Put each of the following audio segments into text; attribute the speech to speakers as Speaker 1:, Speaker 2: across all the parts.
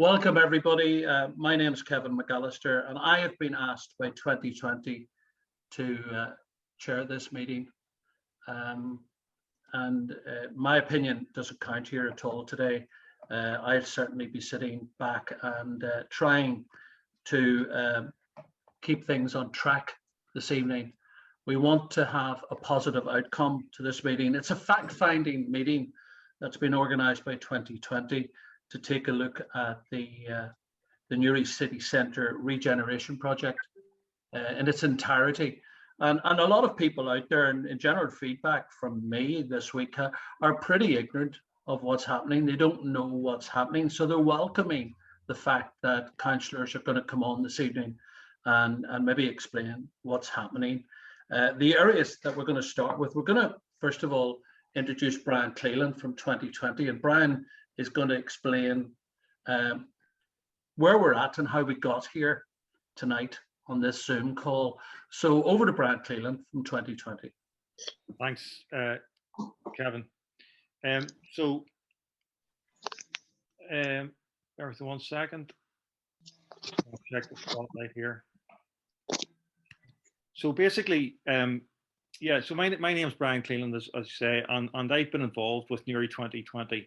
Speaker 1: Welcome everybody. My name is Kevin McAllister and I have been asked by 2020 to chair this meeting. My opinion doesn't count here at all today. I'll certainly be sitting back and trying to keep things on track this evening. We want to have a positive outcome to this meeting. It's a fact-finding meeting that's been organised by 2020 to take a look at the Newry City Centre Regeneration project in its entirety. And a lot of people out there, and in general feedback from me this week, are pretty ignorant of what's happening. They don't know what's happening. So they're welcoming the fact that councillors are going to come on this evening and maybe explain what's happening. The areas that we're going to start with, we're going to, first of all, introduce Brian Cleland from 2020. And Brian is going to explain where we're at and how we got here tonight on this Zoom call. So over to Brian Cleland from 2020.
Speaker 2: Thanks, Kevin. Everything 1 second. I'll check the spotlight here. So basically, so my name is Brian Cleland, as you say, and I've been involved with Newry 2020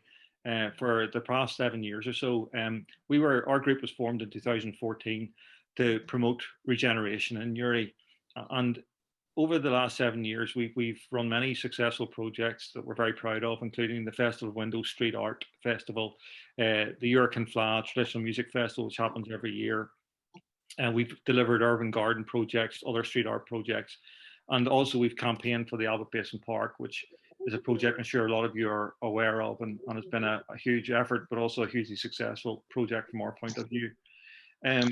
Speaker 2: for the past 7 years or so. Our group was formed in 2014 to promote regeneration in Newry, and over the last 7 years, we've run many successful projects that we're very proud of, including the Festival of Windows Street Art Festival, the Hurricane Fla Traditional Music Festival, which happens every year. And we've delivered urban garden projects, other street art projects. And also we've campaigned for the Albert Basin Park, which is a project I'm sure a lot of you are aware of, and it's been a huge effort, but also a hugely successful project from our point of view. There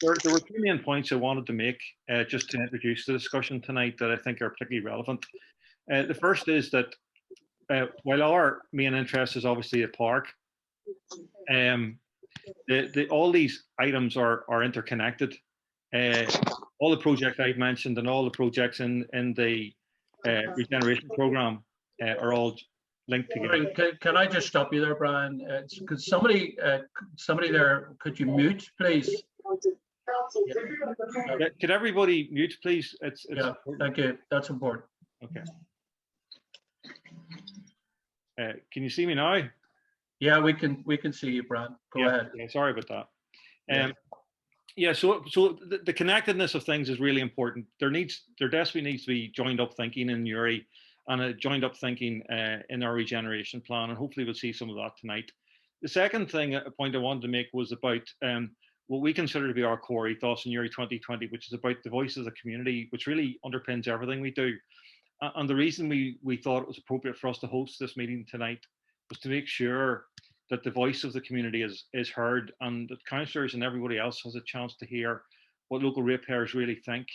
Speaker 2: were 2 main points I wanted to make just to introduce the discussion tonight that I think are particularly relevant. The first is that while our main interest is obviously a park, all these items are interconnected. All the projects I've mentioned and all the projects in the regeneration program are all linked together.
Speaker 1: Can I just stop you there, Brian? Could somebody there, could you mute, please?
Speaker 2: Yeah. Could everybody mute, please?
Speaker 1: Yeah, thank you. That's important.
Speaker 2: Okay. Can you see me now?
Speaker 1: Yeah, we can see you, Brian. Go ahead.
Speaker 2: Yeah, sorry about that. So the connectedness of things is really important. There desperately needs to be joined up thinking in Newry and a joined up thinking in our regeneration plan, and hopefully we'll see some of that tonight. The second point I wanted to make was about what we consider to be our core ethos in Newry 2020, which is about the voice of the community, which really underpins everything we do. And the reason we thought it was appropriate for us to host this meeting tonight was to make sure that the voice of the community is heard, and that councillors and everybody else has a chance to hear what local ratepayers really think.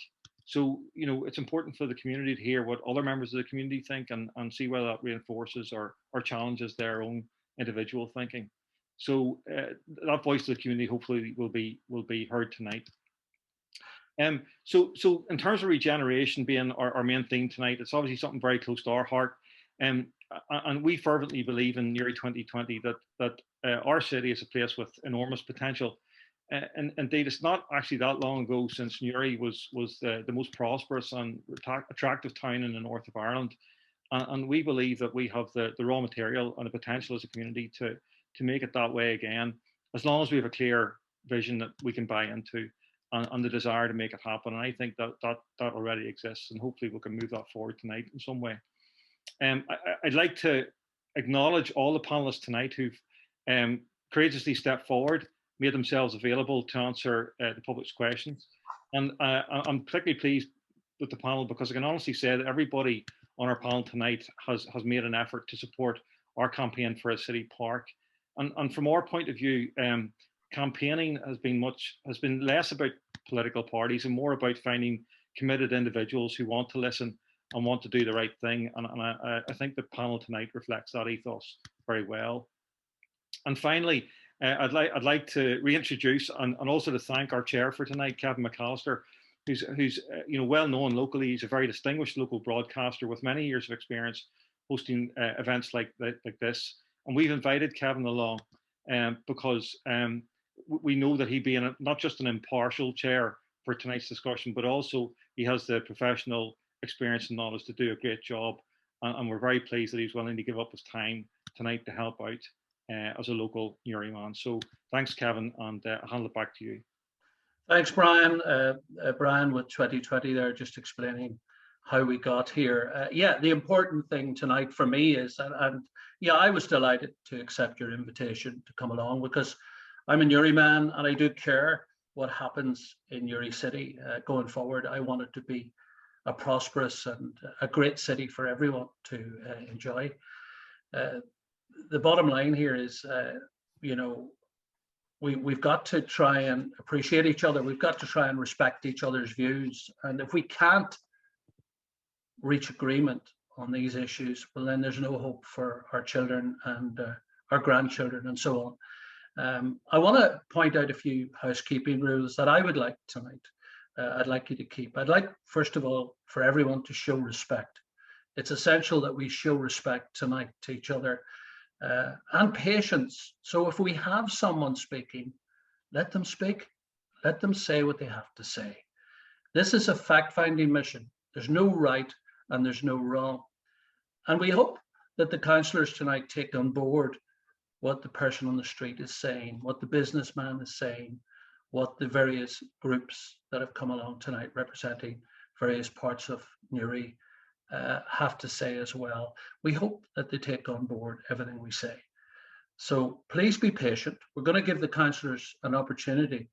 Speaker 2: So, it's important for the community to hear what other members of the community think and see whether that reinforces or challenges their own individual thinking. So that voice of the community hopefully will be heard tonight. So in terms of regeneration being our main theme tonight, it's obviously something very close to our heart. And we fervently believe in Newry 2020 that our city is a place with enormous potential. And indeed, it's not actually that long ago since Newry was the most prosperous and attractive town in the north of Ireland. And we believe that we have the raw material and the potential as a community to make it that way again, as long as we have a clear vision that we can buy into and the desire to make it happen. And I think that already exists, and hopefully we can move that forward tonight in some way. I'd like to acknowledge all the panelists tonight who've courageously stepped forward, made themselves available to answer the public's questions. And I'm particularly pleased with the panel because I can honestly say that everybody on our panel tonight has made an effort to support our campaign for a city park. And from our point of view, campaigning has been less about political parties and more about finding committed individuals who want to listen and want to do the right thing. And I think the panel tonight reflects that ethos very well. And finally, I'd like to reintroduce and also to thank our chair for tonight, Kevin McAllister, who's well known locally. He's a very distinguished local broadcaster with many years of experience hosting events like this. And we've invited Kevin along because we know that he being not just an impartial chair for tonight's discussion, but also he has the professional experience and knowledge to do a great job. And we're very pleased that he's willing to give up his time tonight to help out as a local Newry man. So thanks, Kevin, and I'll hand it back to you.
Speaker 1: Thanks, Brian. Brian with 2020 there, just explaining how we got here. Yeah, the important thing tonight for me is, and yeah, I was delighted to accept your invitation to come along, because I'm a Newry man and I do care what happens in Newry City going forward. I want it to be a prosperous and a great city for everyone to enjoy. The bottom line here is, you know, we've got to try and appreciate each other. We've got to try and respect each other's views. And if we can't reach agreement on these issues, well, then there's no hope for our children and our grandchildren and so on. I want to point out a few housekeeping rules that I would like tonight. I'd like you to keep. I'd like, first of all, for everyone to show respect. It's essential that we show respect tonight to each other and patience. So if we have someone speaking, let them speak. Let them say what they have to say. This is a fact-finding mission. There's no right and there's no wrong. And we hope that the councillors tonight take on board what the person on the street is saying, what the businessman is saying, what the various groups that have come along tonight representing various parts of Newry have to say as well. We hope that they take on board everything we say. So please be patient. We're going to give the councillors an opportunity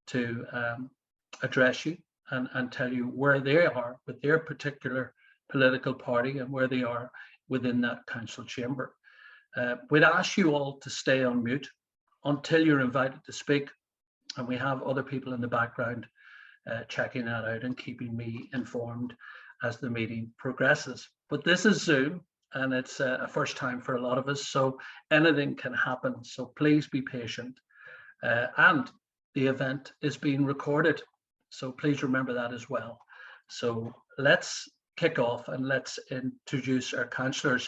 Speaker 1: to address you and tell you where they are with their particular political party and where they are within that council chamber. We'd ask you all to stay on mute until you're invited to speak, and we have other people in the background checking that out and keeping me informed as the meeting progresses. But this is Zoom, and it's a first time for a lot of us, so anything can happen. So please be patient. And the event is being recorded, so please remember that as well. So let's kick off and let's introduce our councillors.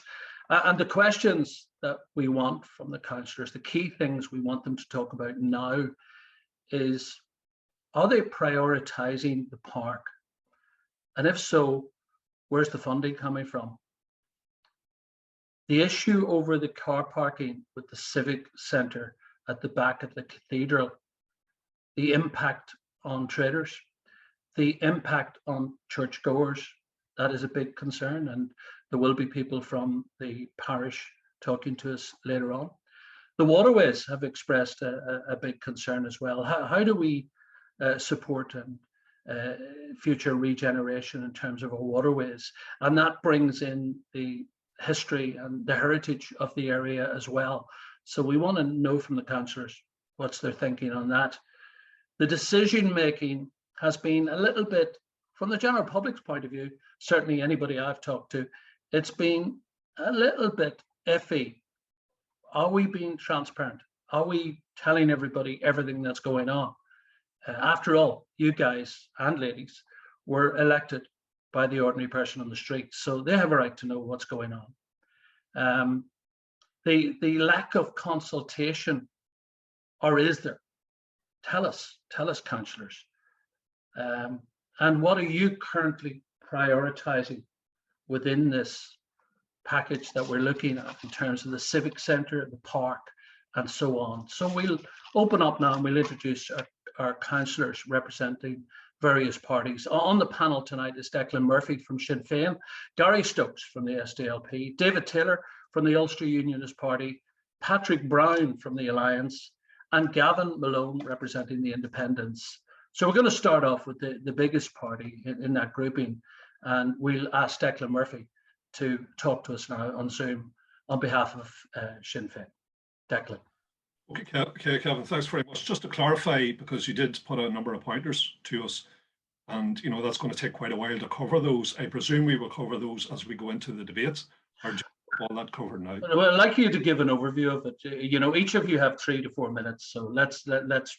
Speaker 1: And the questions that we want from the councillors, the key things we want them to talk about now is, are they prioritising the park? And if so, where's the funding coming from? The issue over the car parking with the civic centre at the back of the cathedral, the impact on traders, the impact on churchgoers, that is a big concern, and there will be people from the parish talking to us later on. The Waterways have expressed a big concern as well. How do we support future regeneration in terms of our waterways? And that brings in the history and the heritage of the area as well. So we want to know from the councillors what's their thinking on that. The decision making has been a little bit, from the general public's point of view, certainly anybody I've talked to, it's been a little bit iffy. Are we being transparent? Are we telling everybody everything that's going on? After all, you guys and ladies were elected by the ordinary person on the street, so they have a right to know what's going on. The lack of consultation, or is there? Tell us, councillors. And what are you currently prioritising within this package that we're looking at in terms of the civic centre, the park, and so on? So we'll open up now and we'll introduce our councillors representing various parties. On the panel tonight is Declan Murphy from Sinn Féin, Gary Stokes from the SDLP, David Taylor from the Ulster Unionist Party, Patrick Brown from the Alliance, and Gavin Malone representing the Independents. So we're going to start off with the biggest party in that grouping, and we'll ask Declan Murphy to talk to us now on Zoom on behalf of Sinn Féin. Declan.
Speaker 3: Okay, Kevin, thanks very much. Just to clarify, because you did put a number of pointers to us, and you know that's going to take quite a while to cover those. I presume we will cover those as we go into the debates, or do you have all that covered now?
Speaker 1: Well, I'd like you to give an overview of it. You know, each of you have 3 to 4 minutes, so let's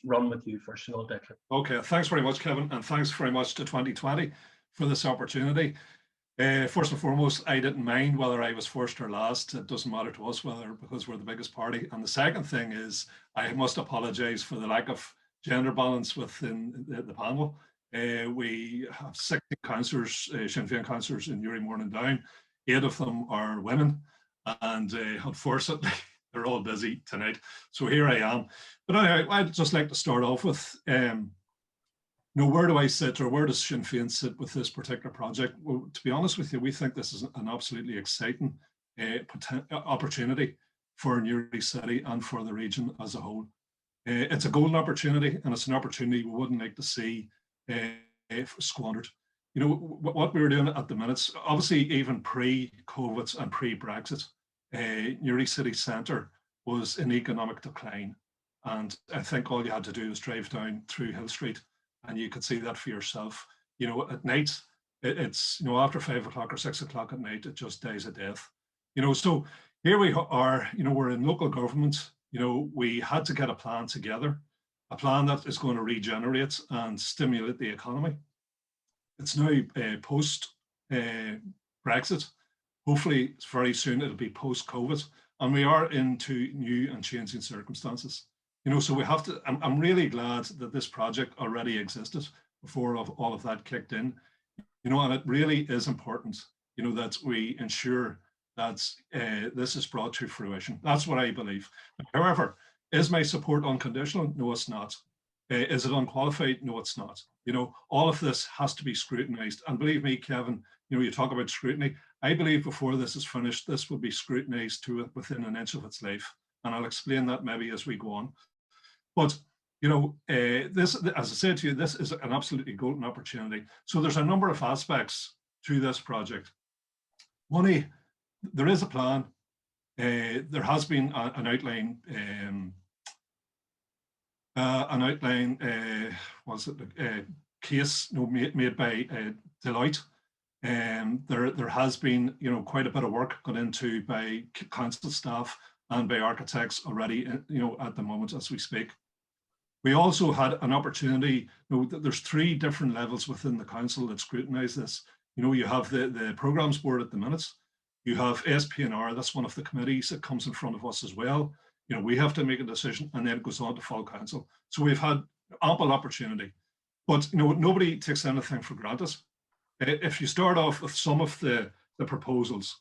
Speaker 1: run with you first of all, Declan.
Speaker 3: Okay, thanks very much, Kevin, and thanks very much to 2020 for this opportunity. First and foremost, I didn't mind whether I was first or last. It doesn't matter to us because we're the biggest party. And the second thing is I must apologise for the lack of gender balance within the panel. We have 60 councillors, Sinn Féin councillors in Newry, Mourne and Down. 8 of them are women, and unfortunately they're all busy tonight. So here I am. But anyway, I'd just like to start off with, where do I sit, or where does Sinn Féin sit with this particular project? Well, to be honest with you, we think this is an absolutely exciting opportunity for Newry City and for the region as a whole. It's a golden opportunity, and it's an opportunity we wouldn't like to see squandered. You know, what we were doing at the minutes, obviously even pre-COVID and pre-Brexit, Newry City Centre was in economic decline. And I think all you had to do was drive down through Hill Street and you could see that for yourself. You know, at night, it's, after 5 o'clock or 6 o'clock at night, it just dies a death. So here we are, we're in local government. We had to get a plan together, a plan that is going to regenerate and stimulate the economy. It's now post Brexit. Hopefully very soon it'll be post COVID, and we are into new and changing circumstances. So we have to, I'm really glad that this project already existed before all of that kicked in, and it really is important, that we ensure that this is brought to fruition. That's what I believe. However, is my support unconditional? No, it's not. Is it unqualified? No, it's not. All of this has to be scrutinized. And believe me, Kevin, you talk about scrutiny. I believe before this is finished, this will be scrutinized to within an inch of its life. And I'll explain that maybe as we go on. But, this, as I said to you, this is an absolutely golden opportunity. So there's a number of aspects to this project. One, there is a plan. There has been an outline, case made by Deloitte. There has been quite a bit of work gone into by council staff and by architects already at the moment as we speak. We also had an opportunity. There's 3 different levels within the council that scrutinise this. You have the programmes board at the minutes. You have SPNR, that's one of the committees that comes in front of us as well. We have to make a decision, and then it goes on to full council. So we've had ample opportunity, but nobody takes anything for granted. If you start off with some of the proposals,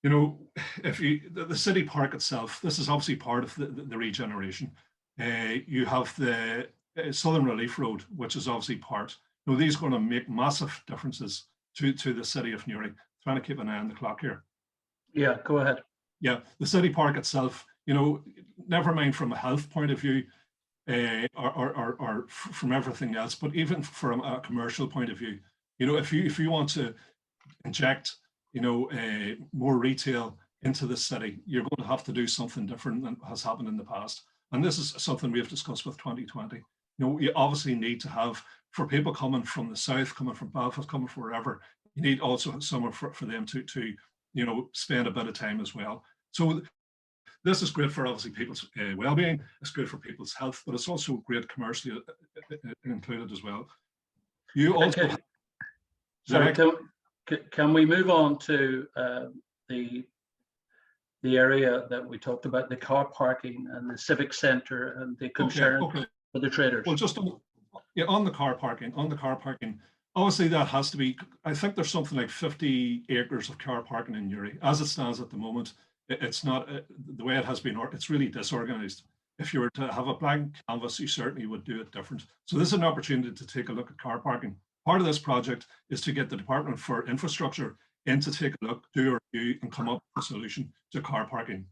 Speaker 3: if the city park itself, this is obviously part of the regeneration. You have the Southern Relief Road, which is obviously part. These are going to make massive differences to the city of Newry. Trying to keep an eye on the clock here.
Speaker 1: Yeah, go ahead.
Speaker 3: Yeah, the city park itself, never mind from a health point of view, or from everything else, but even from a commercial point of view, if you want to inject, more retail into the city, you're going to have to do something different than has happened in the past. And this is something we have discussed with 2020. You obviously need to have, for people coming from the south, coming from Belfast, coming from wherever, you need also somewhere for them to spend a bit of time as well. So this is great for obviously people's well-being. It's great for people's health, but it's also great commercially included as well. You also.
Speaker 1: Okay. Sorry, can we move on to the area that we talked about, the car parking and the civic centre and the concern for the traders?
Speaker 3: Well, just on the car parking, obviously that has to be, I think there's something like 50 acres of car parking in Newry. As it stands at the moment, it's not, the way it has been, it's really disorganised. If you were to have a blank canvas, you certainly would do it different. So this is an opportunity to take a look at car parking. Part of this project is to get the Department for Infrastructure in to take a look, do a review and come up with a solution to car parking.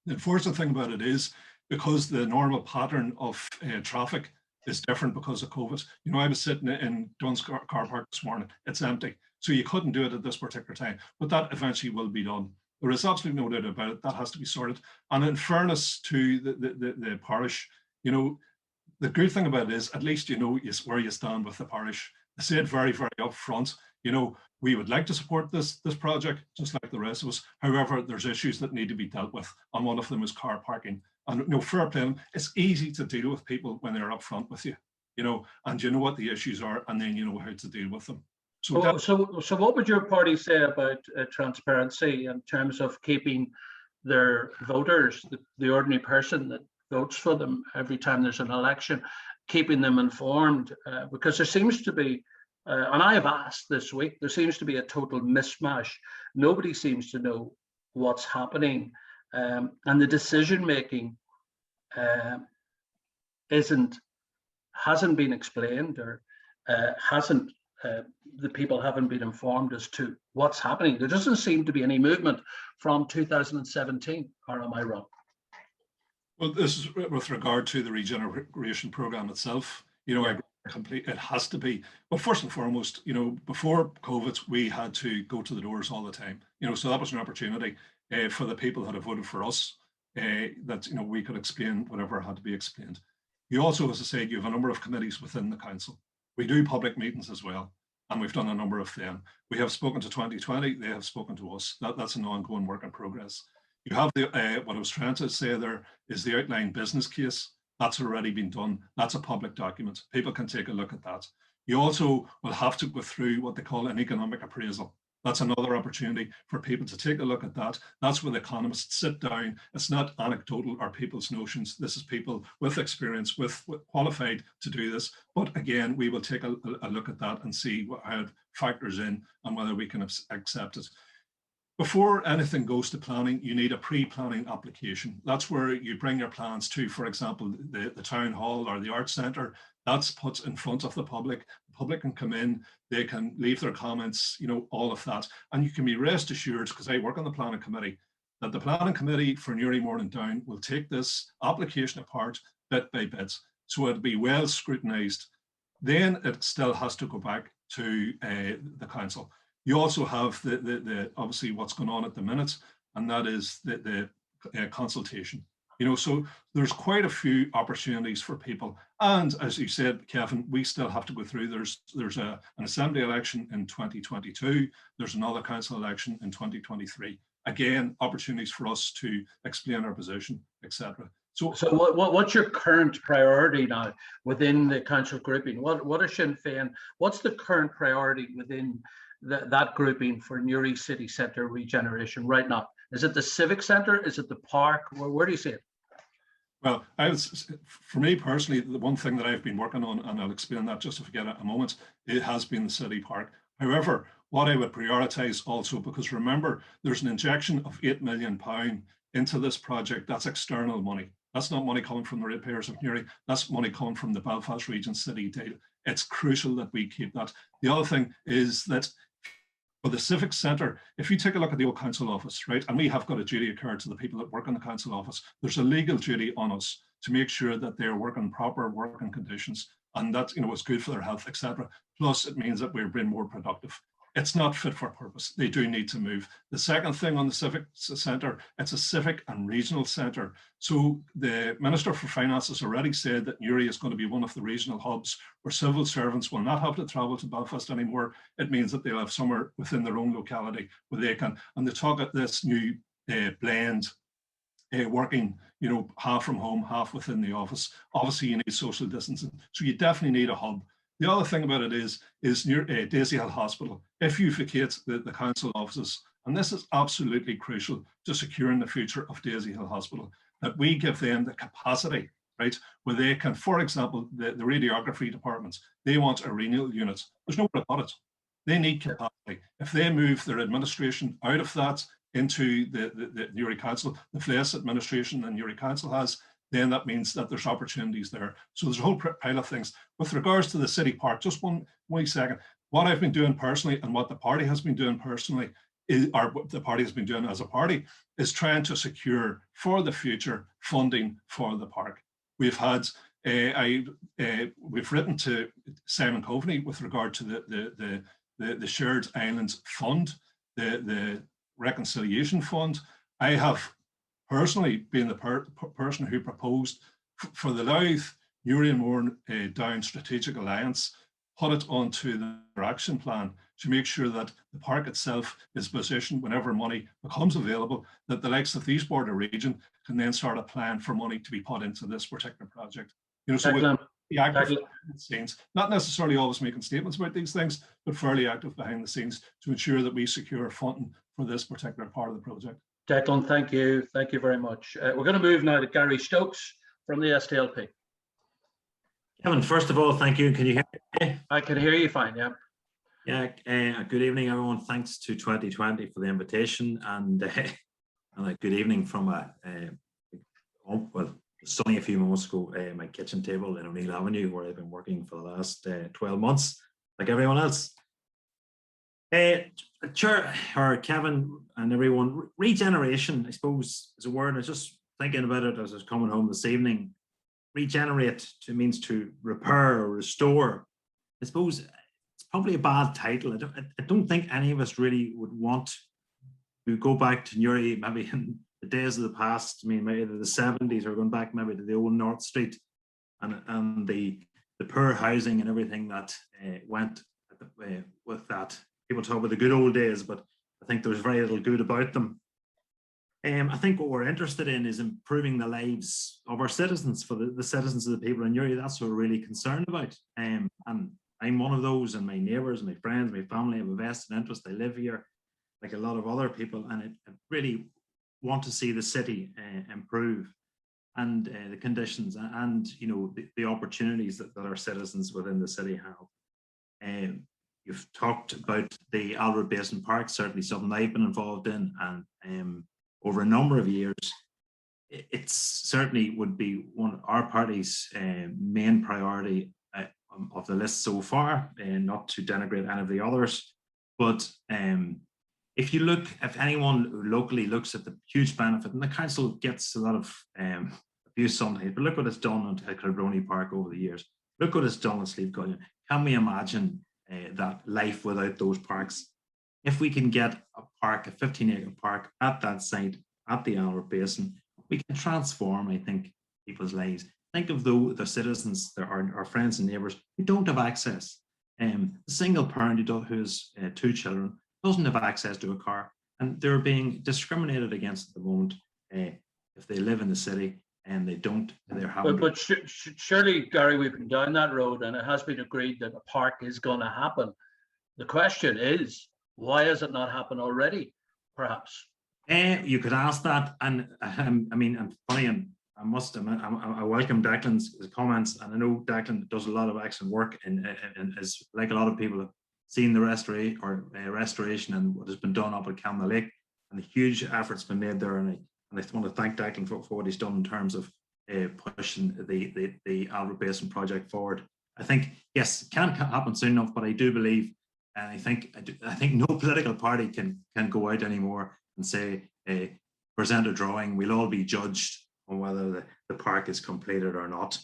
Speaker 3: The unfortunate thing about it is, because the normal pattern of traffic is different because of COVID. I was sitting in Dunn's car park this morning, it's empty. So you couldn't do it at this particular time, but that eventually will be done. There is absolutely no doubt about it, that has to be sorted. And in fairness to the parish, the good thing about it is, at least where you stand with the parish. I say it very, very upfront, we would like to support this project, just like the rest of us. However, there's issues that need to be dealt with, and one of them is car parking. And fair play, it's easy to deal with people when they're up front with you, and you know what the issues are, and then you know how to deal with them. So,
Speaker 1: so what would your party say about transparency in terms of keeping their voters, the ordinary person that votes for them every time there's an election, keeping them informed? Because there seems to be, and I have asked this week, there seems to be a total mishmash. Nobody seems to know what's happening, and the decision making hasn't been explained, or the people haven't been informed as to what's happening. There doesn't seem to be any movement from 2017, or am I wrong?
Speaker 3: Well, this is with regard to the regeneration program itself. You know, it has to be. But first and foremost, you know, before COVID, we had to go to the doors all the time. You know, so that was an opportunity for the people that have voted for us, that, you know, we could explain whatever had to be explained. You also, as I said, you have a number of committees within the council. We do public meetings as well, and we've done a number of them. We have spoken to 2020, they have spoken to us. That's an ongoing work in progress. You have what I was trying to say there is the outline business case. That's already been done. That's a public document. People can take a look at that. You also will have to go through what they call an economic appraisal. That's another opportunity for people to take a look at that. That's where the economists sit down. It's not anecdotal or people's notions. This is people with experience, with qualified to do this. But again, we will take a look at that and see how it factors in and whether we can accept it. Before anything goes to planning, you need a pre-planning application. That's where you bring your plans to, for example, the town hall or the arts centre. That's put in front of the public. The public can come in, they can leave their comments, you know, all of that. And you can be rest assured, because I work on the planning committee, that the planning committee for Newry, Mourne and Down will take this application apart bit by bit. So it'll be well scrutinised. Then it still has to go back to the council. You also have the obviously what's going on at the minute, and that is the consultation. You know, so there's quite a few opportunities for people. And as you said, Kevin, we still have to go through. There's an assembly election in 2022. There's another council election in 2023. Again, opportunities for us to explain our position, etc. So
Speaker 1: what's your current priority now within the council grouping? What is Sinn Féin? What's the current priority within that grouping for Newry City Centre Regeneration right now? Is it the civic centre? Is it the park? Where do you see it?
Speaker 3: Well, for me personally, the one thing that I've been working on, and I'll explain that just if we get a moment, it has been the city park. However, what I would prioritise also, because remember, there's an injection of £8 million into this project. That's external money. That's not money coming from the ratepayers of Newry. That's money coming from the Belfast Region City deal. It's crucial that we keep that. The other thing is that for the civic centre, if you take a look at the old council office, right, and we have got a duty occurred to the people that work in the council office, there's a legal duty on us to make sure that they're working proper working conditions, and that, you know, is good for their health, etc. Plus, it means that we're being more productive. It's not fit for purpose. They do need to move. The second thing on the civic centre, it's a civic and regional centre. So the Minister for Finance has already said that Newry is going to be one of the regional hubs where civil servants will not have to travel to Belfast anymore. It means that they'll have somewhere within their own locality where they can, and they talk at this new blend, working, you know, half from home, half within the office. Obviously, you need social distancing. So you definitely need a hub. The other thing about it is near Daisy Hill Hospital. If you vacate the council offices, and this is absolutely crucial to securing the future of Daisy Hill Hospital, that we give them the capacity, right, where they can, for example, the radiography departments, they want a renal unit. There's nowhere to put it. They need capacity. If they move their administration out of that into the Newry Council, the FLAS administration that Newry Council has, then that means that there's opportunities there. So there's a whole pile of things. With regards to the city park, just one second. What I've been doing personally and what the party has been doing personally, or what the party has been doing as a party, is trying to secure for the future funding for the park. We've had, we've written to Simon Coveney with regard to the Shared Islands Fund, the Reconciliation Fund. I have personally been the person who proposed for the Louth, Newry and Mourne Down Strategic Alliance, put it onto their action plan to make sure that the park itself is positioned whenever money becomes available, that the likes of the East Border region can then start applying for money to be put into this particular project. You know, so be active behind the scenes, not necessarily always making statements about these things, but fairly active behind the scenes to ensure that we secure funding for this particular part of the project.
Speaker 1: Declan, thank you. Thank you very much. We're going to move now to Gary Stokes from the SDLP.
Speaker 4: Kevin, first of all, thank you. Can you hear me?
Speaker 1: I can hear you fine, yeah.
Speaker 4: Yeah, good evening, everyone. Thanks to 2020 for the invitation, and a good evening from sunny a few months ago, my kitchen table in O'Neill Avenue, where I've been working for the last 12 months, like everyone else. Chair, or Kevin and everyone, regeneration, I suppose, is a word. I was just thinking about it as I was coming home this evening. Regenerate means to repair or restore. I suppose it's probably a bad title. I don't think any of us really would want to go back to Newry, maybe in the days of the past. I mean, maybe the 70s, or going back maybe to the old North Street and the poor housing and everything that went with that. People talk about the good old days, but I think there was very little good about them. I think what we're interested in is improving the lives of our citizens, for the citizens of the people in Newry. That's what we're really concerned about. And I'm one of those, and my neighbours, my friends, my family have a vested interest. I live here like a lot of other people, and I really want to see the city improve, and the conditions and the opportunities that our citizens within the city have. You've talked about the Albert Basin Park, certainly something I've been involved in, and over a number of years, it certainly would be one of our party's main priority of the list so far, and not to denigrate any of the others. But if anyone locally looks at the huge benefit, and the council gets a lot of abuse sometimes, but look what it's done at Kilbrony Park over the years. Look what it's done at Slieve Gullion. Can we imagine that life without those parks? If we can get a park, a 15-acre park at that site, at the Albert Basin, we can transform, I think, people's lives. Think of the citizens, our friends and neighbours who don't have access. A single parent who has 2 children doesn't have access to a car, and they're being discriminated against at the moment if they live in the city and they don't. They're having.
Speaker 1: But surely, Gary, we've been down that road, and it has been agreed that a park is going to happen. The question is, why has it not happened already? Perhaps.
Speaker 4: You could ask that, and I mean, I'm funny, and I welcome Declan's comments, and I know Declan does a lot of excellent work, and is, like a lot of people, have seen the restoration and what has been done up at Camna Lake, and the huge efforts been made there, and I want to thank Declan for what he's done in terms of pushing the Albert Basin project forward. I think, yes, it can't happen soon enough, but I do believe, and I think no political party can go out anymore and say, present a drawing. We'll all be judged on whether the park is completed or not.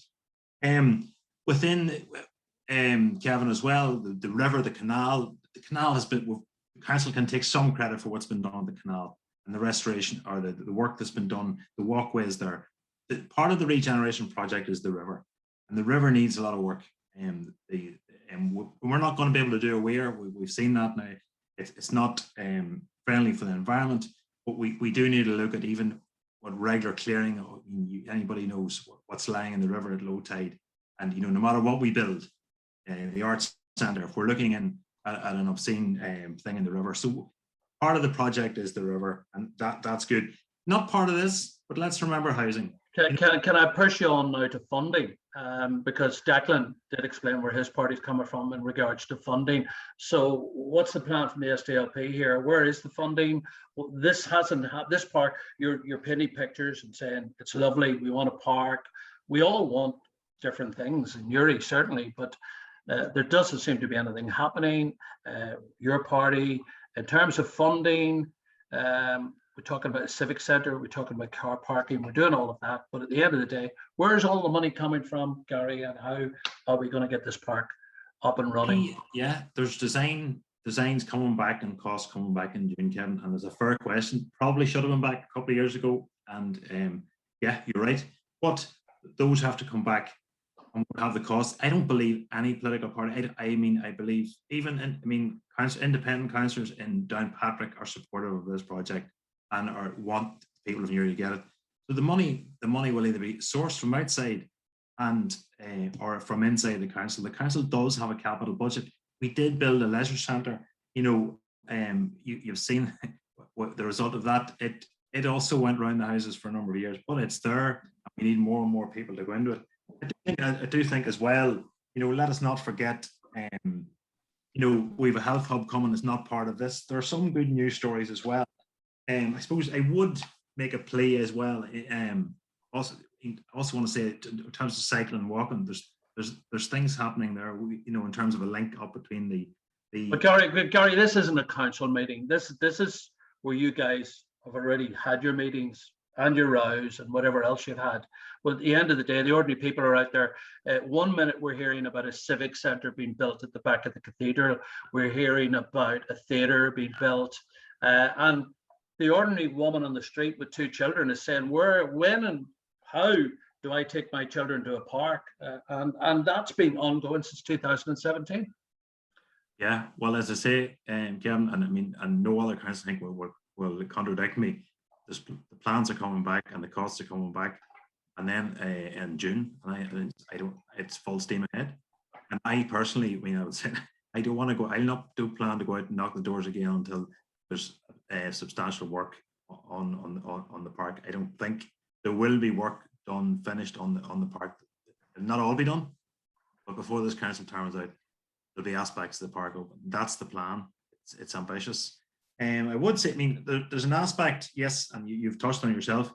Speaker 4: Within Kevin as well, the river, the canal has been, the council can take some credit for what's been done on the canal and the restoration, or the work that's been done, the walkways there. Part of the regeneration project is the river, and the river needs a lot of work. We're not going to be able to do a weir. We've seen that now. It's not friendly for the environment, but we do need to look at even what regular clearing. Anybody knows what's lying in the river at low tide, and no matter what we build, the arts centre, if we're looking at an obscene thing in the river, so part of the project is the river, and that's good. Not part of this, but let's remember housing.
Speaker 1: Can I push you on now to funding? Because Declan did explain where his party's coming from in regards to funding. So what's the plan from the SDLP here? Where is the funding? Well, this park, you're painting pictures and saying it's lovely, we want a park. We all want different things in Newry, certainly, but there doesn't seem to be anything happening. Your party, in terms of funding, we're talking about a civic centre, we're talking about car parking, we're doing all of that. But at the end of the day, where's all the money coming from, Gary, and how are we going to get this park up and running?
Speaker 4: Yeah, there's designs coming back and costs coming back in June, Kevin, and there's a fair question. Probably should have been back a couple of years ago, and yeah, you're right. But those have to come back and have the cost. I don't believe any political party. I believe even independent councillors in Downpatrick are supportive of this project and want people of Newry to get it. So the money will either be sourced from outside, and or from inside the council. The council does have a capital budget. We did build a leisure centre. You know, you've seen what the result of that. It also went around the houses for a number of years, but it's there. We need more and more people to go into it. I do think as well, you know, let us not forget, you know, we have a health hub coming that's not part of this. There are some good news stories as well. I suppose I would make a plea as well. Also want to say in terms of cycling and walking, there's things happening there, you know, in terms of a link up between the.
Speaker 1: But Garry, this isn't a council meeting. This is where you guys have already had your meetings and your rows and whatever else you've had. Well, at the end of the day, the ordinary people are out there. 1 minute we're hearing about a civic centre being built at the back of the cathedral. We're hearing about a theatre being built. And the ordinary woman on the street with 2 children is saying, when and how do I take my children to a park? And that's been ongoing since 2017.
Speaker 4: Yeah, well, as I say, Kevin, and I mean, and no other council think will contradict me. The plans are coming back and the costs are coming back, and then in June, and I don't. It's full steam ahead. And I personally, I mean, I would say I don't want to go. I'll not plan to go out and knock the doors again until there's substantial work on the park. I don't think there will be work finished on the park. It'll not all be done, but before this council term is out, there'll be aspects of the park open. That's the plan. It's ambitious. I would say, I mean, there's an aspect, yes, and you've touched on it yourself.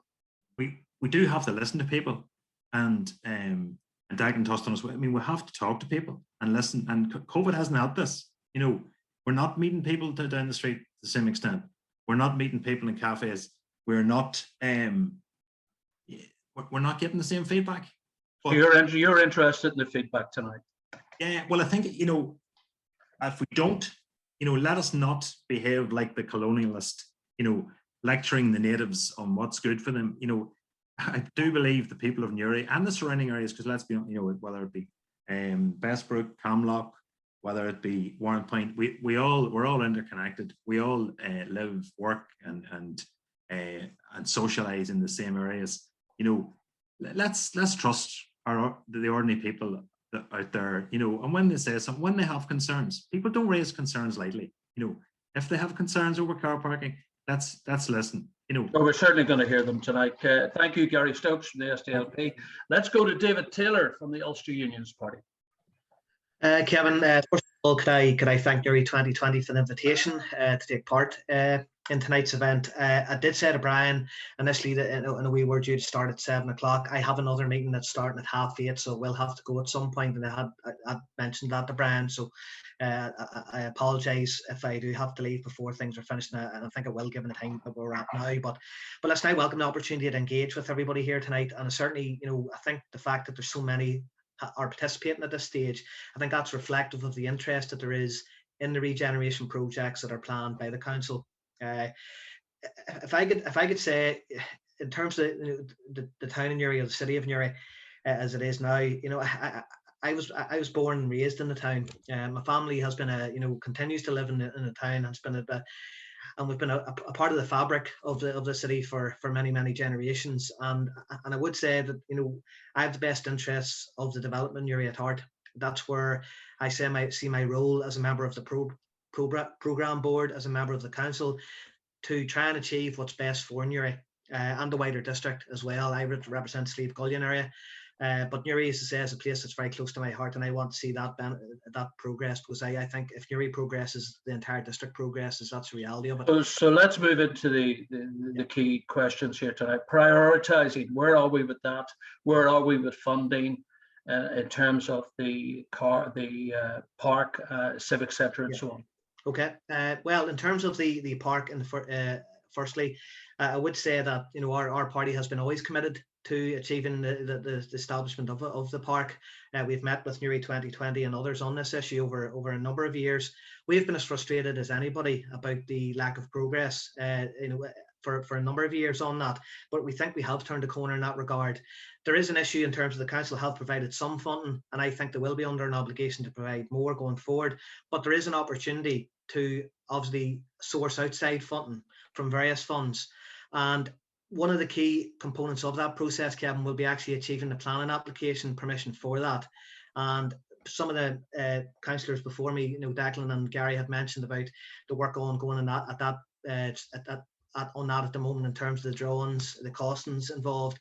Speaker 4: We do have to listen to people, and Dagan touched on us. I mean, we have to talk to people and listen. And COVID hasn't helped us. You know, we're not meeting people down the street to the same extent. We're not meeting people in cafes. We're not getting the same feedback.
Speaker 1: But you're interested in the feedback tonight.
Speaker 4: Yeah, well, I think, you know, if we don't, you know, let us not behave like the colonialist, you know, lecturing the natives on what's good for them. You know, I do believe the people of Newry and the surrounding areas, because let's be honest, you know, whether it be Bestbrook, Camlock, whether it be Warren Point, we're all interconnected. We all live, work, and socialize in the same areas. You know, let's trust the ordinary people out there, you know, and when they say something, when they have concerns, people don't raise concerns lightly. You know, if they have concerns over car parking, let's listen. You know,
Speaker 1: well, we're certainly going to hear them tonight. Thank you, Gary Stokes from the SDLP. Let's go to David Taylor from the Ulster Unionist Party.
Speaker 5: Kevin, first of all, could I thank Newry 2020 for the invitation to take part in tonight's event. I did say to Brian initially that and we were due to start at 7 o'clock. I have another meeting that's starting at 8:30, so we'll have to go at some point. And I mentioned that to Brian, so I apologise if I do have to leave before things are finished. And I think it will, given the time that we're at now. But let's now welcome the opportunity to engage with everybody here tonight. And certainly, you know, I think the fact that there's so many are participating at this stage, I think that's reflective of the interest that there is in the regeneration projects that are planned by the council. If I could say, in terms of the town of Newry, or the city of Newry, as it is now, you know, I was born and raised in the town. My family has been continues to live in the town, and and we've been a part of the fabric of the city for many generations. And I would say that, you know, I have the best interests of the development of Newry at heart. That's where I see my role as a member of the programme board, as a member of the council, to try and achieve what's best for Newry and the wider district as well. I represent Slieve Gullion area, but Newry, as I say, is a place that's very close to my heart, and I want to see that progress, because I think if Newry progresses, the entire district progresses. That's the reality of it.
Speaker 1: So let's move into the key questions here tonight. Prioritising, where are we with that? Where are we with funding in terms of the park, civic centre, and so on?
Speaker 5: Okay. Well, in terms of the park, and firstly, I would say that, you know, our party has been always committed to achieving the establishment of the park. We've met with Newry 2020 and others on this issue over a number of years. We've been as frustrated as anybody about the lack of progress, you know, for a number of years on that, but we think we have turned a corner in that regard. There is an issue in terms of the council have provided some funding, and I think they will be under an obligation to provide more going forward, but there is an opportunity to obviously source outside funding from various funds. And one of the key components of that process, Kevin, will be actually achieving the planning application permission for that. And some of the councillors before me, Declan and Gary, have mentioned about the work ongoing on that at the moment in terms of the drawings, the costings involved.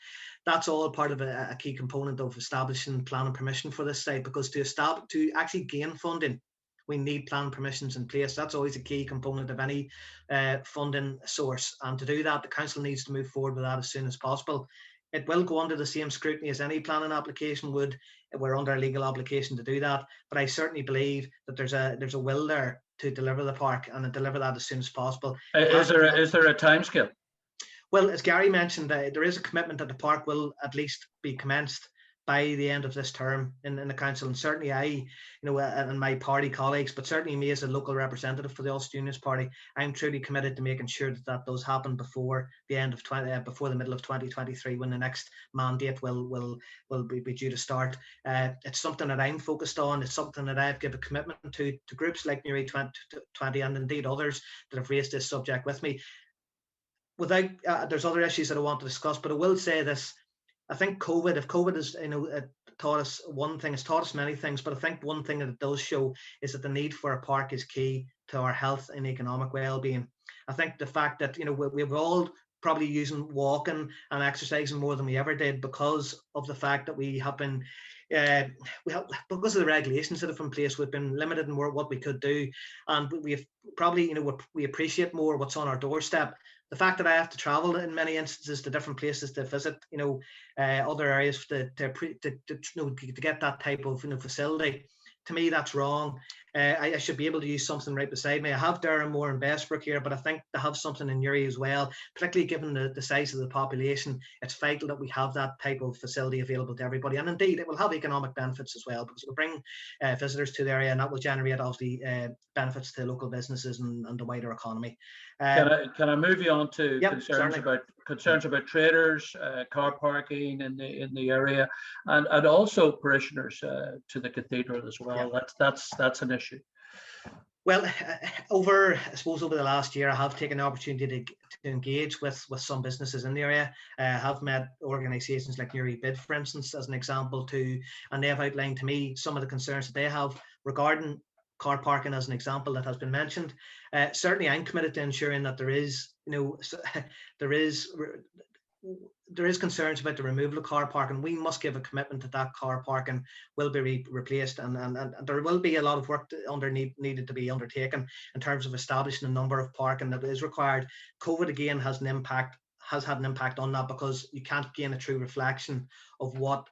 Speaker 5: That's all part of a key component of establishing planning permission for this site, because to actually gain funding, we need planning permissions in place. That's always a key component of any funding source. And to do that, the council needs to move forward with that as soon as possible. It will go under the same scrutiny as any planning application would. We're under a legal obligation to do that. But I certainly believe that there's a will there to deliver the park and to deliver that as soon as possible.
Speaker 1: Is there a timescale?
Speaker 5: Well, as Gary mentioned, there is a commitment that the park will at least be commenced by the end of this term in the council. And certainly I, and my party colleagues, but certainly me as a local representative for the Ulster Unionist Party, I'm truly committed to making sure that does happen before the end of before the middle of 2023, when the next mandate will be due to start. It's something that I'm focused on. It's something that I've given a commitment to groups like Newry 20 and indeed others that have raised this subject with me. Without there's other issues that I want to discuss, but I will say this. I think COVID, if COVID has taught us one thing, it's taught us many things, but I think one thing that it does show is that the need for a park is key to our health and economic well-being. I think the fact that we've all probably using walking and exercising more than we ever did because of the fact that we have been because of the regulations that have been in place, we've been limited in what we could do, and we've probably we appreciate more what's on our doorstep. The fact that I have to travel in many instances to different places to visit, other areas to get that type of facility, to me that's wrong. I should be able to use something right beside me. I have Durhamore and Bestbrook here, but I think to have something in Newry as well, particularly given the size of the population, it's vital that we have that type of facility available to everybody. And indeed, it will have economic benefits as well, because it will bring visitors to the area, and that will generate obviously benefits to local businesses and the wider economy.
Speaker 1: Can I move you on to
Speaker 5: yep,
Speaker 1: concerns about traders, car parking in the area, and also parishioners to the cathedral as well? Yep. That's an issue.
Speaker 5: Well, over the last year, I have taken the opportunity to engage with some businesses in the area. I have met organisations like Newry Bid, for instance, as an example, and they have outlined to me some of the concerns that they have regarding car parking, as an example that has been mentioned. Certainly, I'm committed to ensuring that there is concerns about the removal of car parking. We must give a commitment that car parking will be replaced, and there will be a lot of work needed to be undertaken in terms of establishing a number of parking that is required. COVID again has had an impact on that, because you can't gain a true reflection of what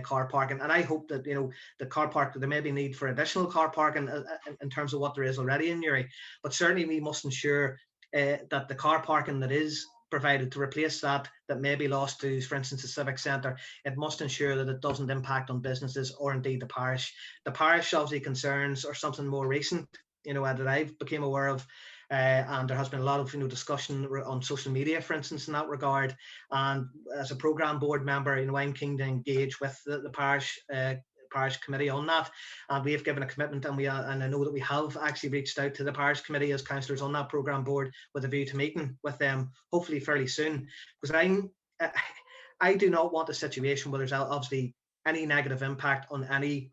Speaker 5: car parking, and I hope that the car park, there may be need for additional car parking in terms of what there is already in Newry, but certainly we must ensure that the car parking that is provided to replace that may be lost to, for instance, the civic centre, it must ensure that it doesn't impact on businesses or indeed the parish. The parish obviously concerns are something more recent, that I've became aware of. And there has been a lot of discussion on social media, for instance, in that regard. And as a programme board member, I'm keen to engage with the parish committee on that, and we have given a commitment, and I know that we have actually reached out to the parish committee as councillors on that programme board with a view to meeting with them hopefully fairly soon, because I do not want a situation where there's obviously any negative impact on any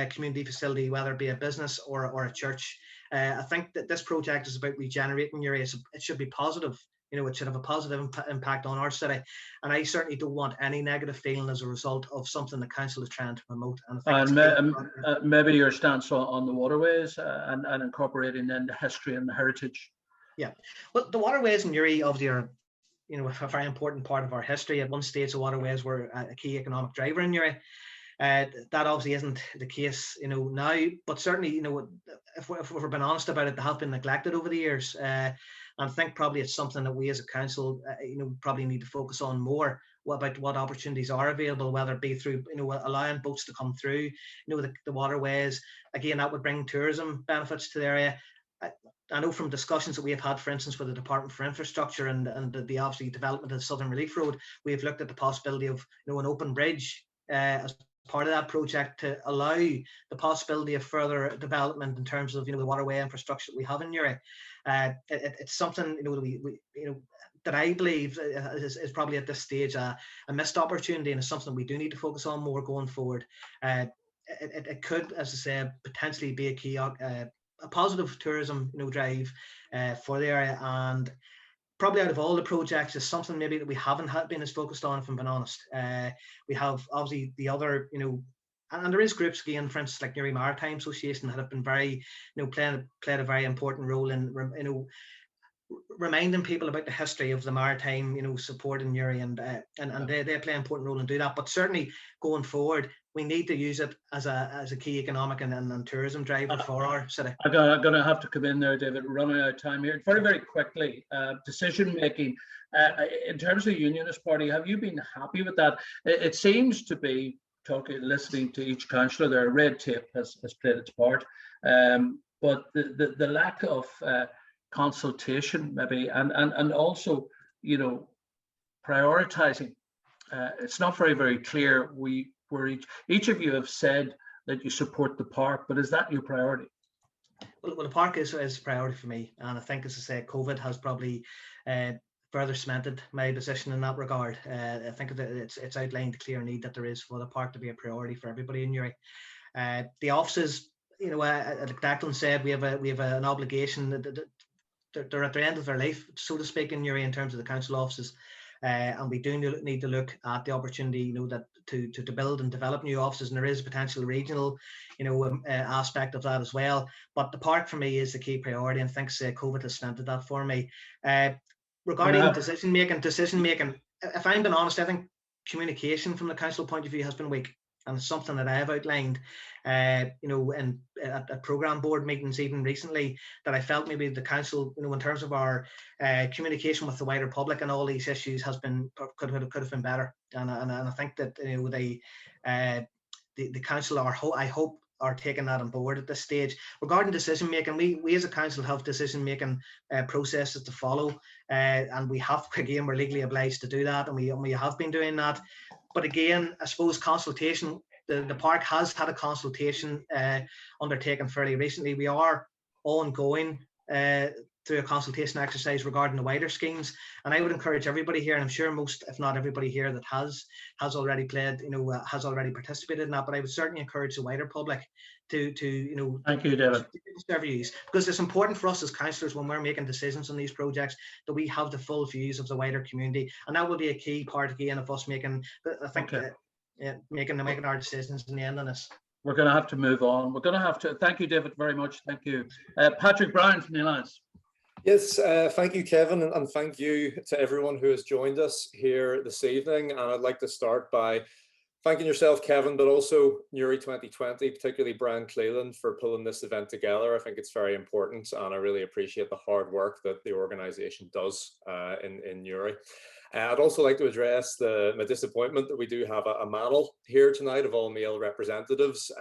Speaker 5: community facility, whether it be a business or a church. I think that this project is about regenerating Newry. It should be positive. It should have a positive impact on our city. And I certainly don't want any negative feeling as a result of something the council is trying to promote. And
Speaker 1: maybe your stance on the waterways and incorporating then the history and the heritage.
Speaker 5: Yeah. Well, the waterways in Newry obviously are a very important part of our history. At one stage, the waterways were a key economic driver in Newry. That obviously isn't the case, now, but certainly, if we're being honest about it, they have been neglected over the years. And I think probably it's something that we as a council, probably need to focus on more about what opportunities are available, whether it be through, allowing boats to come through, the waterways. Again, that would bring tourism benefits to the area. I know from discussions that we have had, for instance, with the Department for Infrastructure and the obviously development of the Southern Relief Road, we have looked at the possibility of, an open bridge as part of that project to allow the possibility of further development in terms of the waterway infrastructure that we have in Newry. It's something that I believe is probably at this stage a missed opportunity, and it's something we do need to focus on more going forward. It could, as I said, potentially be a key, a positive tourism drive for the area, and probably out of all the projects is something maybe that we haven't been as focused on, if I'm being honest. We have obviously the other, and there is groups again, for instance, like Newry Maritime Association, that have been very, played a very important role in, reminding people about the history of the maritime, support in Newry, and they play an important role in do that. But certainly going forward, we need to use it as a key economic and tourism driver for our city.
Speaker 1: I'm going to have to come in there, David. We're running out of time here. Very, very quickly, decision making in terms of the Unionist Party. Have you been happy with that? It seems to be, listening to each councillor there, red tape has played its part, but the lack of consultation maybe, and also prioritizing, it's not very clear. Each of you have said that you support the park, but is that your priority?
Speaker 5: Well, the park is a priority for me, and I think, as I say, COVID has probably further cemented my position in that regard. I think that it's outlined the clear need that there is for the park to be a priority for everybody in Newry. The offices, like Declan said, we have an obligation that they're at the end of their life, so to speak, in Newry in terms of the council offices, and we do need to look at the opportunity, that to build and develop new offices, and there is a potential regional, aspect of that as well. But the park for me is the key priority, and I think COVID has cemented that for me. Regarding decision making, if I'm being honest, I think communication from the council point of view has been weak. And it's something that I have outlined, at programme board meetings even recently, that I felt maybe the council, in terms of our communication with the wider public and all these issues, could have been better. And I think that the council I hope are taking that on board at this stage. Regarding decision making, we as a council have decision making processes to follow, and we're legally obliged to do that, and we have been doing that. But again, I suppose consultation, the park has had a consultation undertaken fairly recently. We are ongoing through a consultation exercise regarding the wider schemes, and I would encourage everybody here, and I'm sure most, if not everybody here, that has already played, has already participated in that. But I would certainly encourage the wider public to
Speaker 1: Thank you, David.
Speaker 5: Their views, because it's important for us as councillors, when we're making decisions on these projects, that we have the full views of the wider community, and that will be a key part again of us making, I think, making our decisions in the end on this.
Speaker 1: We're going to have to move on. We're going to have to thank you, David, very much. Thank you. Patrick Brown from the Alliance.
Speaker 6: Yes, thank you, Kevin, and thank you to everyone who has joined us here this evening. And I'd like to start by thanking yourself, Kevin, but also Newry 2020, particularly Brian Cleland, for pulling this event together. I think it's very important, and I really appreciate the hard work that the organisation does in Newry. I'd also like to address my disappointment that we do have a panel here tonight of all male representatives.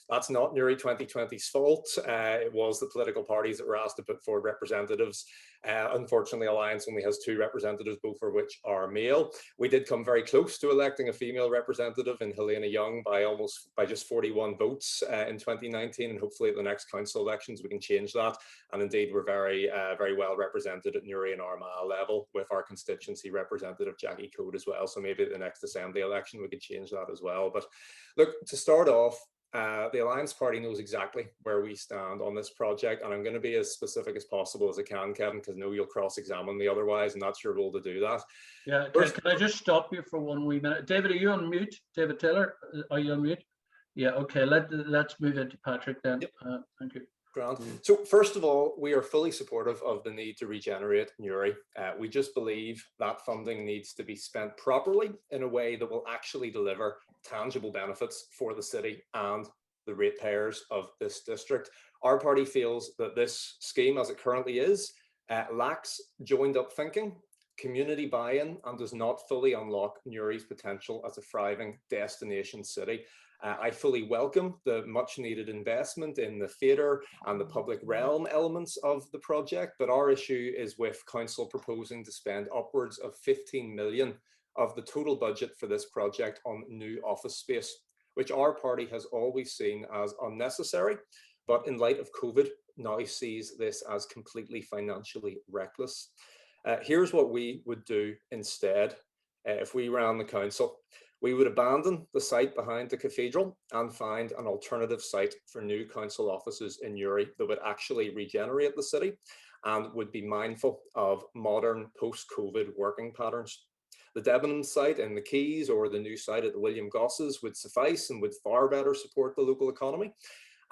Speaker 6: That's not Newry 2020's fault. It was the political parties that were asked to put forward representatives. Unfortunately, Alliance only has 2 representatives, both of which are male. We did come very close to electing a female representative in Helena Young by just 41 votes in 2019, and hopefully at the next council elections we can change that. And indeed, we're very well represented at Newry and Armagh level with our constituency representative Jackie Code as well. So maybe at the next assembly election we could change that as well. But look, to start off, the Alliance Party knows exactly where we stand on this project, and I'm going to be as specific as possible as I can, Kevin, because I know you'll cross-examine me otherwise, and that's your role to do that.
Speaker 1: Yeah, can I just stop you for 1 wee minute? David, are you on mute? David Taylor, are you on mute? Yeah, okay, let's move into Patrick then. Yep. Thank you.
Speaker 6: Grant. So first of all, we are fully supportive of the need to regenerate Newry. We just believe that funding needs to be spent properly in a way that will actually deliver tangible benefits for the city and the ratepayers of this district. Our party feels that this scheme, as it currently is, lacks joined up thinking, community buy-in, and does not fully unlock Newry's potential as a thriving destination city. I fully welcome the much needed investment in the theatre and the public realm elements of the project, but our issue is with council proposing to spend upwards of 15 million of the total budget for this project on new office space, which our party has always seen as unnecessary, but in light of COVID now sees this as completely financially reckless. Here's what we would do instead if we ran the council. We would abandon the site behind the cathedral and find an alternative site for new council offices in Newry that would actually regenerate the city and would be mindful of modern post-COVID working patterns. The Debenham site in the Keys or the new site at the William Gosses would suffice and would far better support the local economy.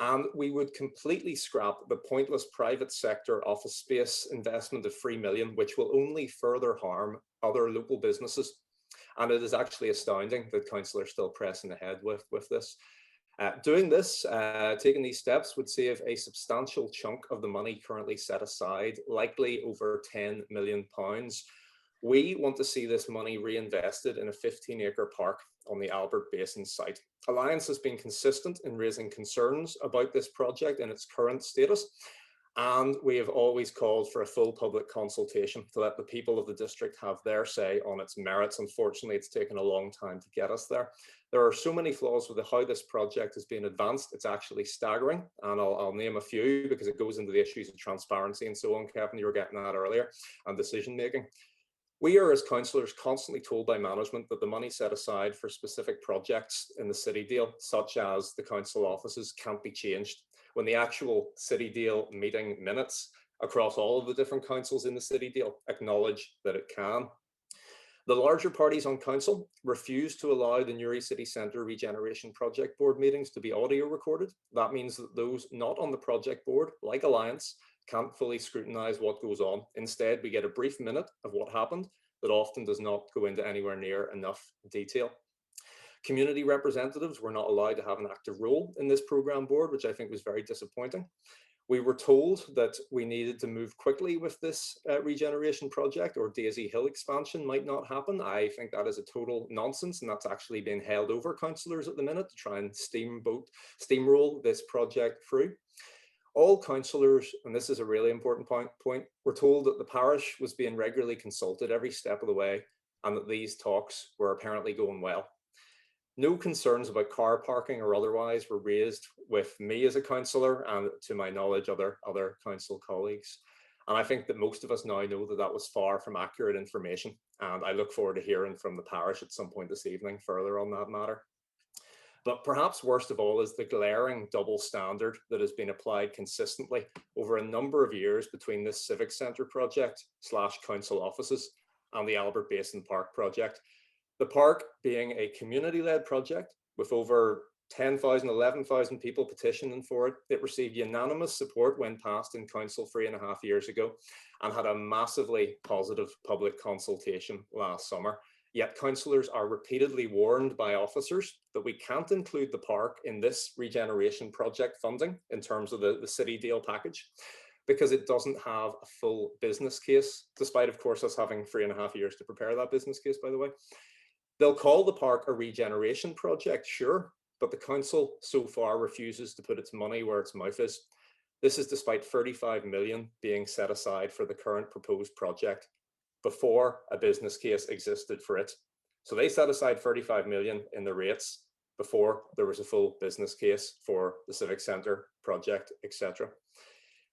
Speaker 6: And we would completely scrap the pointless private sector office space investment of £3 million, which will only further harm other local businesses. And it is actually astounding that council are still pressing ahead with this. Doing this, taking these steps would save a substantial chunk of the money currently set aside, likely over £10 million. We want to see this money reinvested in a 15-acre park on the Albert Basin site. Alliance has been consistent in raising concerns about this project in its current status, and we have always called for a full public consultation to let the people of the district have their say on its merits. Unfortunately, it's taken a long time to get us there. There are so many flaws with how this project has been advanced. It's actually staggering, and I'll name a few because it goes into the issues of transparency and so on, Kevin, you were getting at earlier, and decision making. We are, as councillors, constantly told by management that the money set aside for specific projects in the city deal, such as the council offices, can't be changed, when the actual city deal meeting minutes across all of the different councils in the city deal acknowledge that it can. The larger parties on council refuse to allow the Newry City Centre Regeneration Project Board meetings to be audio recorded. That means that those not on the project board, like Alliance, can't fully scrutinise what goes on. Instead, we get a brief minute of what happened that often does not go into anywhere near enough detail. Community representatives were not allowed to have an active role in this programme board, which I think was very disappointing. We were told that we needed to move quickly with this regeneration project, or Daisy Hill expansion might not happen. I think that is a total nonsense, and that's actually being held over councillors at the minute to try and steamroll this project through. All councillors, and this is a really important point, were told that the parish was being regularly consulted every step of the way and that these talks were apparently going well. No concerns about car parking or otherwise were raised with me as a councillor and, to my knowledge, other council colleagues. And I think that most of us now know that that was far from accurate information. And I look forward to hearing from the parish at some point this evening further on that matter. But perhaps worst of all is the glaring double standard that has been applied consistently over a number of years between this civic centre project / council offices and the Albert Basin Park project. The park being a community-led project with over 10,000, 11,000 people petitioning for it. It received unanimous support when passed in council 3.5 years ago and had a massively positive public consultation last summer. Yet councillors are repeatedly warned by officers that we can't include the park in this regeneration project funding in terms of the city deal package, because it doesn't have a full business case, despite, of course, us having 3.5 years to prepare that business case, by the way. They'll call the park a regeneration project, sure, but the council so far refuses to put its money where its mouth is. This is despite 35 million being set aside for the current proposed project before a business case existed for it. So they set aside 35 million in the rates before there was a full business case for the civic centre project, etc.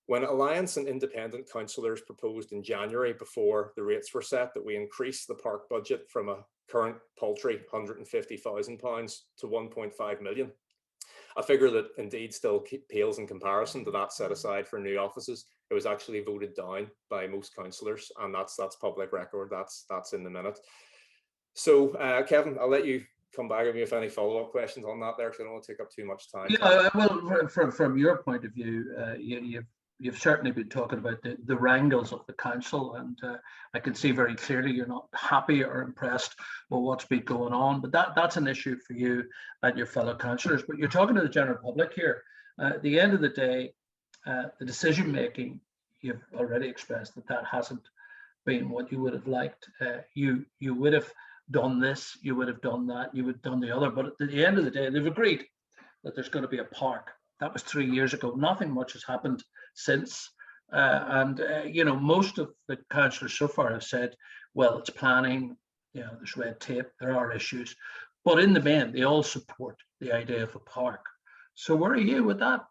Speaker 6: When Alliance and independent councillors proposed in January, before the rates were set, that we increase the park budget from a current paltry £150,000 to 1.5 million, a figure that indeed still pales in comparison to that set aside for new offices. It was actually voted down by most councillors, and that's public record. That's in the minute. So, Kevin, I'll let you come back if you have any follow-up questions on that there, because I don't want to take up too much time.
Speaker 1: Yeah, well, from your point of view, you've certainly been talking about the wrangles of the council, and I can see very clearly you're not happy or impressed with what's been going on, but that's an issue for you and your fellow councillors. But you're talking to the general public here. At the end of the day, the decision making, you've already expressed that hasn't been what you would have liked. You would have done this, you would have done that, you would have done the other, but at the end of the day, they've agreed that there's going to be a park. That was 3 years ago. Nothing much has happened since. You know, most of the councillors so far have said, well, it's planning, you know, there's red tape, there are issues. But in the main, they all support the idea of a park. So where are you with that?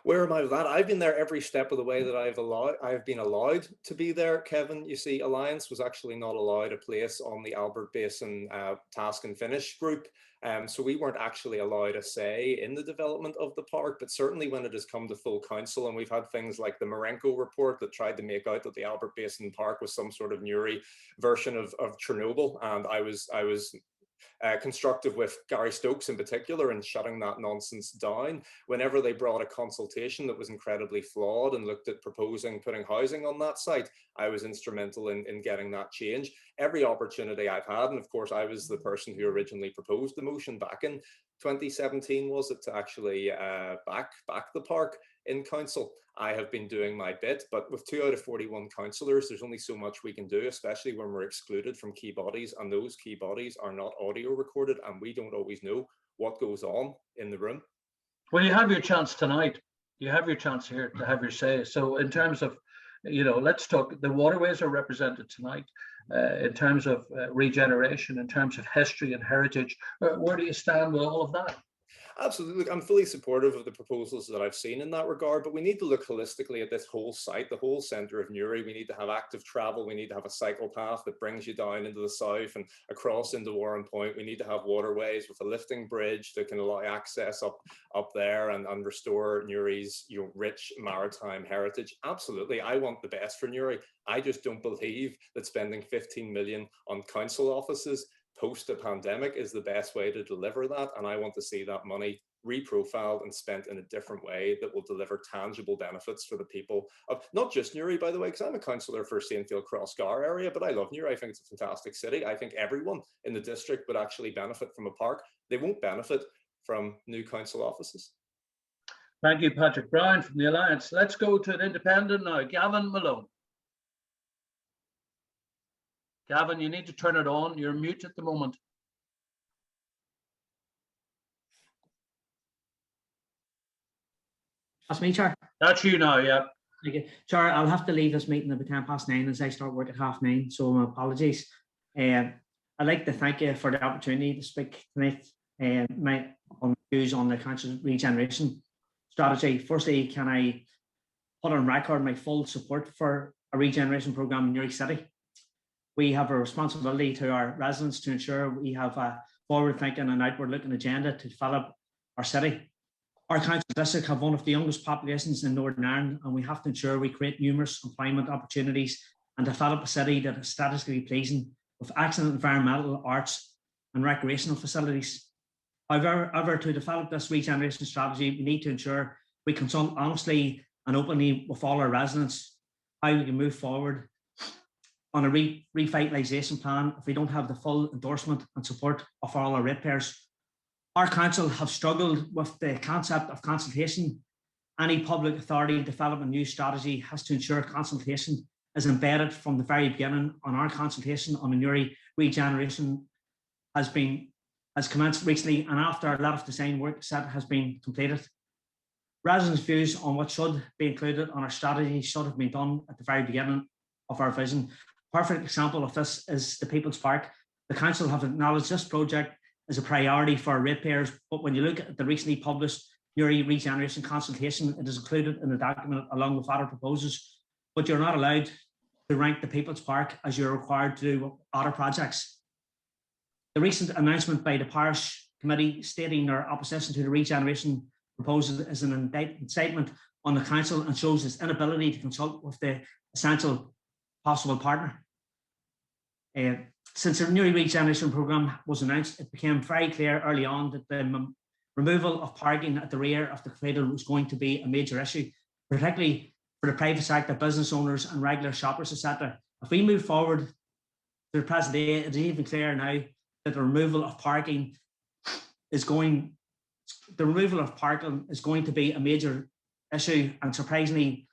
Speaker 6: Where am I with that? I've been there every step of the way that I've been allowed to be there, Kevin. You see, Alliance was actually not allowed a place on the Albert Basin task and finish group. So we weren't actually allowed a say in the development of the park, but certainly when it has come to full council, and we've had things like the Marenko report that tried to make out that the Albert Basin Park was some sort of Newry version of Chernobyl. And I was constructive with Gary Stokes in particular in shutting that nonsense down. Whenever they brought a consultation that was incredibly flawed and looked at proposing putting housing on that site, I was instrumental in getting that change. Every opportunity I've had, and of course I was the person who originally proposed the motion back in 2017, was it, to actually back the park in council. I have been doing my bit, but with 2 out of 41 councillors, there's only so much we can do, especially when we're excluded from key bodies, and those key bodies are not audio recorded, and we don't always know what goes on in the room.
Speaker 1: Well, you have your chance tonight. You have your chance here to have your say. So in terms of, let's talk, the Waterways are represented tonight. In terms of regeneration, in terms of history and heritage, where do you stand with all of that?
Speaker 6: Absolutely. I'm fully supportive of the proposals that I've seen in that regard, but we need to look holistically at this whole site, the whole centre of Newry. We need to have active travel. We need to have a cycle path that brings you down into the south and across into Warren Point. We need to have waterways with a lifting bridge that can allow access up there and restore Newry's rich maritime heritage. Absolutely. I want the best for Newry. I just don't believe that spending 15 million on council offices post a pandemic is the best way to deliver that. And I want to see that money reprofiled and spent in a different way that will deliver tangible benefits for the people of not just Newry, by the way, because I'm a councillor for Saintfield Crossgar area, but I love Newry. I think it's a fantastic city. I think everyone in the district would actually benefit from a park. They won't benefit from new council offices.
Speaker 1: Thank you, Patrick Brown from the Alliance. Let's go to an independent now, Gavin Malone. Gavin, you need to turn it on. You're mute at the moment.
Speaker 7: That's me, Chair.
Speaker 1: That's you now, yeah.
Speaker 7: Thank you. Chair, I'll have to leave this meeting at 9:10 as I start work at 9:30, so my apologies. I'd like to thank you for the opportunity to speak tonight my views on the council's regeneration strategy. Firstly, can I put on record my full support for a regeneration programme in Newry City? We have a responsibility to our residents to ensure we have a forward-thinking and outward-looking agenda to develop our city. Our council district have one of the youngest populations in Northern Ireland, and we have to ensure we create numerous employment opportunities and develop a city that is aesthetically pleasing with excellent environmental, arts and recreational facilities. However, to develop this regeneration strategy, we need to ensure we consult honestly and openly with all our residents how we can move forward on a revitalisation plan if we don't have the full endorsement and support of all our ratepayers. Our council have struggled with the concept of consultation. Any public authority developing a new strategy has to ensure consultation is embedded from the very beginning. On our consultation on the Newry regeneration has commenced recently, and after a lot of design work set has been completed. Residents' views on what should be included on our strategy should have been done at the very beginning of our vision. Perfect example of this is the People's Park. The council have acknowledged this project as a priority for ratepayers, but when you look at the recently published Newry regeneration consultation, it is included in the document along with other proposals, but you're not allowed to rank the People's Park as you're required to do with other projects. The recent announcement by the Parish Committee stating their opposition to the regeneration proposal is an indictment on the council and shows its inability to consult with the essential possible partner. Since the Newry regeneration programme was announced, it became very clear early on that the removal of parking at the rear of the cradle was going to be a major issue, particularly for the private sector, business owners and regular shoppers, etc. If we move forward to the present day, it is even clearer now that the removal of parking is going to be a major issue, and surprisingly,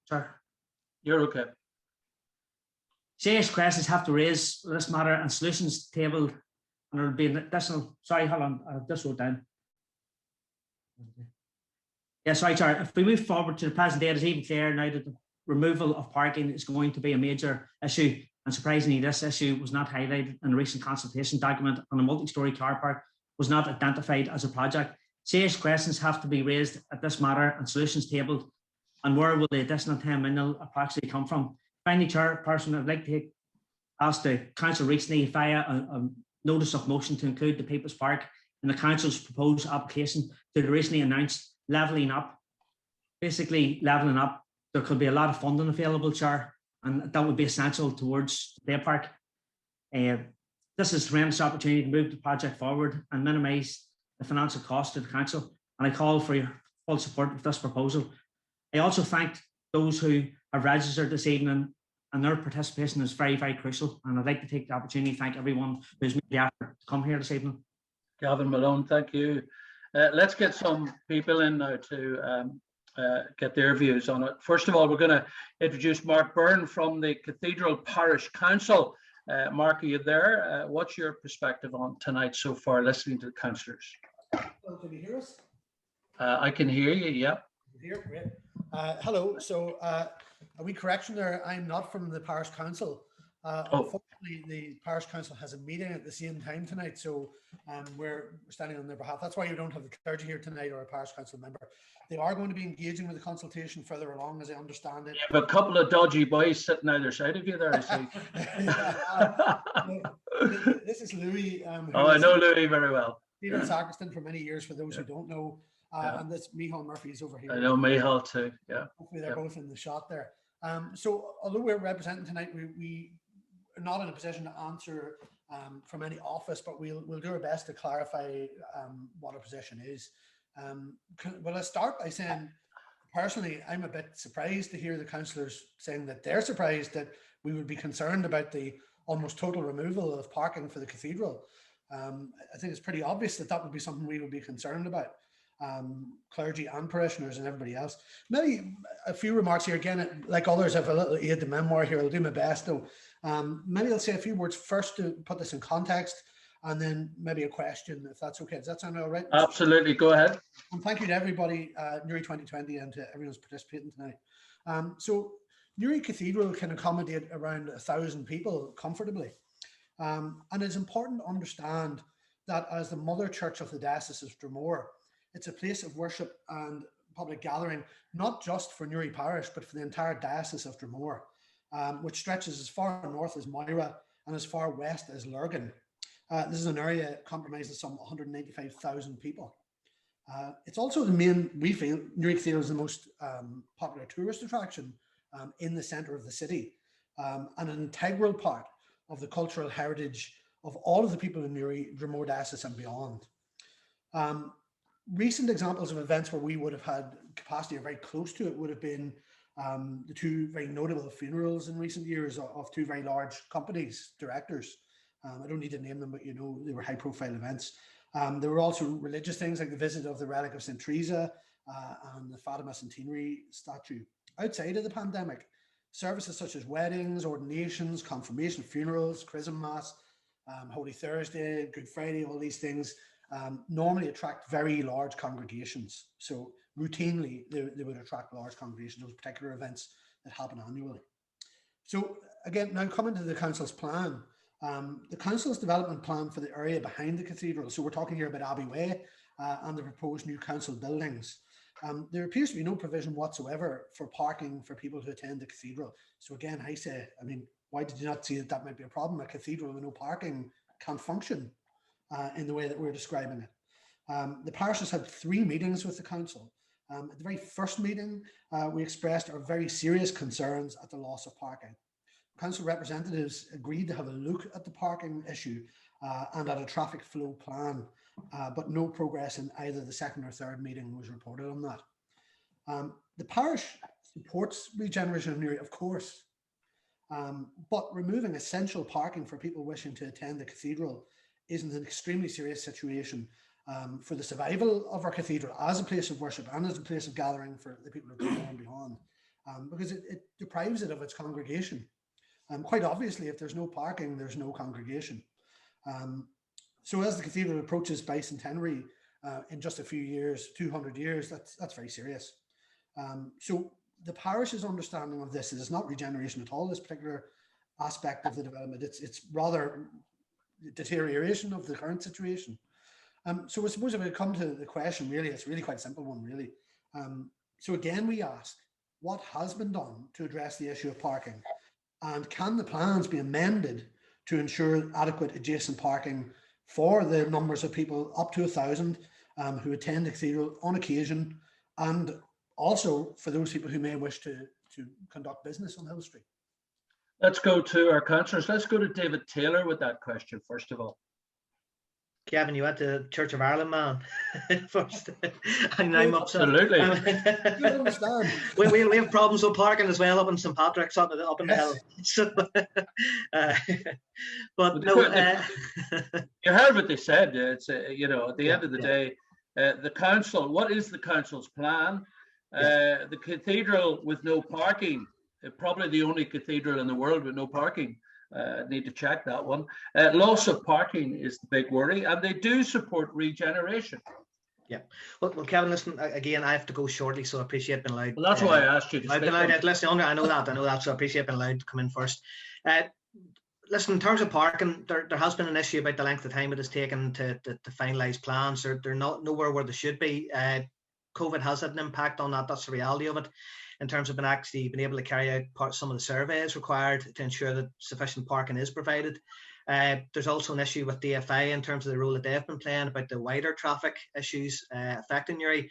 Speaker 7: sorry.
Speaker 1: You're okay.
Speaker 7: Serious questions have to raise this matter and solutions tabled, and there will be an additional. Sorry, hold on. I just wrote down. Yeah, sorry. If we move forward to the present day, it's even clearer now that the removal of parking is going to be a major issue. And surprisingly, this issue was not highlighted in a recent consultation document on a multi-storey car park was not identified as a project. Serious questions have to be raised at this matter and solutions tabled. And where will the additional 10 million approximately come from? Finally, Chairperson, I'd like to ask the Council recently via a notice of motion to include the People's Park in the Council's proposed application to the recently announced levelling up. Basically, levelling up, there could be a lot of funding available, Chair, and that would be essential towards the park. This is a tremendous opportunity to move the project forward and minimise the financial cost to the Council, and I call for your full support of this proposal. I also thank those who have registered this evening, and their participation is very, very crucial, and I'd like to take the opportunity to thank everyone who's made the effort to come here this evening.
Speaker 1: Gavin Malone, thank you. Let's get some people in now to get their views on it. First of all, we're going to introduce Mark Byrne from the Cathedral Parish Council. Mark, are you there? What's your perspective on tonight so far, listening to the councillors?
Speaker 8: Well, can you hear us?
Speaker 1: I can hear you, yeah.
Speaker 8: Here, great. Hello. So a wee correction there. I'm not from the Parish Council. Unfortunately, the Parish Council has a meeting at the same time tonight, so we're standing on their behalf. That's why you don't have the clergy here tonight or a Parish Council member. They are going to be engaging with the consultation further along, as I understand it.
Speaker 1: You have a couple of dodgy boys sitting either side of you there, I see.
Speaker 8: This is Louis.
Speaker 1: Oh, I know Louis very well.
Speaker 8: Fearon sacristan for many years, for those who don't know. And this Michal Murphy is over here.
Speaker 1: I know Michal too, yeah.
Speaker 8: Hopefully they're both in the shot there. So although we're representing tonight, we are not in a position to answer from any office, but we'll do our best to clarify what our position is. Well, let's start by saying, personally, I'm a bit surprised to hear the councillors saying that they're surprised that we would be concerned about the almost total removal of parking for the cathedral. I think it's pretty obvious that that would be something we would be concerned about. Clergy and parishioners and everybody else. Maybe a few remarks here. Again, like others, have a little aid to memoir here. I'll do my best though. Maybe I'll say a few words first to put this in context, and then maybe a question, if that's okay. Does that sound all right?
Speaker 1: Absolutely, go ahead.
Speaker 8: And thank you to everybody, Newry 2020, and to everyone who's participating tonight. So Newry Cathedral can accommodate around 1,000 people comfortably. And it's important to understand that as the mother church of the Diocese of Dromore, it's a place of worship and public gathering, not just for Newry Parish, but for the entire Diocese of Dromore, which stretches as far north as Moira and as far west as Lurgan. This is an area comprising some 195,000 people. It's also the main, we feel, Newry Cathedral is the most popular tourist attraction in the centre of the city, and an integral part of the cultural heritage of all of the people in Newry, Dromore Diocese and beyond. Recent examples of events where we would have had capacity or very close to it would have been the two very notable funerals in recent years of two very large companies, directors. I don't need to name them, but you know, they were high profile events. There were also religious things like the visit of the relic of St. Teresa and the Fatima Centenary statue. Outside of the pandemic, services such as weddings, ordinations, confirmation, funerals, chrism mass, Holy Thursday, Good Friday, all these things normally attract very large congregations. So routinely they would attract large congregations, those particular events that happen annually. So again, now coming to the council's plan, the council's development plan for the area behind the cathedral, so we're talking here about Abbey Way and the proposed new council buildings. There appears to be no provision whatsoever for parking for people to attend the cathedral. So again, I say, I mean, why did you not see that that might be a problem? A cathedral with no parking can't function in the way that we're describing it. The parish has had 3 meetings with the council. At the very first meeting, we expressed our very serious concerns at the loss of parking. Council representatives agreed to have a look at the parking issue and at a traffic flow plan, but no progress in either the second or third meeting was reported on that. The parish supports regeneration of Newry, of course, but removing essential parking for people wishing to attend the cathedral is an extremely serious situation for the survival of our cathedral as a place of worship and as a place of gathering for the people of Dromore and beyond, because it deprives it of its congregation. Quite obviously, if there's no parking, there's no congregation. So as the cathedral approaches bicentenary in just a few years, 200 years, that's very serious. So the parish's understanding of this is not regeneration at all, this particular aspect of the development. It's rather deterioration of the current situation. So I suppose if we come to the question, really, it's really quite a simple one, really. So again, we ask, what has been done to address the issue of parking? And can the plans be amended to ensure adequate adjacent parking for the numbers of people up to 1,000 who attend the cathedral on occasion, and also for those people who may wish to conduct business on Hill Street?
Speaker 1: Let's go to our councillors. Let's go to David Taylor with that question, first of all.
Speaker 5: Kevin, you went to Church of Ireland, man. First, and I'm upset.
Speaker 1: Absolutely.
Speaker 8: You understand.
Speaker 5: We have problems with parking as well up in St Patrick's up in the hill. So, but no,
Speaker 1: you heard what they said. It's you know, at the end of the day, the council. What is the council's plan? The cathedral with no parking, probably the only cathedral in the world with no parking. Need to check that one. Loss of parking is the big worry, and they do support regeneration.
Speaker 5: Yeah. Well, Kevin, listen, again, I have to go shortly, so I appreciate being allowed.
Speaker 1: Well, that's why I asked you to
Speaker 5: I've been allowed. Listen, I know that, so I appreciate being allowed to come in first. Listen, in terms of parking, there has been an issue about the length of time it has taken to finalise plans. They're not nowhere where they should be. COVID has had an impact on that. That's the reality of it. In terms of being able to carry out some of the surveys required to ensure that sufficient parking is provided. There's also an issue with DFI in terms of the role that they've been playing about the wider traffic issues affecting Newry.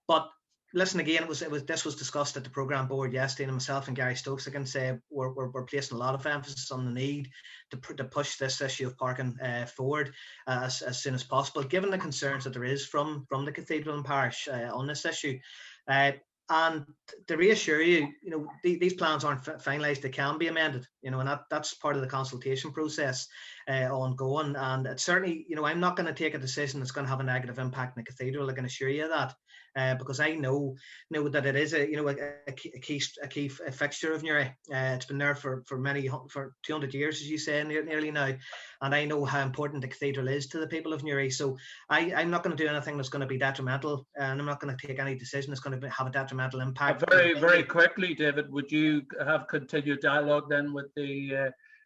Speaker 5: But listen, again, this was discussed at the programme board yesterday, and myself and Gary Stokes, I can say, we're placing a lot of emphasis on the need to push this issue of parking forward as soon as possible, given the concerns that there is from the cathedral and parish on this issue. And to reassure you, these plans aren't finalised. They can be amended, and that's part of the consultation process ongoing. And it's certainly, I'm not going to take a decision that's going to have a negative impact on the cathedral. I can assure you that, because I know that it is a key fixture of Newry. It's been there for 200 years, as you say, nearly now. And I know how important the cathedral is to the people of Newry. So I'm not going to do anything that's going to be detrimental, and I'm not going to take any decision that's going to have a detrimental impact.
Speaker 1: Very quickly, David, would you have continued dialogue then with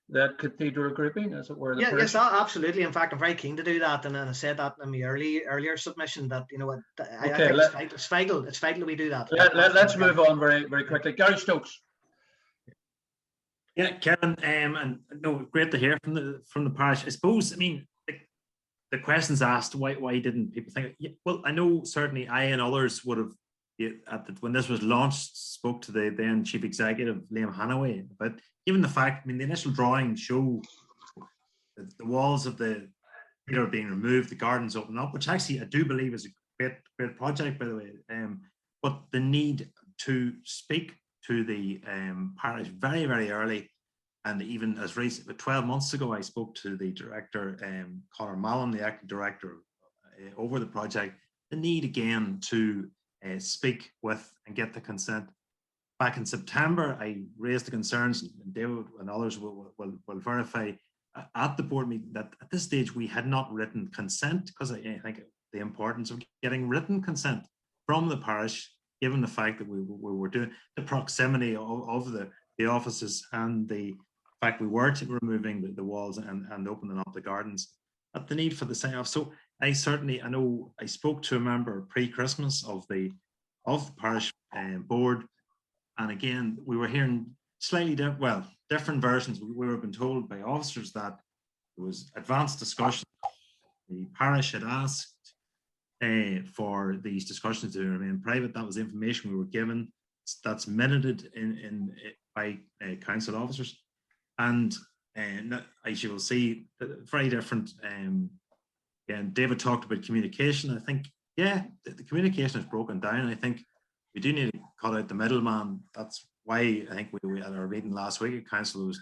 Speaker 1: that cathedral grouping, as it were?
Speaker 5: Yes, absolutely. In fact, I'm very keen to do that, and I said that in my earlier submission that I think it's vital. It's vital we do that.
Speaker 2: Let's move on very quickly. Gary Stokes.
Speaker 4: Yeah, Kevin, and no, great to hear from the parish. I suppose, the questions asked, why didn't people think? Yeah, well, I know certainly I and others would have, when this was launched, spoke to the then chief executive Liam Hanaway, but given the fact, the initial drawings show the walls of the theatre being removed, the gardens open up, which actually I do believe is a great project, by the way. But the need to speak to the parish very, very early, and even as recent, but 12 months ago, I spoke to the director, Conor Smyth, the acting director, over the project. The need again to speak with and get the consent. Back in September, I raised the concerns, and David and others will verify at the board meeting that at this stage we had not written consent, because I think the importance of getting written consent from the parish, given the fact that we were doing the proximity of the offices and the fact we were removing the walls and opening up the gardens, at the need for the sign off. So I know I spoke to a member pre-Christmas of the parish board, and again we were hearing slightly different versions. We were being told by officers that there was advanced discussion. The parish had asked for these discussions to remain private. That was the information we were given. That's minuted by council officers, and as you will see, very different. And David talked about communication. I think, the communication is broken down. I think we do need to cut out the middleman. That's why I think we at our meeting last week at council was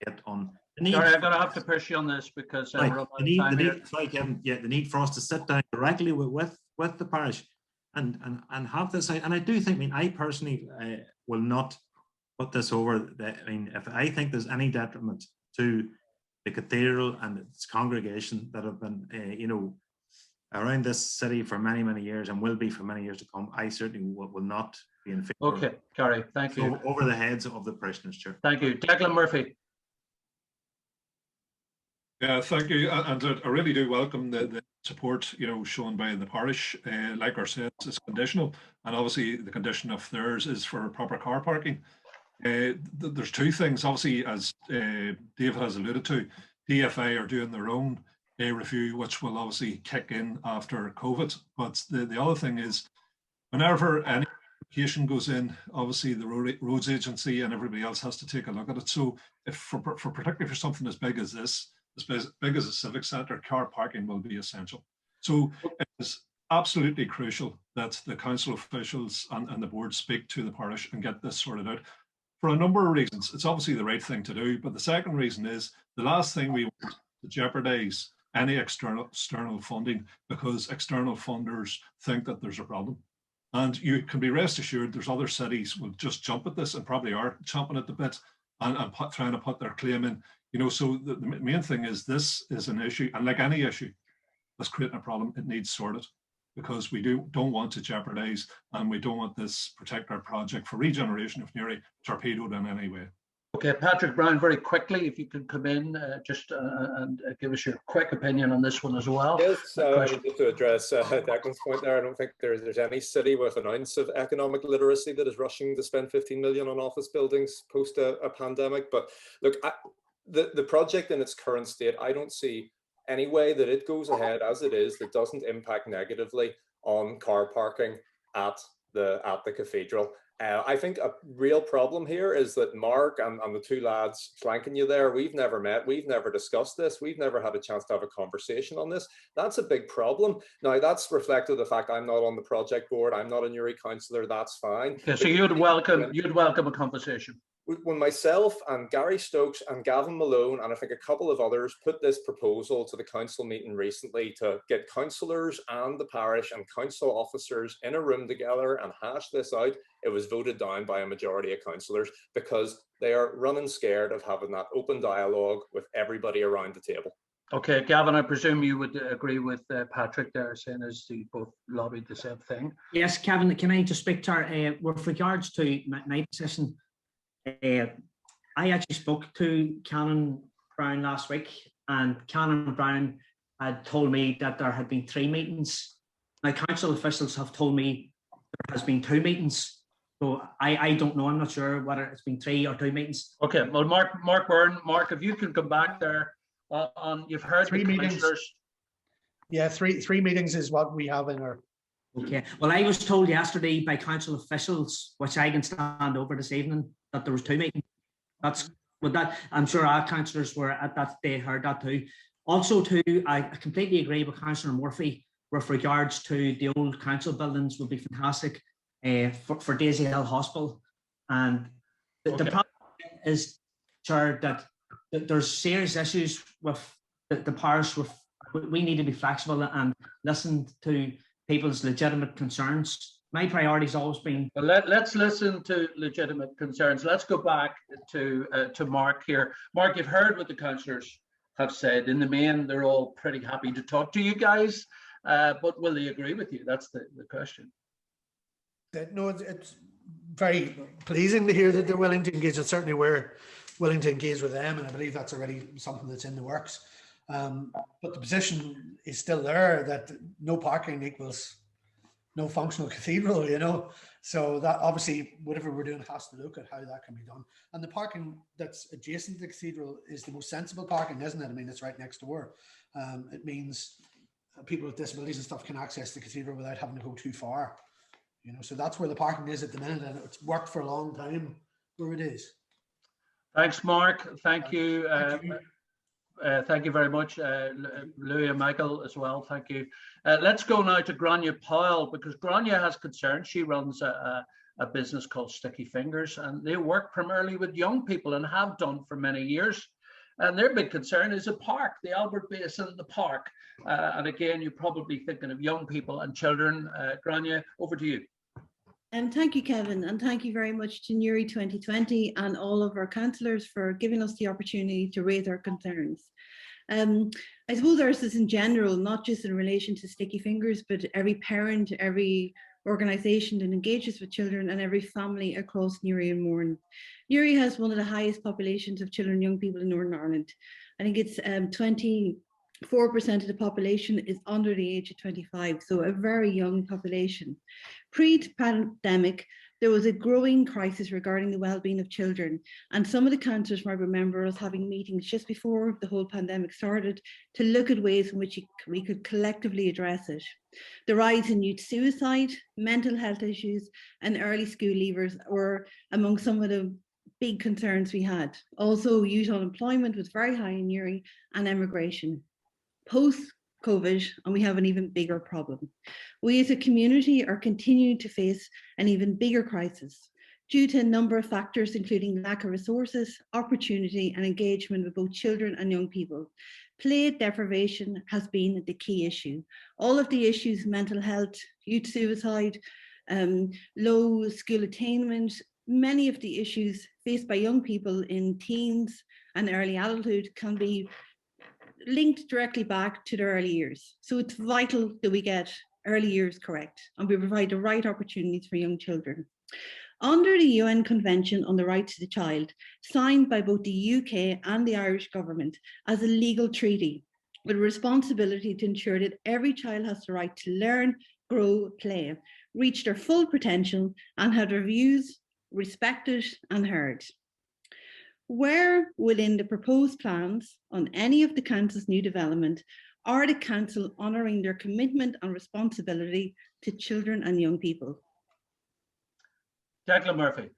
Speaker 4: get on.
Speaker 1: Sorry, I'm going to have to push you on this because we're up on time here.
Speaker 4: Sorry, Kevin. Yeah, the need for us to sit down directly with the parish and have this. And I do think, I personally will not put this over. If I think there's any detriment to the cathedral and its congregation that have been, around this city for many, many years and will be for many years to come, I certainly will not be in favor.
Speaker 1: Okay, Gary, thank you.
Speaker 4: Over the heads of the parishioners, Chair.
Speaker 1: Thank you. Declan Murphy.
Speaker 3: Yeah, thank you, and I really do welcome the support, you know, shown by the parish. Like ourselves, it's conditional, and obviously the condition of theirs is for proper car parking. There's two things, obviously, as David has alluded to. DFA are doing their own review, which will obviously kick in after COVID. But the other thing is, whenever any application goes in, obviously the roads agency and everybody else has to take a look at it. So, if for particularly for something as big as this, as big as a civic centre, car parking will be essential. So it is absolutely crucial that the council officials and the board speak to the parish and get this sorted out for a number of reasons. It's obviously the right thing to do, but the second reason is the last thing we want to jeopardise any external funding, because external funders think that there's a problem. And you can be rest assured there's other cities will just jump at this and probably are chomping at the bit and trying to put their claim in. You know, so the main thing is this is an issue, and like any issue that's creating a problem, it needs sorted, because we don't want to jeopardise, and we don't want this particular project for regeneration of Newry torpedoed in any way.
Speaker 1: Okay, Patrick Brown, very quickly, if you could come in and give us your quick opinion on this one as well.
Speaker 6: Yes, just to address Declan's point there, I don't think there's any city with an ounce of economic literacy that is rushing to spend 15 million on office buildings post a pandemic. But look, the project in its current state, I don't see any way that it goes ahead as it is that doesn't impact negatively on car parking at the cathedral. I think a real problem here is that Mark and the two lads flanking you there, we've never met, we've never discussed this, we've never had a chance to have a conversation on this. That's a big problem. Now, that's reflective of the fact I'm not on the project board, I'm not a Newry councillor, that's fine.
Speaker 1: Okay, so you'd welcome a conversation.
Speaker 6: When myself and Gary Stokes and Gavin Malone and I think a couple of others put this proposal to the council meeting recently to get councillors and the parish and council officers in a room together and hash this out, it was voted down by a majority of councillors because they are running scared of having that open dialogue with everybody around the table.
Speaker 1: Okay, Gavin, I presume you would agree with Patrick there, saying as they both lobbied the same thing.
Speaker 7: Yes, Kevin, can I just speak to her with regards to my position? I actually spoke to Canon Brown last week, and Canon Brown had told me that there had been 3 meetings. Now, council officials have told me there has been 2 meetings. So I don't know. I'm not sure whether it's been 3 or 2 meetings.
Speaker 1: Okay, well, Mark Byrne, Mark, if you can come back there on, you've heard
Speaker 8: 3 meetings. Yeah, three meetings is what we have in our.
Speaker 7: Okay. Well, I was told yesterday by council officials, which I can stand over this evening, that there was 2 meetings. I'm sure our councillors were at that, they heard that too. Also too, I completely agree with Councillor Murphy with regards to the old council buildings would be fantastic for Daisy Hill Hospital. And the problem is, Chair, that there's serious issues with the parish. We need to be flexible and listen to people's legitimate concerns. My priority has always been.
Speaker 1: Well, let's listen to legitimate concerns. Let's go back to Mark here. Mark, you've heard what the councillors have said. In the main, they're all pretty happy to talk to you guys, but will they agree with you? That's the question.
Speaker 8: No, it's very pleasing to hear that they're willing to engage, and certainly we're willing to engage with them, and I believe that's already something that's in the works. But the position is still there that no parking equals no functional cathedral, you know. So that obviously whatever we're doing has to look at how that can be done. And the parking that's adjacent to the cathedral is the most sensible parking, isn't it? I mean, it's right next door. It means people with disabilities and stuff can access the cathedral without having to go too far, you know. So that's where the parking is at the minute, and it's worked for a long time where it is.
Speaker 1: Thanks, Mark. Thank you. Thank you very much, Louis and Michael as well. Thank you. Let's go now to Grainne Powell, because Grainne has concerns. She runs a business called Sticky Fingers, and they work primarily with young people and have done for many years. And their big concern is a park, the Albert Basin, the park. And again, you're probably thinking of young people and children. Grainne, over to you.
Speaker 9: Thank you, Kevin, and thank you very much to Newry 2020 and all of our councillors for giving us the opportunity to raise our concerns. I suppose ours is in general, not just in relation to Sticky Fingers, but every parent, every organisation that engages with children and every family across Newry and Mourne. Newry has one of the highest populations of children and young people in Northern Ireland. I think it's 24% of the population is under the age of 25, so a very young population. Pre-pandemic, there was a growing crisis regarding the well-being of children, and some of the councillors might remember us having meetings just before the whole pandemic started to look at ways in which we could collectively address it. The rise in youth suicide, mental health issues, and early school leavers were among some of the big concerns we had. Also, youth unemployment was very high in Newry, and emigration. Post-COVID, and we have an even bigger problem. We as a community are continuing to face an even bigger crisis due to a number of factors, including lack of resources, opportunity, and engagement with both children and young people. Play deprivation has been the key issue. All of the issues, mental health, youth suicide, low school attainment, many of the issues faced by young people in teens and early adulthood can be linked directly back to their early years. So it's vital that we get early years correct and we provide the right opportunities for young children. Under the UN Convention on the Rights of the Child, signed by both the UK and the Irish government as a legal treaty, with a responsibility to ensure that every child has the right to learn, grow, play, reach their full potential, and have their views respected and heard. Where within the proposed plans on any of the council's new development are the council honouring their commitment and responsibility to children and young people?
Speaker 1: Declan Murphy.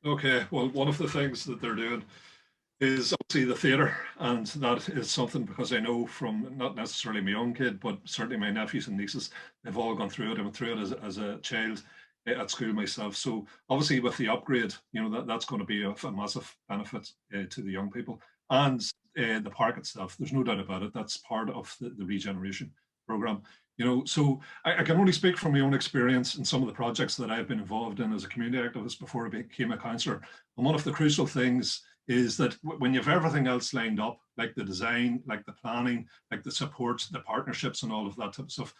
Speaker 3: Okay, well, one of the things that they're doing is obviously the theatre, and that is something because I know from not necessarily my own kid, but certainly my nephews and nieces, they've all gone through it. I went through it as a child at school myself. So obviously with the upgrade, you know, that's going to be a massive benefit to the young people. And the park itself, there's no doubt about it, that's part of the regeneration programme. You know, so I can only speak from my own experience in some of the projects that I've been involved in as a community activist before I became a councillor. And one of the crucial things is that when you have everything else lined up, like the design, like the planning, like the support, the partnerships and all of that type of stuff,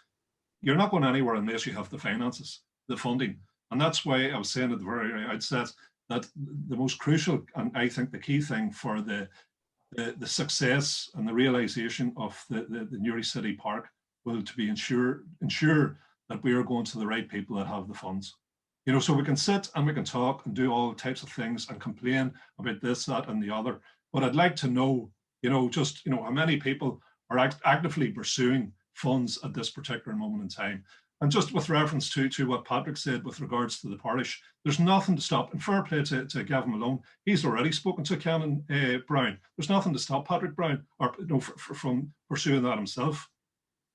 Speaker 3: you're not going anywhere unless you have the finances, the funding. And that's why I was saying at the very outset that the most crucial, and I think the key thing for the success and the realisation of the Newry City Park will to be ensure that we are going to the right people that have the funds. You know, so we can sit and we can talk and do all types of things and complain about this, that, and the other. But I'd like to know, you know, just, you know, how many people are actively pursuing funds at this particular moment in time. And just with reference to what Patrick said with regards to the parish, there's nothing to stop. And fair play to Gavin Malone, he's already spoken to Kevin Brown. There's nothing to stop Patrick Brown or, you know, from pursuing that himself.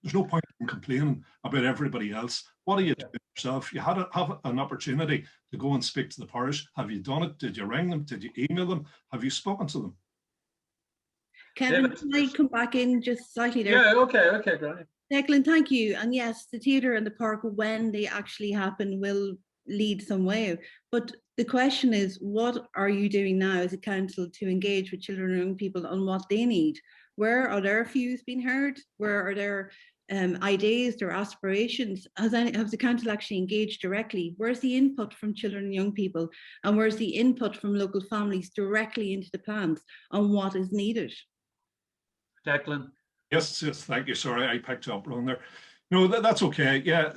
Speaker 3: There's no point in complaining about everybody else. What are you doing yourself? You had have an opportunity to go and speak to the parish. Have you done it? Did you ring them? Did you email them? Have you spoken to them?
Speaker 9: Kevin,
Speaker 1: David,
Speaker 9: can I come back in just slightly there?
Speaker 1: Yeah, okay, Grainne.
Speaker 9: Declan, thank you. And yes, the theatre and the park, when they actually happen, will lead some way. But the question is, what are you doing now as a council to engage with children and young people on what they need? Where are their views being heard? Where are their ideas, their aspirations? Has the council actually engaged directly? Where's the input from children and young people? And where's the input from local families directly into the plans on what is needed?
Speaker 1: Declan.
Speaker 3: Yes, thank you. Sorry, I picked you up wrong there. No, that's okay. Yeah,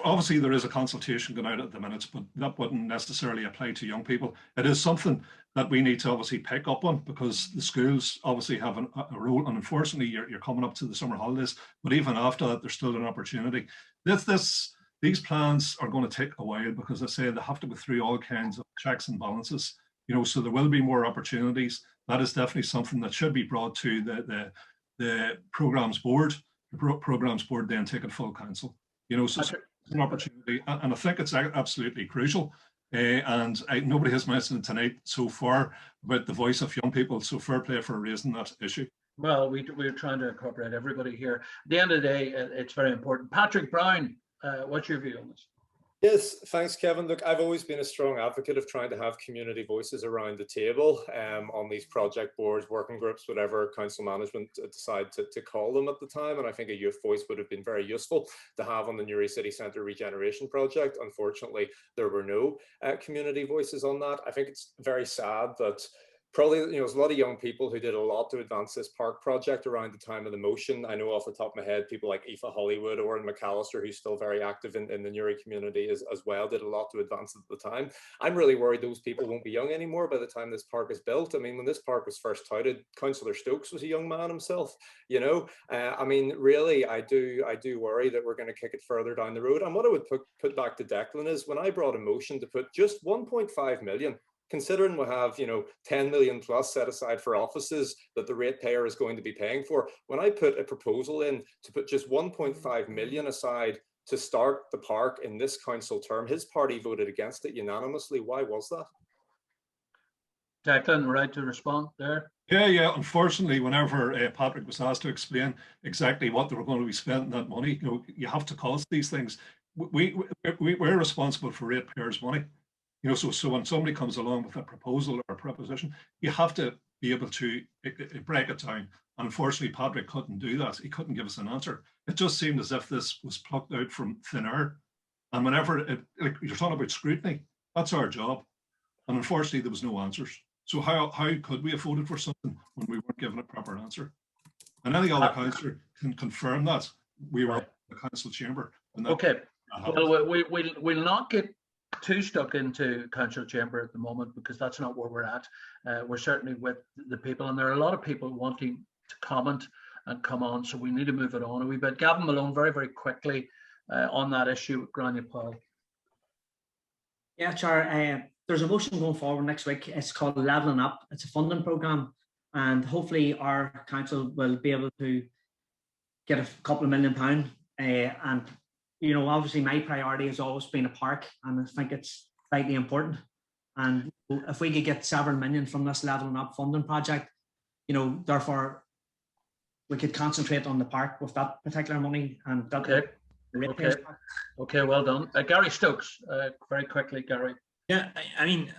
Speaker 3: obviously there is a consultation going out at the minute, but that wouldn't necessarily apply to young people. It is something that we need to obviously pick up on because the schools obviously have a role, and unfortunately you're coming up to the summer holidays, but even after that there's still an opportunity. These plans are going to take a while because I say they have to go through all kinds of checks and balances, you know, so there will be more opportunities. That is definitely something that should be brought to the programmes board. The programmes board then take it full council, you know, so it's an opportunity, and I think it's absolutely crucial. And nobody has mentioned tonight so far about the voice of young people, so fair play for raising that issue.
Speaker 1: Well, we're trying to incorporate everybody here. At the end of the day, it's very important. Patrick Brown, what's your view on this?
Speaker 6: Yes, thanks, Kevin. Look, I've always been a strong advocate of trying to have community voices around the table on these project boards, working groups, whatever council management decide to call them at the time. And I think a youth voice would have been very useful to have on the Newry City Centre Regeneration project. Unfortunately, there were no community voices on that. I think it's very sad that probably, there's a lot of young people who did a lot to advance this park project around the time of the motion. I know off the top of my head, people like Aoife Hollywood or McAllister, who's still very active in the Newry community as well, did a lot to advance it at the time. I'm really worried those people won't be young anymore by the time this park is built. I mean, when this park was first touted, Councillor Stokes was a young man himself, I mean, really, I do worry that we're going to kick it further down the road. And what I would put back to Declan is, when I brought a motion to put just 1.5 million, considering we have 10 million plus set aside for offices that the ratepayer is going to be paying for, when I put a proposal in to put just 1.5 million aside to start the park in this council term, his party voted against it unanimously. Why was that?
Speaker 1: Declan, right to respond there?
Speaker 3: Yeah. Unfortunately, whenever Patrick was asked to explain exactly what they were going to be spending that money, you have to cost these things. We're responsible for ratepayers' money. So when somebody comes along with a proposal or a proposition, you have to be able to break it down. And unfortunately, Patrick couldn't do that. He couldn't give us an answer. It just seemed as if this was plucked out from thin air. And whenever you're talking about scrutiny, that's our job. And unfortunately, there was no answers. So how could we have voted for something when we weren't given a proper answer? And any other councillor can confirm that we were in the council chamber.
Speaker 1: Okay. Well, we'll not get too stuck into council chamber at the moment, because that's not where we're at. We're certainly with the people, and there are a lot of people wanting to comment and come on, so we need to move it on a wee bit. Gavin Malone, very, very quickly on that issue with Grainne Powell.
Speaker 7: Yeah, Chair, there's a motion going forward next week. It's called Levelling Up. It's a funding programme, and hopefully our council will be able to get a couple of £1 million. And obviously my priority has always been a park, and I think it's vitally important. And if we could get several million from this Levelling Up funding project, therefore we could concentrate on the park with that particular money. And that
Speaker 1: Okay, well done. Gary Stokes, very quickly, Gary.
Speaker 4: Yeah, I mean,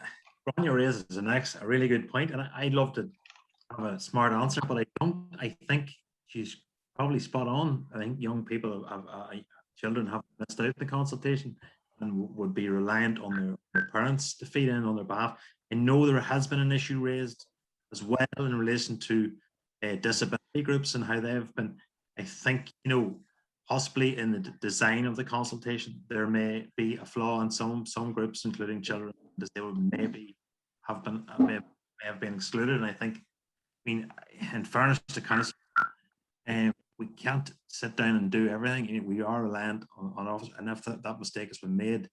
Speaker 4: Grainne raises a really good point, and I'd love to have a smart answer, but I don't. I think she's probably spot on. I think young people, children have missed out the consultation and would be reliant on their parents to feed in on their behalf. I know there has been an issue raised as well in relation to disability groups and how they've been. I think, possibly in the design of the consultation, there may be a flaw in some groups, including children, disabled, may have been excluded. And I think, in fairness to council, we can't sit down and do everything. We are reliant on officers, and if that mistake has been made,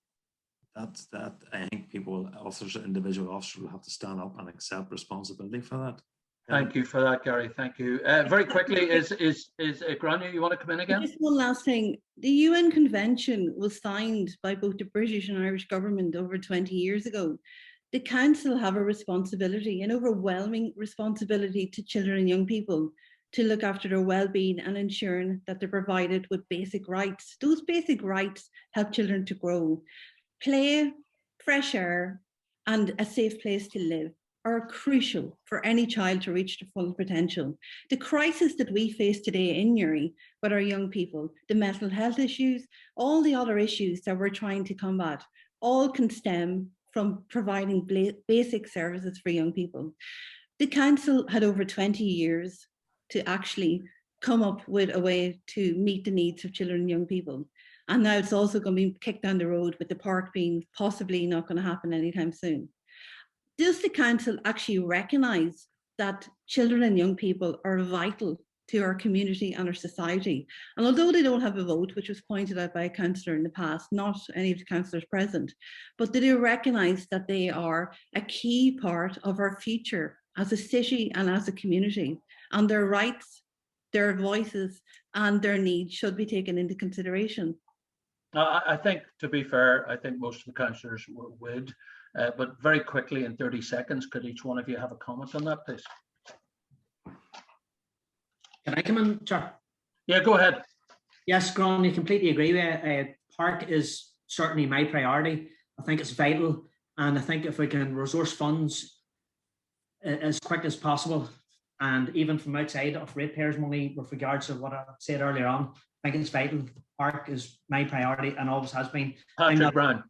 Speaker 4: that I think individual officers will have to stand up and accept responsibility for that.
Speaker 1: Thank you for that, Gary. Thank you. Very quickly, is Grainne, you want to come in again?
Speaker 9: Just one last thing. The UN Convention was signed by both the British and Irish government over 20 years ago. The council have a responsibility, an overwhelming responsibility to children and young people, to look after their well-being and ensuring that they're provided with basic rights. Those basic rights help children to grow. Play, fresh air, and a safe place to live are crucial for any child to reach their full potential. The crisis that we face today in Newry with our young people, the mental health issues, all the other issues that we're trying to combat, all can stem from providing basic services for young people. The council had over 20 years to actually come up with a way to meet the needs of children and young people. And now it's also going to be kicked down the road with the park being possibly not going to happen anytime soon. Does the council actually recognise that children and young people are vital to our community and our society? And although they don't have a vote, which was pointed out by a councillor in the past, not any of the councillors present, but they do recognise that they are a key part of our future as a city and as a community, and their rights, their voices and their needs should be taken into consideration.
Speaker 1: I think, to be fair, I think most of the councillors would. But very quickly, in 30 seconds, could each one of you have a comment on that, please?
Speaker 7: Can I come in, Chair?
Speaker 1: Yeah, go ahead.
Speaker 7: Yes, Grainne, I completely agree with you. Park is certainly my priority. I think it's vital, and I think if we can resource funds as quick as possible, and even from outside of ratepayers' money with regards to what I said earlier on, I think it's vital. Park is my priority and always has been.
Speaker 1: Patrick Brown.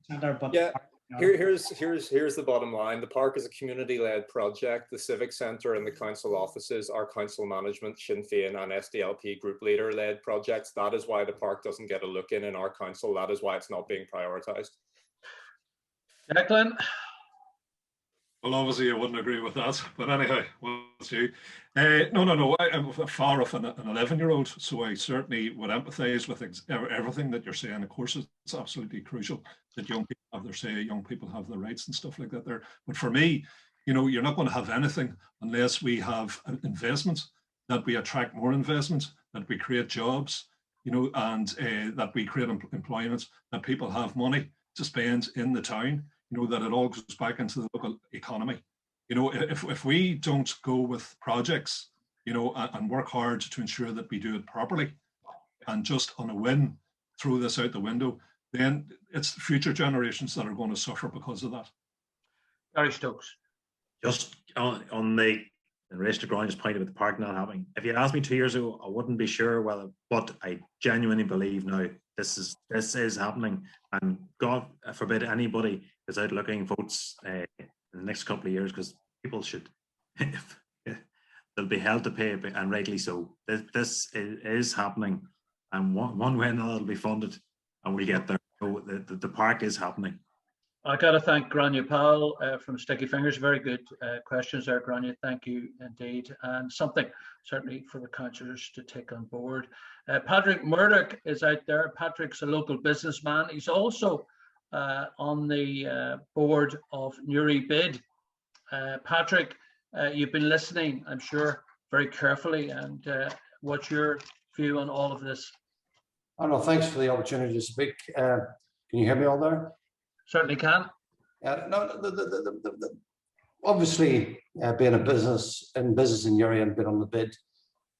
Speaker 7: But
Speaker 6: yeah. Here's the bottom line. The park is a community-led project. The Civic Centre and the council offices are council management, Sinn Féin and SDLP group leader-led projects. That is why the park doesn't get a look in our council. That is why it's not being prioritised.
Speaker 1: Declan?
Speaker 3: Well, obviously, I wouldn't agree with that. But anyhow, what's you? No. I'm far off an 11-year-old, so I certainly would empathise with everything that you're saying. Of course, it's absolutely crucial that young people have their say, young people have their rights and stuff like that there. But for me, you're not going to have anything unless we have an investment, that we attract more investment, that we create jobs, and that we create employment, that people have money to spend in the town. That it all goes back into the local economy. If we don't go with projects, and work hard to ensure that we do it properly, and just on a whim throw this out the window, then it's future generations that are going to suffer because of that.
Speaker 1: Gary Stokes.
Speaker 4: Just on the race to Grainne's point about the park not happening. If you'd asked me 2 years ago, I wouldn't be sure whether, but I genuinely believe now this is happening, and God forbid anybody is out looking votes in the next couple of years, because people should they'll be held to pay, and rightly so. This is happening, and one way or another it'll be funded, and we'll get there. So the park is happening.
Speaker 1: I got to thank Grainne Powell from Sticky Fingers. Very good questions there, Grainne. Thank you indeed. And something certainly for the councillors to take on board. Patrick Murdock is out there. Patrick's a local businessman. He's also on the board of Newry Bid. Patrick, you've been listening, I'm sure, very carefully. And what's your view on all of this?
Speaker 10: Oh, no, thanks for the opportunity to speak. Can you hear me all there?
Speaker 1: Certainly can.
Speaker 10: Obviously, being in business in Newry and been on the bid,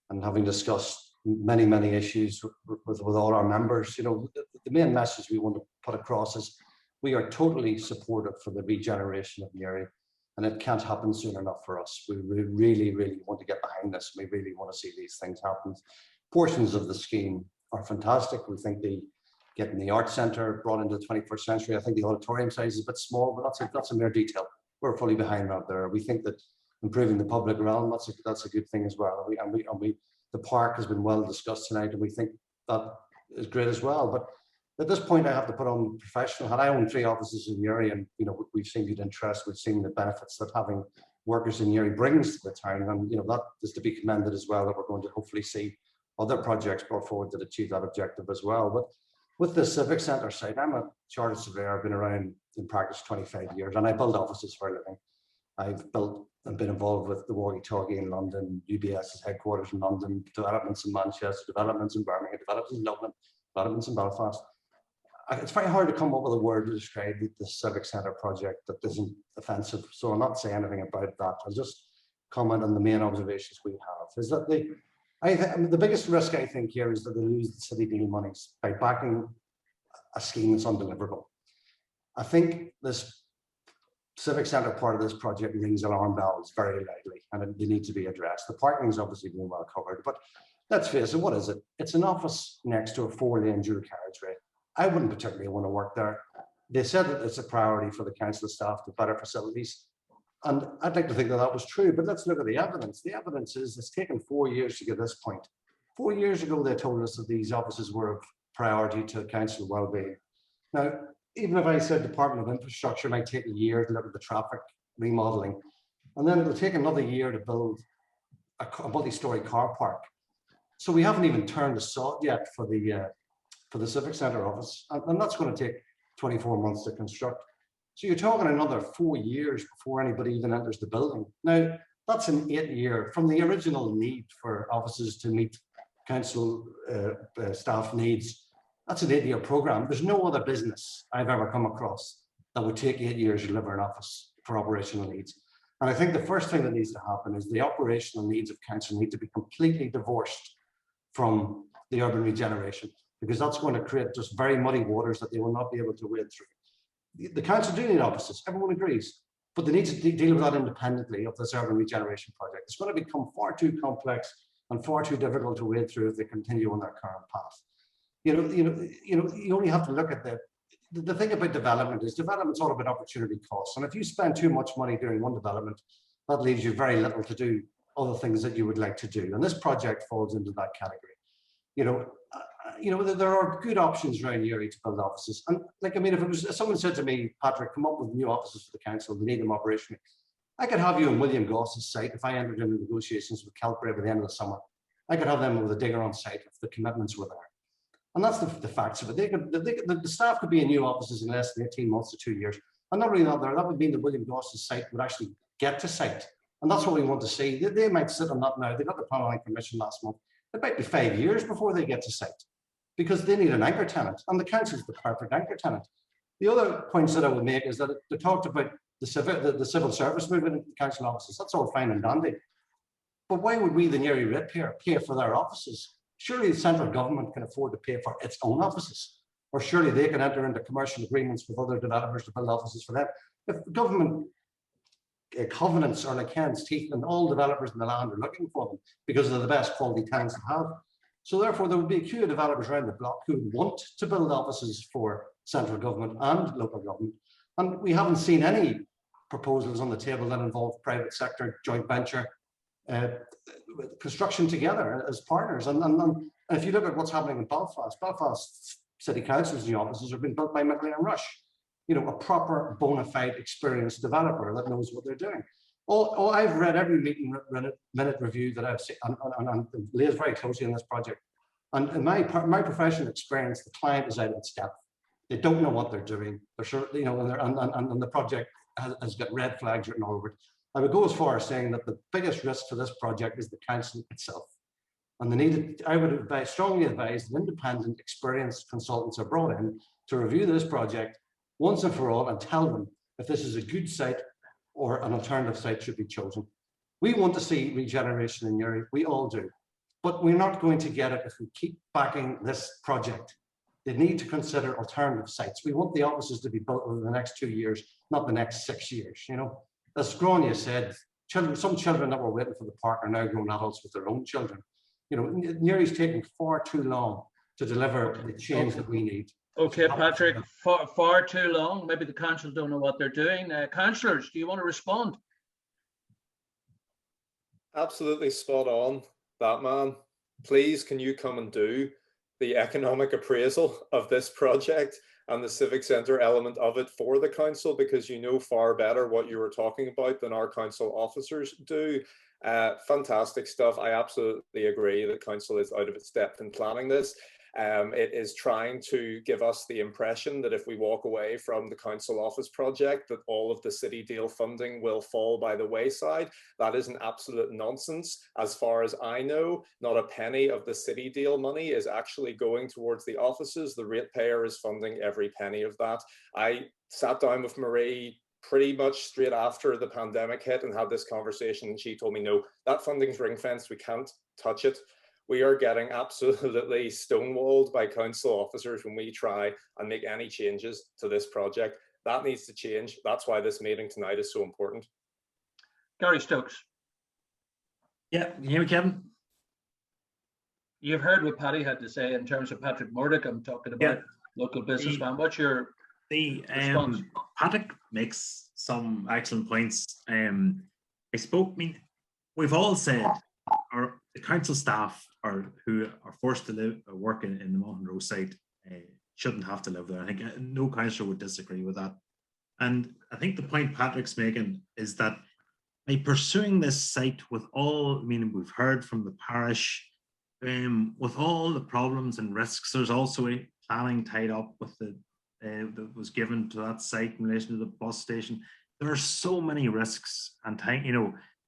Speaker 10: and having discussed many issues with all our members, the main message we want to put across is we are totally supportive for the regeneration of Newry, and it can't happen soon enough for us. We really want to get behind this. We really want to see these things happen. Portions of the scheme are fantastic. We think getting the art centre brought into the 21st century. I think the auditorium size is a bit small, but that's a mere detail. We're fully behind that there. We think that improving the public realm, that's a good thing as well. The park has been well discussed tonight, and we think that is great as well. But at this point, I have to put on the professional hat. I own 3 offices in Newry, and we've seen good interest. We've seen the benefits that having workers in Newry brings to the town, and that is to be commended as well. That we're going to hopefully see other projects brought forward that achieve that objective as well. But with the Civic Centre site, I'm a chartered surveyor. I've been around in practice 25 years, and I build offices for a living. I've built and been involved with the walkie-talkie in London, UBS's headquarters in London, developments in Manchester, developments in Birmingham, developments in Dublin, developments in Belfast. It's very hard to come up with a word to describe the Civic Centre project that isn't offensive, so I'll not say anything about that. I'll just comment on the main observations we have. Is that the biggest risk, I think, here is that they lose the city deal monies by backing a scheme that's undeliverable. I think this Civic Centre part of this project rings alarm bells very loudly, and they need to be addressed. The parking is obviously being well covered, but let's face it, what is it? It's an office next to a 4-lane dual carriageway. I wouldn't particularly want to work there. They said that it's a priority for the council staff to better facilities. And I'd like to think that that was true, but let's look at the evidence. The evidence is it's taken 4 years to get this point. 4 years ago, they told us that these offices were of priority to council well-being. Now, even if I said Department of Infrastructure might take a year to look at the traffic remodeling, and then it'll take another year to build a multi-storey car park. So we haven't even turned the sod yet for the Civic Centre office, and that's going to take 24 months to construct. So you're talking another 4 years before anybody even enters the building. Now, that's an 8-year, from the original need for offices to meet council staff needs, that's an 8-year programme. There's no other business I've ever come across that would take 8 years to deliver an office for operational needs. And I think the first thing that needs to happen is the operational needs of council need to be completely divorced from the urban regeneration, because that's going to create just very muddy waters that they will not be able to wade through. The council do need offices, everyone agrees, but they need to deal with that independently of this urban regeneration project. It's going to become far too complex and far too difficult to wade through if they continue on their current path. You only have to look at the thing about development is development's all about opportunity costs. And if you spend too much money doing one development, that leaves you very little to do other things that you would like to do. And this project falls into that category. There are good options around Newry to build offices. And like, I mean, if someone said to me, Patrick, come up with new offices for the council, we need them operationally. I could have you on William Goss's site if I entered into negotiations with Calgary by the end of the summer. I could have them with a digger on site if the commitments were there. And that's the facts of it. The staff could be in new offices in less than 18 months to 2 years. And not really not there. That would mean that William Goss's site would actually get to site. And that's what we want to see. They might sit on that now. They got the planning permission last month. It might be 5 years before they get to site because they need an anchor tenant. And the council's the perfect anchor tenant. The other points that I would make is that they talked about the civil service movement into the council offices. That's all fine and dandy. But why would we, the Newry ratepayer, pay for their offices? Surely the central government can afford to pay for its own offices. Or surely they can enter into commercial agreements with other developers to build offices for them. If government covenants are like hen's teeth and all developers in the land are looking for them because they're the best quality tenants to have. So therefore there would be a queue of developers around the block who would want to build offices for central government and local government. And we haven't seen any proposals on the table that involve private sector joint venture construction together as partners. And if you look at what's happening in Belfast City Council's new offices are being built by McLean Rush, a proper bona fide experienced developer that knows what they're doing. I've read every minute review that I've seen and liaise very closely on this project. And in my professional experience, the client is out of its depth. They don't know what they're doing. They're sure, and the project has got red flags written all over it. I would go as far as saying that the biggest risk to this project is the council itself. And I would strongly advise that independent, experienced consultants are brought in to review this project once and for all and tell them if this is a good site or an alternative site should be chosen. We want to see regeneration in Newry, we all do, but we're not going to get it if we keep backing this project. They need to consider alternative sites. We want the offices to be built over the next 2 years, not the next 6 years. As Grainne said, some children that were waiting for the park are now grown adults with their own children. Newry's taking far too long to deliver the change that we need.
Speaker 1: Okay, Patrick, far too long. Maybe the council don't know what they're doing. Councillors, do you want to respond?
Speaker 6: Absolutely spot on, Batman. Please, can you come and do the economic appraisal of this project and the civic centre element of it for the council, because you know far better what you were talking about than our council officers do. Fantastic stuff. I absolutely agree that council is out of its depth in planning this. It is trying to give us the impression that if we walk away from the council office project, that all of the city deal funding will fall by the wayside. That is an absolute nonsense. As far as I know, not a penny of the city deal money is actually going towards the offices. The ratepayer is funding every penny of that. I sat down with Marie pretty much straight after the pandemic hit and had this conversation, and she told me, no, that funding's ring fenced, we can't touch it. We are getting absolutely stonewalled by council officers when we try and make any changes to this project. That needs to change. That's why this meeting tonight is so important.
Speaker 1: Gary Stokes.
Speaker 4: Yeah, you hear me, Kevin?
Speaker 1: You've heard what Paddy had to say in terms of Patrick Murdock. I'm talking about local businessman. What's your response?
Speaker 4: Patrick makes some excellent points. We've all said the council staff who are forced to live or work in the Mountain Row site shouldn't have to live there. I think no councillor would disagree with that. And I think the point Patrick's making is that by pursuing this site with all, we've heard from the parish, with all the problems and risks, there's also a planning tied up with that was given to that site in relation to the bus station. There are so many risks and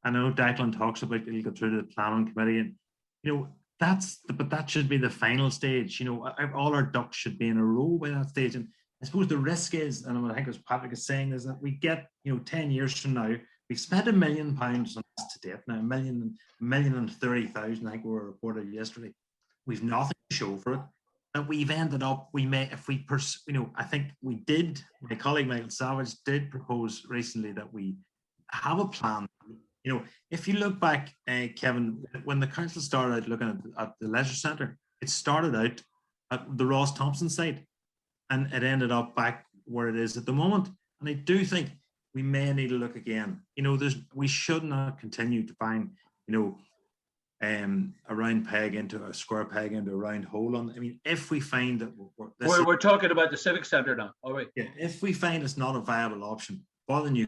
Speaker 4: I know Declan talks about it'll go through the planning committee, and but that should be the final stage. All our ducks should be in a row by that stage. And I suppose the risk is, and I think as Patrick is saying, is that we get 10 years from now, we've spent £1 million on this to date now, £1,030,000. I think we were reported yesterday. We've nothing to show for it, and we've ended up. I think we did. My colleague Michael Savage did propose recently that we have a plan. If you look back, Kevin, when the council started looking at the leisure centre, it started out at the Ross Thompson site. and it ended up back where it is at the moment. And I do think we may need to look again. You know, we should not continue to find, you know, a round peg into a square peg into a round hole. I mean, if we find that
Speaker 1: we're talking about the Civic Centre now, are we?
Speaker 4: Yeah, if we find it's not a viable option for the new.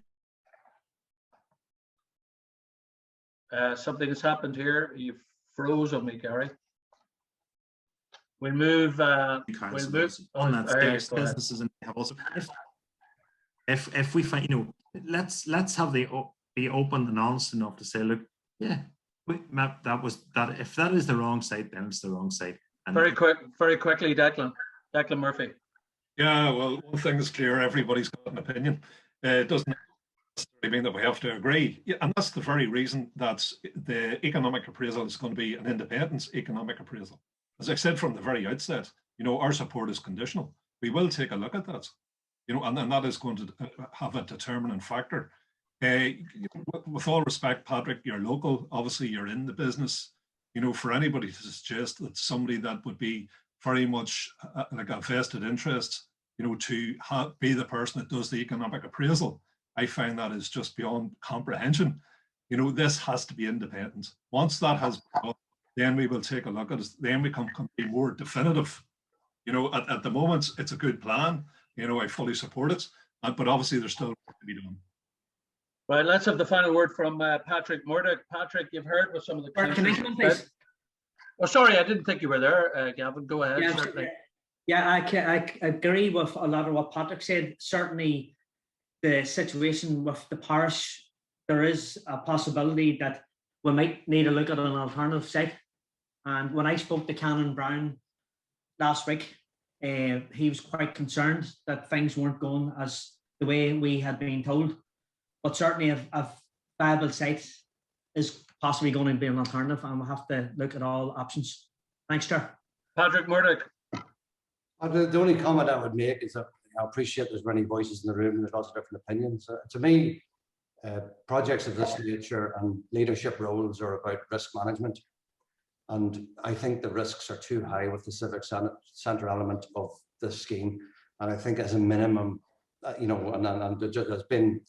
Speaker 1: Something has happened here. You froze on me, Gary. We'll move. On
Speaker 4: that stage. Businesses and have also. If we find, you know, let's have be open and honest enough to say, look, yeah. That was that. If that is the wrong site, then it's the wrong site. And
Speaker 1: very quickly, Declan Murphy.
Speaker 3: Yeah, well, one thing is clear: everybody's got an opinion. It doesn't necessarily mean that we have to agree, and that's the very reason that the economic appraisal is going to be an independent economic appraisal. As I said from the very outset, you know, our support is conditional. We will take a look at that, you know, and that is going to have a determining factor. With all respect, Patrick, you're local. Obviously, you're in the business. You know, for anybody to suggest that somebody that would be very much like a vested interest, you know, to be the person that does the economic appraisal, I find that is just beyond comprehension. You know, this has to be independent. Once that has been done, then we will take a look at it. Then we can be more definitive. You know, at the moment, it's a good plan. You know, I fully support it, but obviously there's still work to be done.
Speaker 1: Right, let's have the final word from Patrick Murdock. Patrick, you've heard what some of the
Speaker 7: please.
Speaker 1: Oh, sorry, I didn't think you were there, Gavin. Go ahead.
Speaker 7: I agree with a lot of what Patrick said. Certainly, the situation with the parish, there is a possibility that we might need to look at an alternative site. And when I spoke to Canon Brown last week, he was quite concerned that things weren't going as the way we had been told. But certainly a viable site is possibly going to be an alternative, and we'll have to look at all options. Thanks, Chair.
Speaker 1: Patrick Murdock.
Speaker 10: The only comment I would make is that I appreciate there's many voices in the room and there's lots of different opinions. To me, projects of this nature and leadership roles are about risk management. And I think the risks are too high with the civic centre element of this scheme. And I think as a minimum, you know, and has been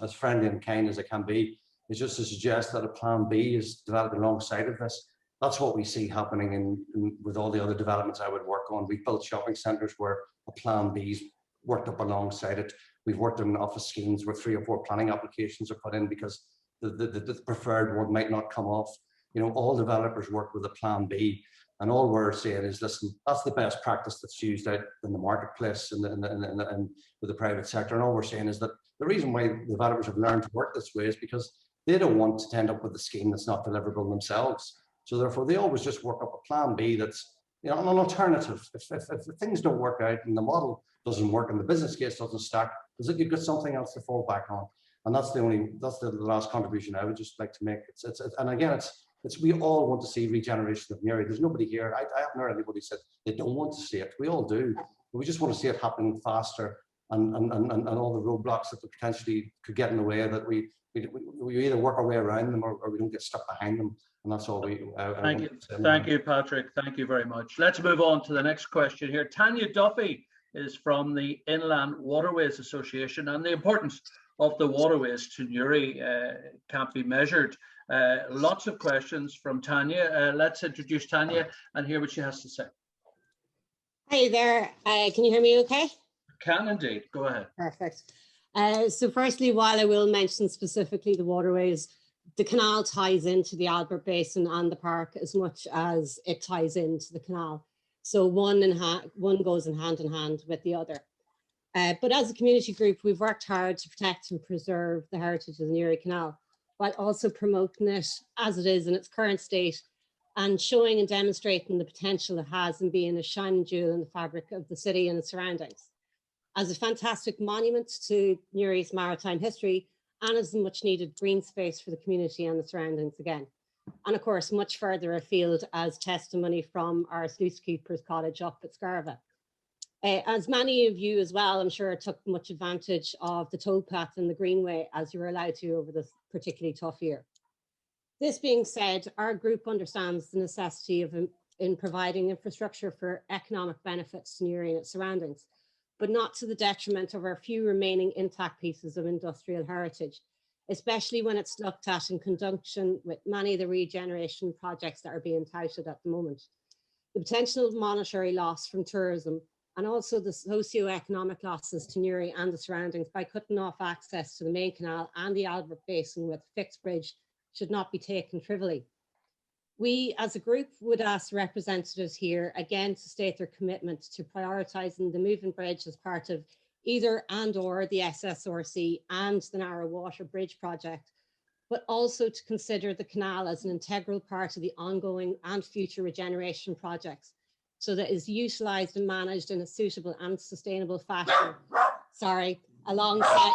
Speaker 10: as friendly and kind as it can be, is just to suggest that a plan B is developed alongside of this. That's what we see happening with all the other developments I would work on. We've built shopping centres where a plan B's worked up alongside it. We've worked on office schemes where 3 or 4 planning applications are put in because the preferred one might not come off. You know, all developers work with a plan B. And all we're saying is, listen, that's the best practice that's used out in the marketplace and with the private sector. And all we're saying is that the reason why developers have learned to work this way is because they don't want to end up with a scheme that's not deliverable themselves. So therefore, they always just work up a plan B that's, you know, an alternative. If things don't work out and the model doesn't work and the business case doesn't stack, is that you've got something else to fall back on. And that's the last contribution I would just like to make. And again, we all want to see regeneration of Newry. There's nobody here. I haven't heard anybody said they don't want to see it. We all do. But we just want to see it happening faster and all the roadblocks that potentially could get in the way, that we either work our way around them or we don't get stuck behind them. And that's all we.
Speaker 1: Thank you, Patrick. Thank you very much. Let's move on to the next question here. Tanya Duffy is from the Inland Waterways Association, and the importance of the waterways to Newry can't be measured. Lots of questions from Tanya. Let's introduce Tanya and hear what she has to say.
Speaker 11: Hi there. Can you hear me okay?
Speaker 1: Can indeed. Go ahead.
Speaker 11: Perfect. So firstly, while I will mention specifically the waterways, the canal ties into the Albert Basin and the park as much as it ties into the canal. So one goes in hand with the other. But as a community group, we've worked hard to protect and preserve the heritage of the Newry Canal, while also promoting it as it is in its current state and showing and demonstrating the potential it has in being a shining jewel in the fabric of the city and its surroundings. As a fantastic monument to Newry's maritime history and as a much needed green space for the community and the surroundings again. And of course, much further afield as testimony from our sluice keeper's cottage up at Scarva. As many of you as well, I'm sure, took much advantage of the towpath and the greenway as you were allowed to over this particularly tough year. This being said, our group understands the necessity in providing infrastructure for economic benefits to Newry and its surroundings, but not to the detriment of our few remaining intact pieces of industrial heritage, especially when it's looked at in conjunction with many of the regeneration projects that are being touted at the moment. The potential monetary loss from tourism and also the socio-economic losses to Newry and the surroundings by cutting off access to the main canal and the Albert Basin with a fixed bridge should not be taken trivially. We as a group would ask representatives here again to state their commitment to prioritising the moving bridge as part of either and or the SSRC and the Narrow Water Bridge project, but also to consider the canal as an integral part of the ongoing and future regeneration projects, so that it is utilised and managed in a suitable and sustainable fashion. Sorry, alongside,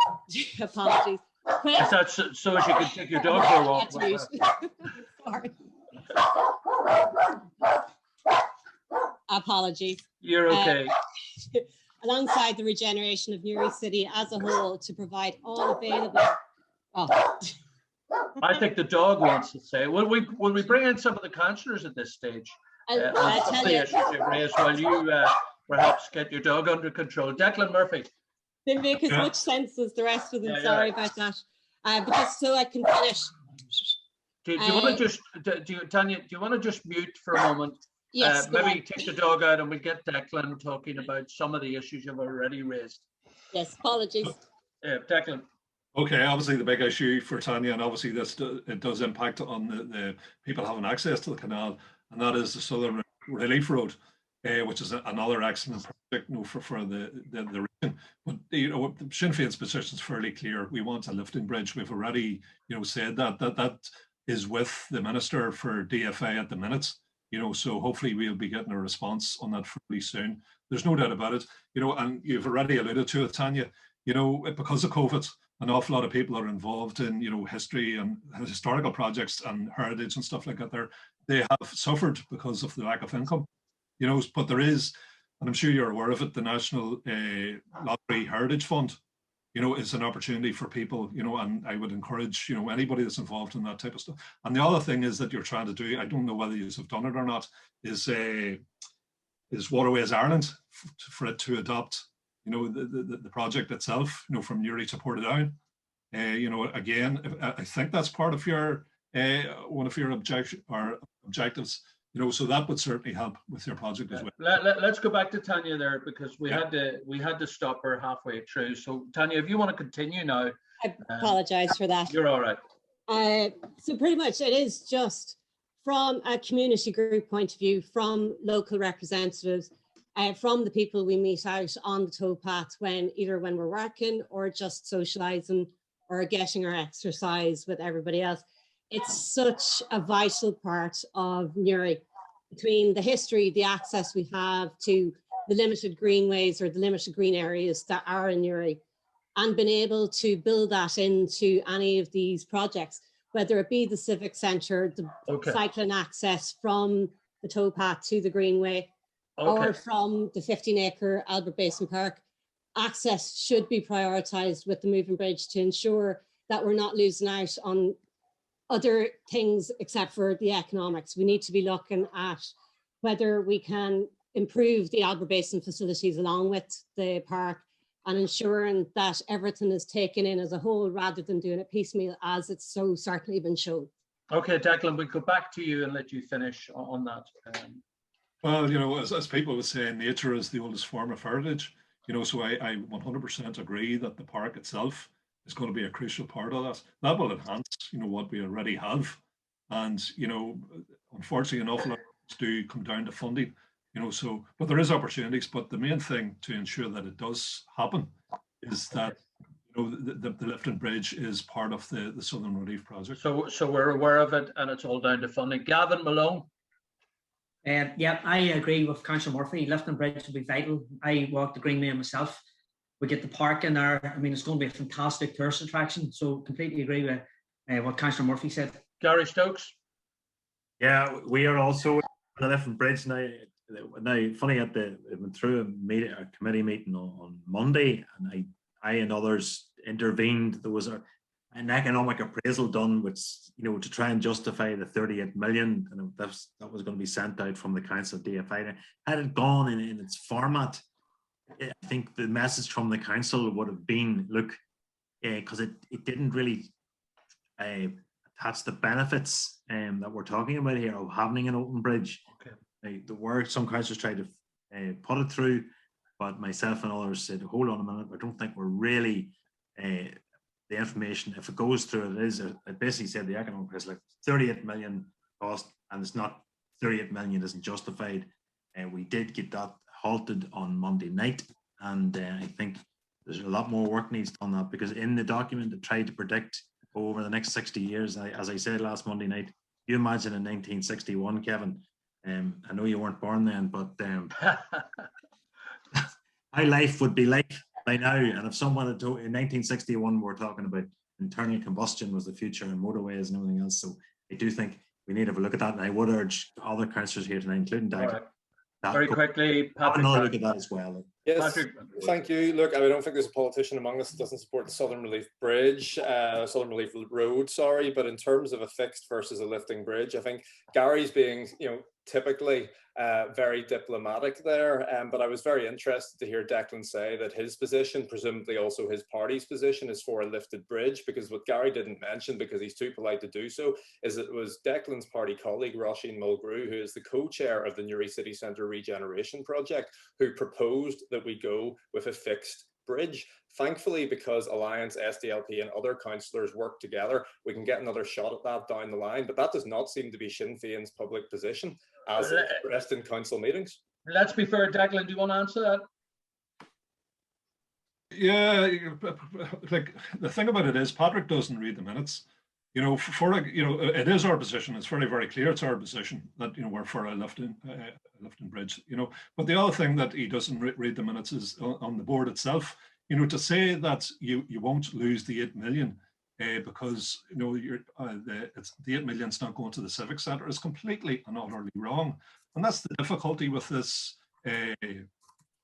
Speaker 11: apologies.
Speaker 1: Is that so as you can take your dog for a walk?
Speaker 11: Sorry. Apologies.
Speaker 1: You're okay.
Speaker 11: Alongside the regeneration of Newry City as a whole to provide all available. Oh.
Speaker 1: I think the dog wants to say. Will we bring in some of the councillors at this stage?
Speaker 11: I tell
Speaker 1: the
Speaker 11: you,
Speaker 1: issues you've raised while you perhaps get your dog under control. Declan Murphy.
Speaker 11: Didn't make as much sense as the rest of them. Sorry about that. Because so I can finish.
Speaker 1: Do you want to just, Tanya? Do you want to just mute for a moment?
Speaker 11: Yes.
Speaker 1: Maybe take the dog out and we get Declan talking about some of the issues you've already raised.
Speaker 11: Yes. Apologies.
Speaker 1: Declan.
Speaker 3: Okay, obviously the big issue for Tanya, and obviously it does impact on the people having access to the canal, and that is the Southern Relief Road, which is another excellent project, for the region. But Sinn Féin's position is fairly clear. We want a lifting bridge. We've already said that is with the Minister for DFA at the minute. So hopefully we'll be getting a response on that fairly soon. There's no doubt about it. And you've already alluded to it, Tanya. Because of COVID, an awful lot of people are involved in history and historical projects and heritage and stuff like that. They have suffered because of the lack of income. But there is, and I'm sure you're aware of it, the National Lottery Heritage Fund. Is an opportunity for people. And I would encourage anybody that's involved in that type of stuff. And the other thing is that you're trying to do, I don't know whether you have done it or not, is Waterways Ireland for it to adopt the project itself, from Newry to Portadown. Again, I think that's part of your one of your objectives. So that would certainly help with your project as well.
Speaker 1: Let's go back to Tanya there, because we had to stop her halfway through. So Tanya, if you want to continue now.
Speaker 11: I apologise for that.
Speaker 1: You're all right.
Speaker 11: So pretty much it is just from a community group point of view, from local representatives, from the people we meet out on the towpath either when we're working or just socialising or getting our exercise with everybody else. It's such a vital part of Newry, between the history, the access we have to the limited greenways or the limited green areas that are in Newry, and being able to build that into any of these projects, whether it be the civic centre, the cycling access from the towpath to the greenway, or from the 15-acre Albert Basin Park. Access should be prioritised with the moving bridge to ensure that we're not losing out on other things except for the economics. We need to be looking at whether we can improve the Albert Basin facilities along with the park and ensuring that everything is taken in as a whole rather than doing it piecemeal, as it's so certainly been shown.
Speaker 1: Okay, Declan, we'll go back to you and let you finish on that.
Speaker 3: Well, as people would say, nature is the oldest form of heritage. So I 100% agree that the park itself is going to be a crucial part of that. That will enhance, what we already have. And, unfortunately, an awful lot do come down to funding, but there is opportunities. But the main thing to ensure that it does happen is that, the lifting bridge is part of the Southern Relief Project.
Speaker 1: So we're aware of it, and it's all down to funding. Gavin Malone.
Speaker 7: Yeah, I agree with Councillor Murphy. Lifting bridge will be vital. I walk the Greenway myself. We get the park in there. I mean, it's going to be a fantastic tourist attraction. So completely agree with what Councillor Murphy said.
Speaker 1: Gary Stokes.
Speaker 4: Yeah, we are also on the lifting bridge now. Now, funny, went through a committee meeting on Monday, and I and others intervened. There was an economic appraisal done, which, to try and justify the 38 million, and that was going to be sent out from the Council of DFI. Had it gone in its format, I think the message from the council would have been, look, because it didn't really attach the benefits that we're talking about here of having an open bridge.
Speaker 1: Okay.
Speaker 4: The word some councillors tried to put it through, but myself and others said, hold on a minute, I don't think we're really, the information, if it goes through, it basically said the economic price, like 38 million cost, and it's not 38 million isn't justified. And we did get that halted on Monday night. And I think there's a lot more work needs done on that, because in the document it tried to predict over the next 60 years, as I said last Monday night, you imagine in 1961, Kevin, I know you weren't born then, but my life would be like by now. And if someone had told in 1961, we're talking about internal combustion was the future and motorways and everything else. So I do think we need to have a look at that. And I would urge other councillors here tonight, including Doug,
Speaker 1: right. Very quickly,
Speaker 4: have
Speaker 1: Patrick.
Speaker 4: another look at that as well.
Speaker 6: Yes,
Speaker 1: Patrick.
Speaker 6: thank you. Look, I don't think there's a politician among us that doesn't support the Southern Relief Bridge, Southern Relief Road, sorry. But in terms of a fixed versus a lifting bridge, I think Gary's being, typically very diplomatic there. But I was very interested to hear Declan say that his position, presumably also his party's position, is for a lifted bridge, because what Garry didn't mention, because he's too polite to do so, is it was Declan's party colleague, Roisin Mulgrew, who is the co-chair of the Newry City Centre Regeneration project, who proposed that we go with a fixed bridge. Thankfully, because Alliance, SDLP and other councillors work together, we can get another shot at that down the line. But that does not seem to be Sinn Féin's public position as expressed in council meetings.
Speaker 1: Let's be fair, Declan, do you want to answer that?
Speaker 3: Yeah, like the thing about it is Patrick doesn't read the minutes. It is our position. It's very, very clear. It's our position that we're for a lifting bridge. But the other thing that he doesn't read the minutes is on the board itself. To say that you won't lose the 8 million because the 8 million's not going to the civic centre is completely and utterly wrong. And that's the difficulty with this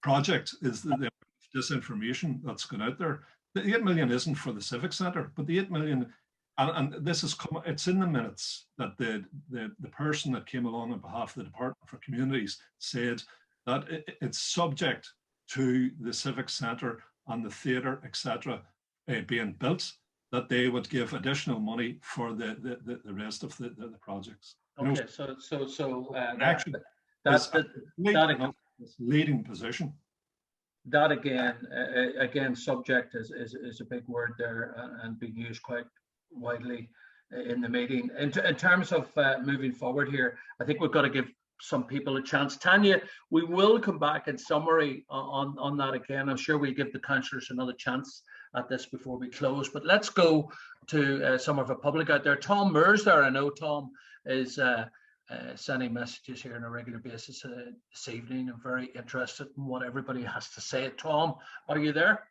Speaker 3: project, is the disinformation that's gone out there. The 8 million isn't for the civic centre, but the 8 million. And this is it's in the minutes that the person that came along on behalf of the Department for Communities said that it's subject to the civic centre and the theatre, etc., being built, that they would give additional money for the rest of the projects.
Speaker 1: Okay,
Speaker 3: actually, that's the leading position.
Speaker 1: That again, subject is a big word there and being used quite widely in the meeting. In terms of moving forward here, I think we've got to give some people a chance. Tanya, we will come back in summary on that again. I'm sure we'll give the councillors another chance at this before we close, but let's go to some of the public out there. Tom Moore's there. I know Tom is sending messages here on a regular basis this evening. I'm very interested in what everybody has to say. Tom, are you there?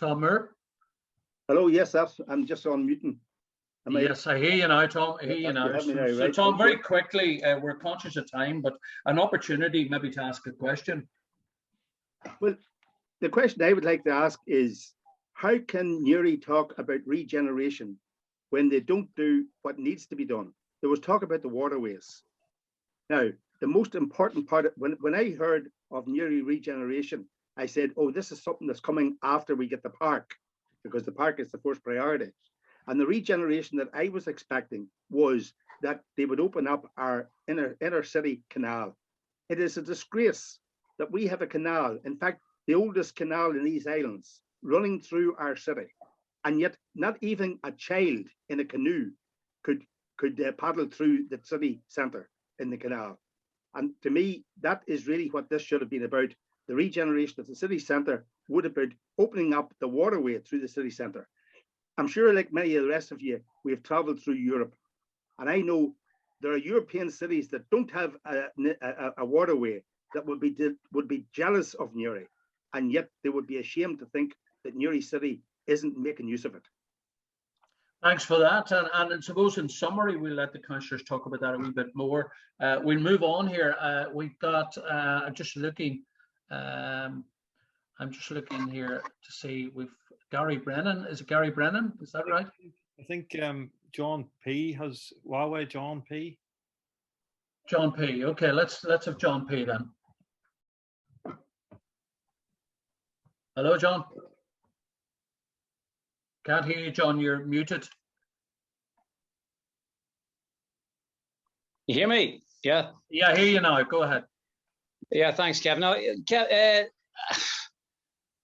Speaker 1: Tom Moore?
Speaker 12: Hello, yes, I'm just on muting.
Speaker 1: Yes, I hear you now, Tom. I hear you now. So, Tom, very quickly, we're conscious of time, but an opportunity maybe to ask a question.
Speaker 12: Well, the question I would like to ask is, how can Newry talk about regeneration when they don't do what needs to be done? There was talk about the waterways. Now, the most important part, when I heard of Newry regeneration, I said, oh, this is something that's coming after we get the park, because the park is the first priority. And the regeneration that I was expecting was that they would open up our inner city canal. It is a disgrace that we have a canal, in fact, the oldest canal in these islands, running through our city. And yet not even a child in a canoe could paddle through the city centre in the canal. And to me, that is really what this should have been about. The regeneration of the city centre would have been opening up the waterway through the city centre. I'm sure, like many of the rest of you, we have travelled through Europe. And I know there are European cities that don't have a waterway that would be jealous of Newry. And yet they would be ashamed to think that Newry City isn't making use of it.
Speaker 1: Thanks for that. And I suppose in summary, we'll let the councillors talk about that a wee bit more. We'll move on here. We've got, I'm just looking here to see, we've Gary Brennan. Is it Gary Brennan? Is that right?
Speaker 2: I think John P has Huawei. John P.
Speaker 1: John P. Okay, let's have John P. then. Hello, John. Can't hear you, John. You're muted.
Speaker 13: You hear me? Yeah.
Speaker 1: Yeah, I hear you now. Go ahead.
Speaker 13: Yeah, thanks, Kevin. Now,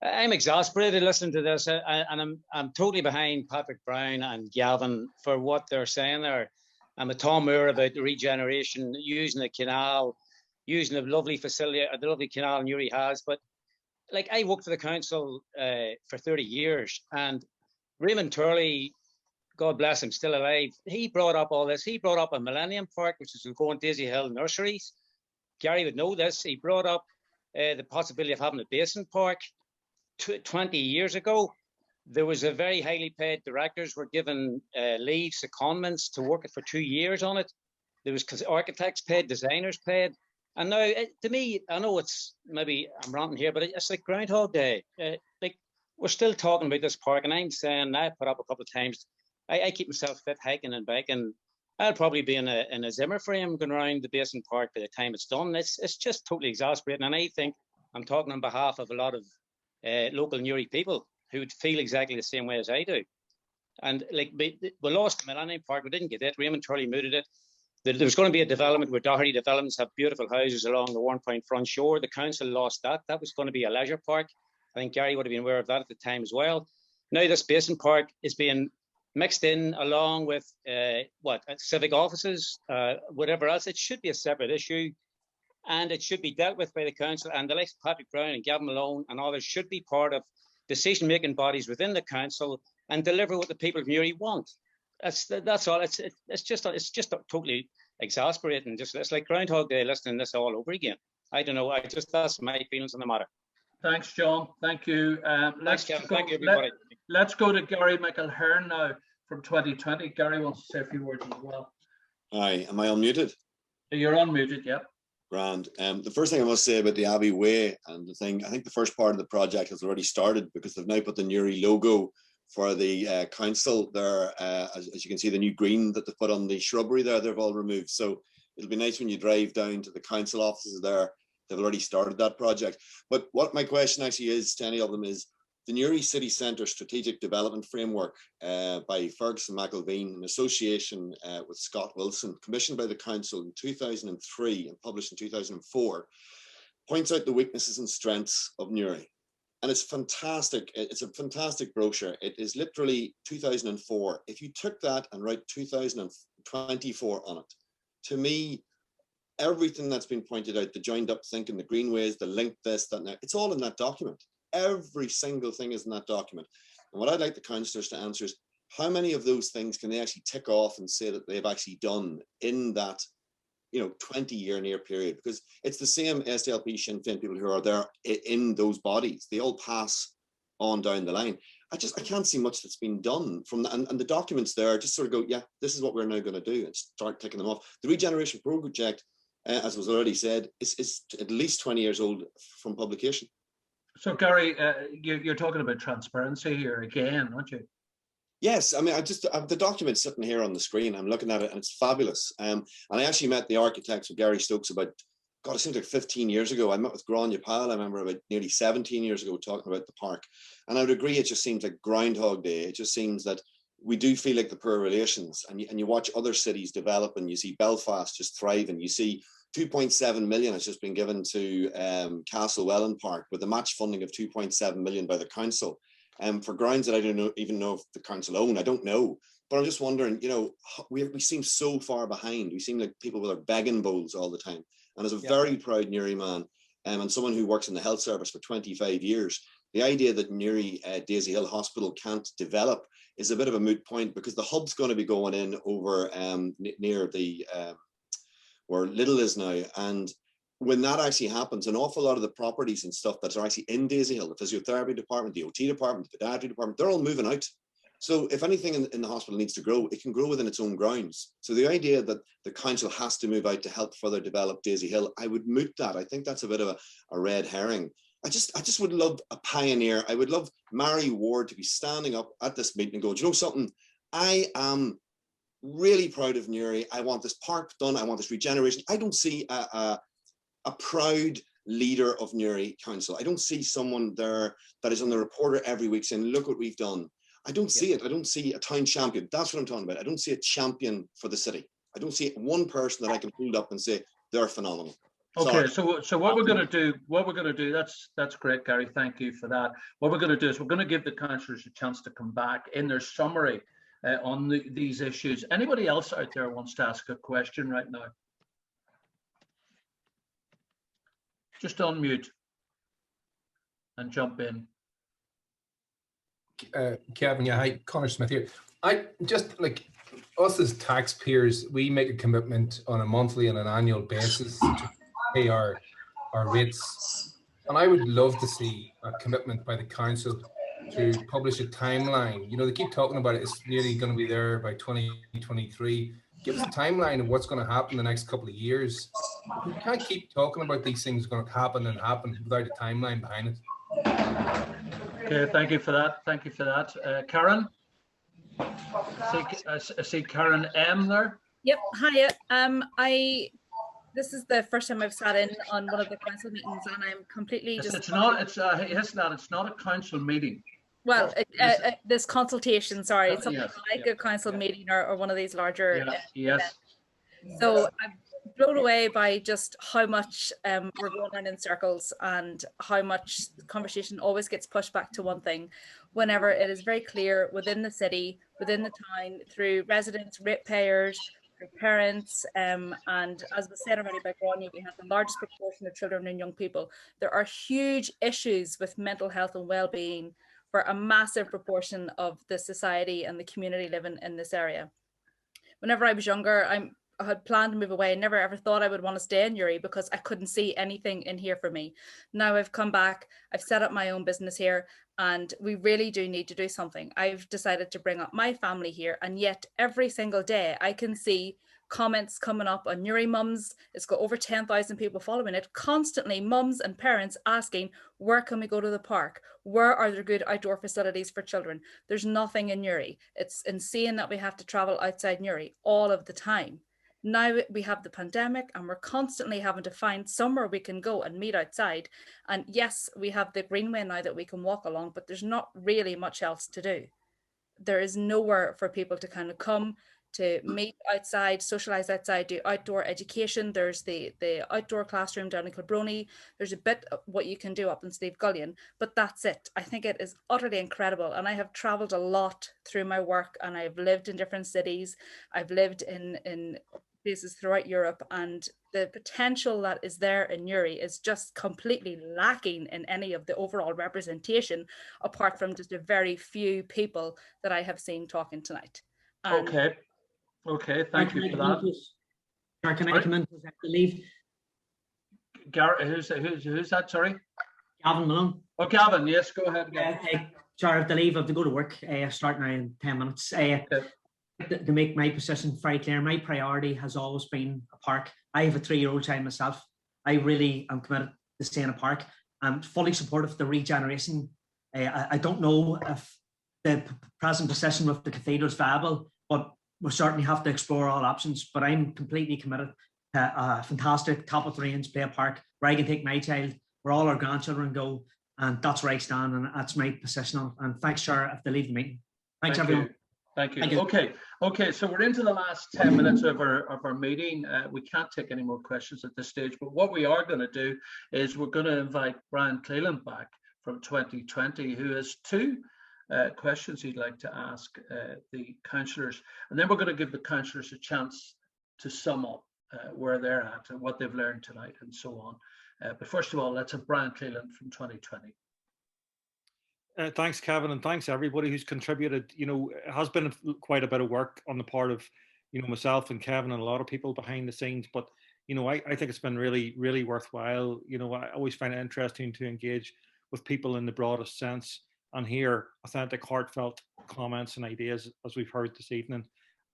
Speaker 13: I'm exasperated listening to this, and I'm totally behind Patrick Brown and Gavin for what they're saying there. I'm a Tom Moore about the regeneration, using the canal, using the lovely facility, the lovely canal Newry has. But like, I worked for the council for 30 years, and Raymond Turley, God bless him, still alive, he brought up all this. He brought up a Millennium Park, which is going Daisy Hill Nurseries. Gary would know this. He brought up the possibility of having a basin park 20 years ago. There was a very highly paid directors were given leave, secondments to work it for 2 years on it. There was architects paid, designers paid. And now, to me, I know it's maybe I'm ranting here, but it's like Groundhog Day. Like, we're still talking about this park, and I'm saying, I put up a couple of times, I keep myself fit hiking and biking. I'll probably be in a Zimmer frame going around the basin park by the time it's done. It's just totally exasperating. And I think I'm talking on behalf of a lot of local Newry people who would feel exactly the same way as I do. And like, we lost the Millennium Park, we didn't get it. Raymond Turley mooted it. There was going to be a development where Doherty Developments have beautiful houses along the Warren Point front shore. The council lost that. That was going to be a leisure park. I think Gary would have been aware of that at the time as well. Now this basin park is being mixed in along with civic offices, whatever else. It should be a separate issue, and it should be dealt with by the council, and the likes of Patrick Brown and Gavin Malone and others should be part of decision-making bodies within the council and deliver what the people of Newry want. That's all. It's just totally exasperating. It's like Groundhog Day listening to this all over again. I don't know. That's my feelings on the matter.
Speaker 1: Thanks, John. Thank you.
Speaker 13: Thanks, Kevin. Thank you, everybody.
Speaker 1: Let's go to Garry McElherron now from 2020. Gary wants to say a few words as well.
Speaker 14: Hi, am I unmuted?
Speaker 1: You're unmuted, yep.
Speaker 14: Grand. The first thing I must say about the Abbey Way and the thing, I think the first part of the project has already started because they've now put the Newry logo for the council there. As you can see, the new green that they put on the shrubbery there, they've all removed. So it'll be nice when you drive down to the council offices there. They've already started that project. But what my question actually is to any of them is the Newry City Centre Strategic Development Framework by Ferguson McElveen in association with Scott Wilson, commissioned by the council in 2003 and published in 2004, points out the weaknesses and strengths of Newry. And it's fantastic. It's a fantastic brochure. It is literally 2004. If you took that and write 2024 on it, to me, everything that's been pointed out, the joined up thinking, the greenways, the link this, that, and that, it's all in that document. Every single thing is in that document. And what I'd like the councillors to answer is, how many of those things can they actually tick off and say that they've actually done in that 20-year near period? Because it's the same SDLP Sinn Féin people who are there in those bodies. They all pass on down the line. I can't see much that's been done from that. And the documents there just sort of go, yeah, this is what we're now going to do, and start ticking them off. The regeneration project, as was already said, is at least 20 years old from publication.
Speaker 1: So Gary, you're talking about transparency here again, aren't you?
Speaker 14: Yes, I mean, the document's sitting here on the screen. I'm looking at it and it's fabulous. And I actually met the architects with Gary Stokes about, God, it seems like 15 years ago. I met with Grainne Powell, I remember, about nearly 17 years ago, talking about the park. And I would agree, it just seems like Groundhog Day. It just seems that we do feel like the poor relations, and you watch other cities develop, and you see Belfast just thriving. You see 2.7 million has just been given to Castlewellan Park with a match funding of 2.7 million by the council. For grounds that I don't even know if the council own, I don't know. But I'm just wondering, we seem so far behind. We seem like people with our begging bowls all the time. And as a very proud Newry man, and someone who works in the health service for 25 years, the idea that Newry Daisy Hill Hospital can't develop is a bit of a moot point, because the hub's going to be going in over near the where Little is now. And when that actually happens, an awful lot of the properties and stuff that are actually in Daisy Hill, the physiotherapy department, the OT department, the podiatry department, they're all moving out. So if anything in the hospital needs to grow, it can grow within its own grounds. So the idea that the council has to move out to help further develop Daisy Hill, I would moot that. I think that's a bit of a red herring. I just would love a pioneer. I would love Mary Ward to be standing up at this meeting and go, do you know something? I am really proud of Newry. I want this park done. I want this regeneration. I don't see a proud leader of Newry Council. I don't see someone there that is on the reporter every week saying, look what we've done. I don't see it. I don't see a town champion. That's what I'm talking about. I don't see a champion for the city. I don't see one person that I can hold up and say they're phenomenal.
Speaker 1: Okay, so what we're going to do, that's great, Gary. Thank you for that. What we're going to do is we're going to give the councillors a chance to come back in their summary on these issues. Anybody else out there wants to ask a question right now? Just unmute and jump in.
Speaker 15: Kevin, yeah, hi, Conor Smyth here. I just, like, us as taxpayers, we make a commitment on a monthly and an annual basis to pay our rates, and I would love to see a commitment by the council to publish a timeline. You know, they keep talking about it, it's nearly going to be there by 2023. Give us a timeline of what's going to happen in the next couple of years. We can't keep talking about these things going to happen without a timeline behind it.
Speaker 1: Okay, thank you for that. Thank you for that. Karen? I see Karen M there.
Speaker 16: Yep, hiya. This is the first time I've sat in on one of the council meetings, and I'm completely
Speaker 1: It's not a council meeting.
Speaker 16: Well, this consultation, sorry, it's something like a council meeting or one of these larger
Speaker 1: yes.
Speaker 16: So I'm blown away by just how much we're going around in circles and how much the conversation always gets pushed back to one thing, whenever it is very clear within the city, within the town, through residents, ratepayers, through parents, and as was said already by Grainne, we have the largest proportion of children and young people. There are huge issues with mental health and well-being for a massive proportion of the society and the community living in this area. Whenever I was younger, I had planned to move away and never ever thought I would want to stay in Newry because I couldn't see anything in here for me. Now I've come back, I've set up my own business here, and we really do need to do something. I've decided to bring up my family here, and yet every single day I can see comments coming up on Newry Mums. It's got over 10,000 people following it, constantly mums and parents asking, where can we go to the park? Where are there good outdoor facilities for children? There's nothing in Newry. It's insane that we have to travel outside Newry all of the time. Now we have the pandemic and we're constantly having to find somewhere we can go and meet outside. And yes, we have the Greenway now that we can walk along, but there's not really much else to do. There is nowhere for people to kind of come to meet outside, socialise outside, do outdoor education. There's the outdoor classroom down in Kilbrony. There's a bit of what you can do up in Steve Gullion, but that's it. I think it is utterly incredible. And I have travelled a lot through my work, and I've lived in different cities. I've lived in places throughout Europe, and the potential that is there in Newry is just completely lacking in any of the overall representation, apart from just a very few people that I have seen talking tonight.
Speaker 1: Okay, thank you for that.
Speaker 7: Sorry, can I come in? Because I have to leave.
Speaker 1: Garrett, who's that? Sorry,
Speaker 7: Gavin Malone.
Speaker 1: Oh, Gavin, yes, go ahead.
Speaker 7: Sorry, I have to leave. I have to go to work. Start now in 10 minutes. To make my position very clear, my priority has always been a park. I have a 3-year-old child myself. I really am committed to staying in a park. I'm fully supportive of the regeneration. I don't know if the present position with the cathedral is viable, but we'll certainly have to explore all options. But I'm completely committed to a fantastic top-of-the-range play park where I can take my child, where all our grandchildren go, and that's where I stand, and that's my position. And thanks, Chair, I have to leave the meeting. Thanks, everyone.
Speaker 1: Thank you. Okay. So we're into the last 10 minutes of our meeting. We can't take any more questions at this stage, but what we are going to do is we're going to invite Brian Cleland back from 2020, who has 2 questions he'd like to ask the councillors, and then we're going to give the councillors a chance to sum up where they're at and what they've learned tonight and so on. But first of all, let's have Brian Cleland from 2020.
Speaker 2: Thanks, Kevin, and thanks everybody who's contributed. You know, it has been quite a bit of work on the part of, you know, myself and Kevin and a lot of people behind the scenes. But, you know, I think it's been really, really worthwhile. You know, I always find it interesting to engage with people in the broadest sense and hear authentic, heartfelt comments and ideas, as we've heard this evening.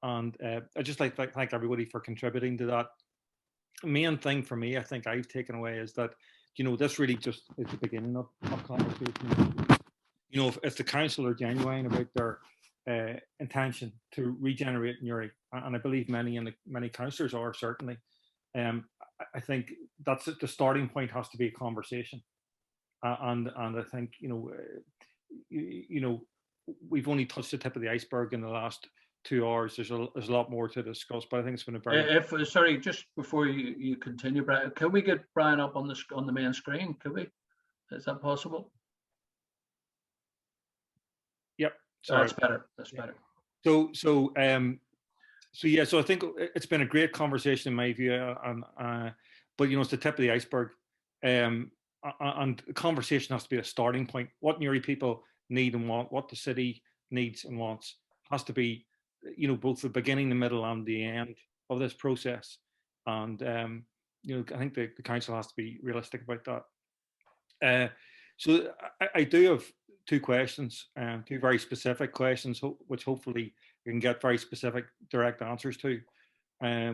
Speaker 2: And I'd just like to thank everybody for contributing to that. The main thing for me, I think I've taken away is that, you know, this really just is the beginning of conversation. You know, if the council are genuine about intention to regenerate Newry, and I believe many councillors are certainly. I think that's the starting point. Has to be a conversation, and I think we've only touched the tip of the iceberg in the last 2 hours. There's a lot more to discuss, but I think it's been a very.
Speaker 1: Sorry, just before you continue, Brian, can we get Brian up on the main screen? Can we? Is that possible?
Speaker 2: Yep. Sorry.
Speaker 1: That's better. That's better.
Speaker 2: So yeah. So I think it's been a great conversation in my view, but it's the tip of the iceberg, and the conversation has to be a starting point. What Newry people need and want, what the city needs and wants, has to be, both the beginning, the middle, and the end of this process. And I think the council has to be realistic about that. So I do have 2 questions, 2 very specific questions, which hopefully we can get very specific, direct answers to,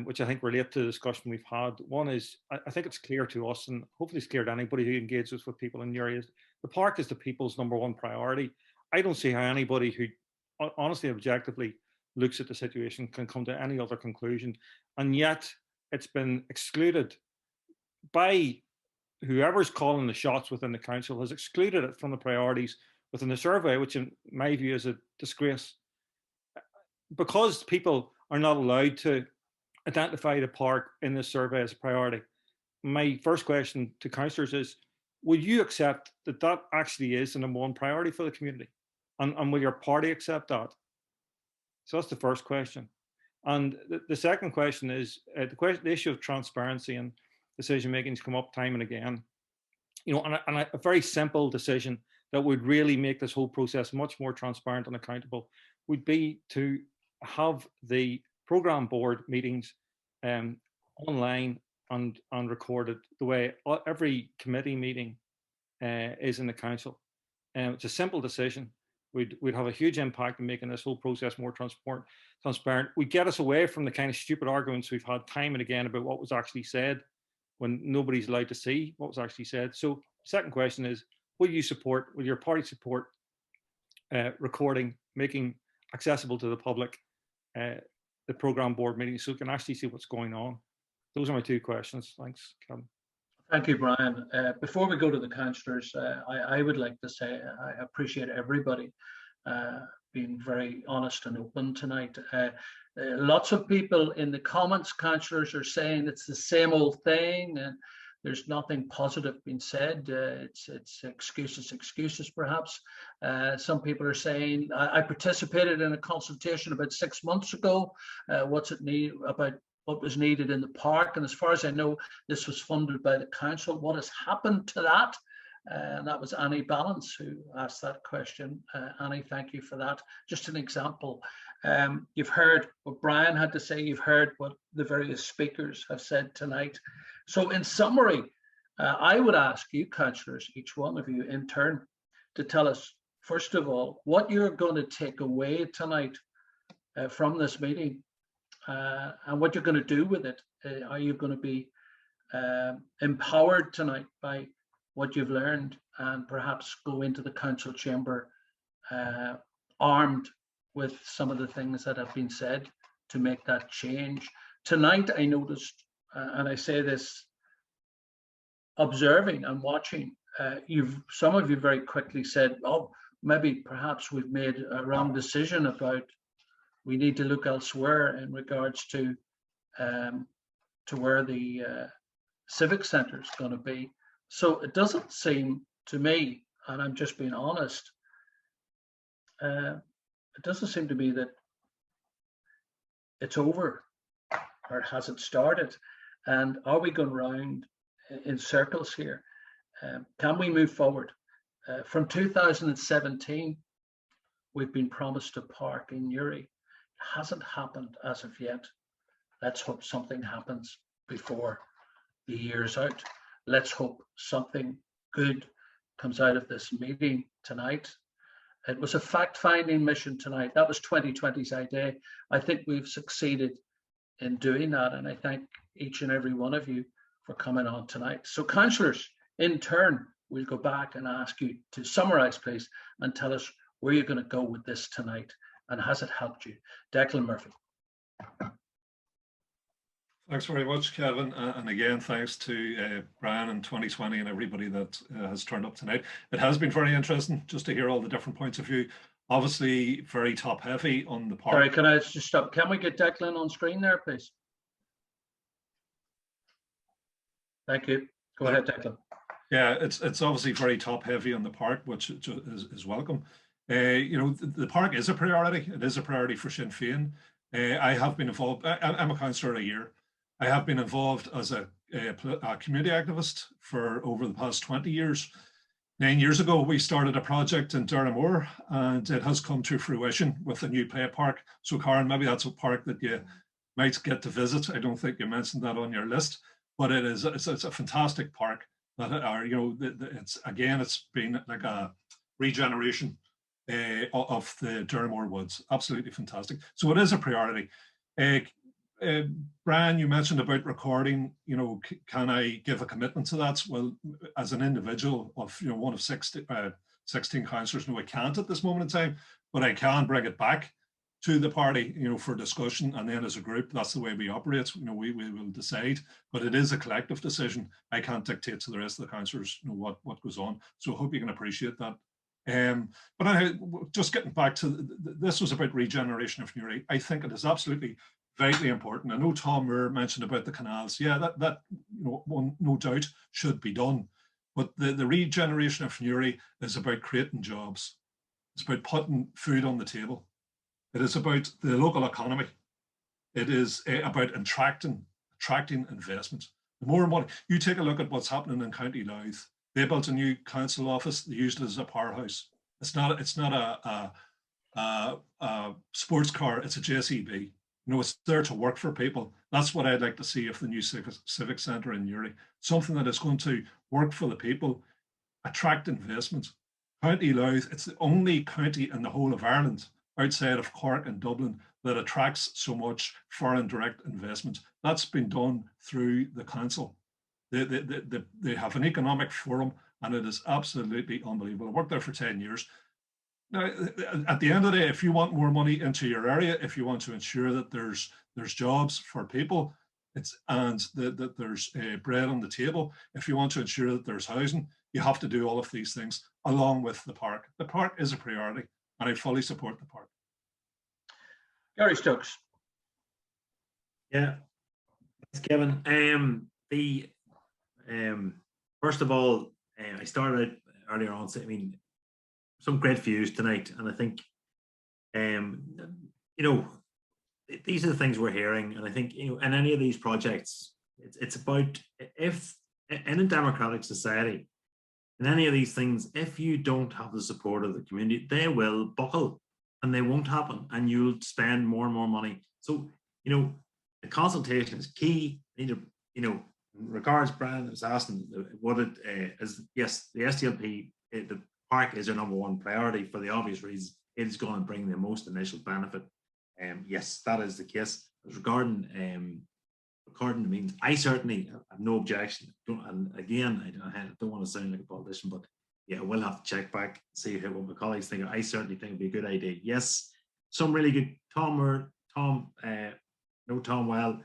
Speaker 2: which I think relate to the discussion we've had. One is, I think it's clear to us, and hopefully it's clear to anybody who engages with people in Newry, is the park is the people's #1 priority. I don't see how anybody who honestly, objectively looks at the situation can come to any other conclusion. And yet it's been excluded by whoever's calling the shots within the council, has excluded it from the priorities within the survey, which in my view is a disgrace. Because people are not allowed to identify the park in this survey as a priority, my first question to councillors is, will you accept that that actually is the #1 priority for the community? And will your party accept that? So that's the first question. And the second question is, the issue of transparency and decision making has come up time and again. And a very simple decision that would really make this whole process much more transparent and accountable would be to have the programme board meetings online and recorded, the way every committee meeting is in the council. It's a simple decision. We'd have a huge impact in making this whole process more transparent. We'd get us away from the kind of stupid arguments we've had time and again about what was actually said, when nobody's allowed to see what was actually said. So second question is, will your party support recording, making accessible to the public the programme board meetings so we can actually see what's going on? Those are my 2 questions. Thanks, Kevin.
Speaker 1: Thank you, Brian. Before we go to the councillors, I would like to say I appreciate everybody being very honest and open tonight. Lots of people in the comments, councillors, are saying it's the same old thing and there's nothing positive being said. It's excuses perhaps. Some people are saying, I participated in a consultation about 6 months ago. What's it need about what was needed in the park, and as far as I know, this was funded by the council. What has happened to that? And that was Annie Balance who asked that question. Annie, thank you for that. Just an example. You've heard what Brian had to say. You've heard what the various speakers have said tonight. So in summary, I would ask you councillors, each one of you in turn, to tell us, first of all, what you're going to take away tonight from this meeting. And what you're going to do with it. Are you going to be empowered tonight by what you've learned and perhaps go into the council chamber armed with some of the things that have been said to make that change? Tonight, I noticed, and I say this observing and watching, some of you very quickly said, oh, maybe perhaps we've made a wrong decision about we need to look elsewhere in regards to where the civic centre is going to be. So it doesn't seem to me, and I'm just being honest, it doesn't seem to me that it's over or it hasn't started. And are we going round in circles here? Can we move forward? From 2017, we've been promised a park in Newry. Hasn't happened as of yet. Let's hope something happens before the year's out. Let's hope something good comes out of this meeting tonight. It was a fact-finding mission tonight. That was 2020's idea. I think we've succeeded in doing that, and I thank each and every one of you for coming on tonight. So councillors, in turn, we'll go back and ask you to summarise, please, and tell us where you're going to go with this tonight. and has it helped you? Declan Murphy.
Speaker 3: Thanks very much, Kevin. And again, thanks to Brian and 2020 and everybody that has turned up tonight. It has been very interesting just to hear all the different points of view. Obviously, very top heavy on the part.
Speaker 1: Sorry, can I just stop? Can we get Declan on screen there, please? Thank you. Go ahead, Declan.
Speaker 3: Yeah, it's obviously very top heavy on the park, which is welcome. You know, the park is a priority. It is a priority for Sinn Féin. I have been involved. I'm a councillor a year. I have been involved as a community activist for over the past 20 years. 9 years ago, we started a project in Durham, and it has come to fruition with a new play park. So, Karen, maybe that's a park that you might get to visit. I don't think you mentioned that on your list, but it's a fantastic park. That are, you know, it's been like a regeneration of the Durham Woods. Absolutely fantastic. So it is a priority. Brian, you mentioned about recording. You know, can I give a commitment to that? Well, as an individual of, you know, one of 16 councillors, no, I can't at this moment in time, but I can bring it back to the party, you know, for discussion, and then as a group, that's the way we operate. You know, we will decide, but it is a collective decision. I can't dictate to the rest of the councillors, you know, what goes on. So I hope you can appreciate that. But anyway, just getting back to this was about regeneration of Newry. I think it is absolutely vitally important. I know Tom Moore mentioned about the canals. Yeah, that you know, no doubt should be done. But the regeneration of Newry is about creating jobs. It's about putting food on the table. It is about the local economy. It is about attracting investment. The more money, you take a look at what's happening in County Louth. They built a new council office. They used it as a powerhouse. It's not a sports car. It's a JCB. You know, it's there to work for people. That's what I'd like to see of the new civic centre in Newry. Something that is going to work for the people, attract investment. County Louth, it's the only county in the whole of Ireland outside of Cork and Dublin that attracts so much foreign direct investment. That's been done through the council. They have an economic forum, and it is absolutely unbelievable. I worked there for 10 years. Now, at the end of the day, if you want more money into your area, if you want to ensure that there's jobs for people, that there's bread on the table, if you want to ensure that there's housing, you have to do all of these things along with the park. The park is a priority, and I fully support the park.
Speaker 1: Gary Stokes.
Speaker 4: Yeah, thanks, Kevin. First of all, I started earlier on saying, I mean, some great views tonight, and I think, you know, these are the things we're hearing, and I think, you know, in any of these projects, it's about, if in a democratic society, in any of these things, if you don't have the support of the community, they will buckle and they won't happen, and you'll spend more and more money. So, you know, the consultation is key. You know, in regards, Brian was asking what it is. Yes, the SDLP, the park is our #1 priority for the obvious reasons. It is going to bring the most initial benefit. Yes, that is the case. As regarding the means, I certainly have no objection. And again, I don't want to sound like a politician, but yeah, we'll have to check back, see what my colleagues think. I certainly think it'd be a good idea. Yes, some really good. Tom well.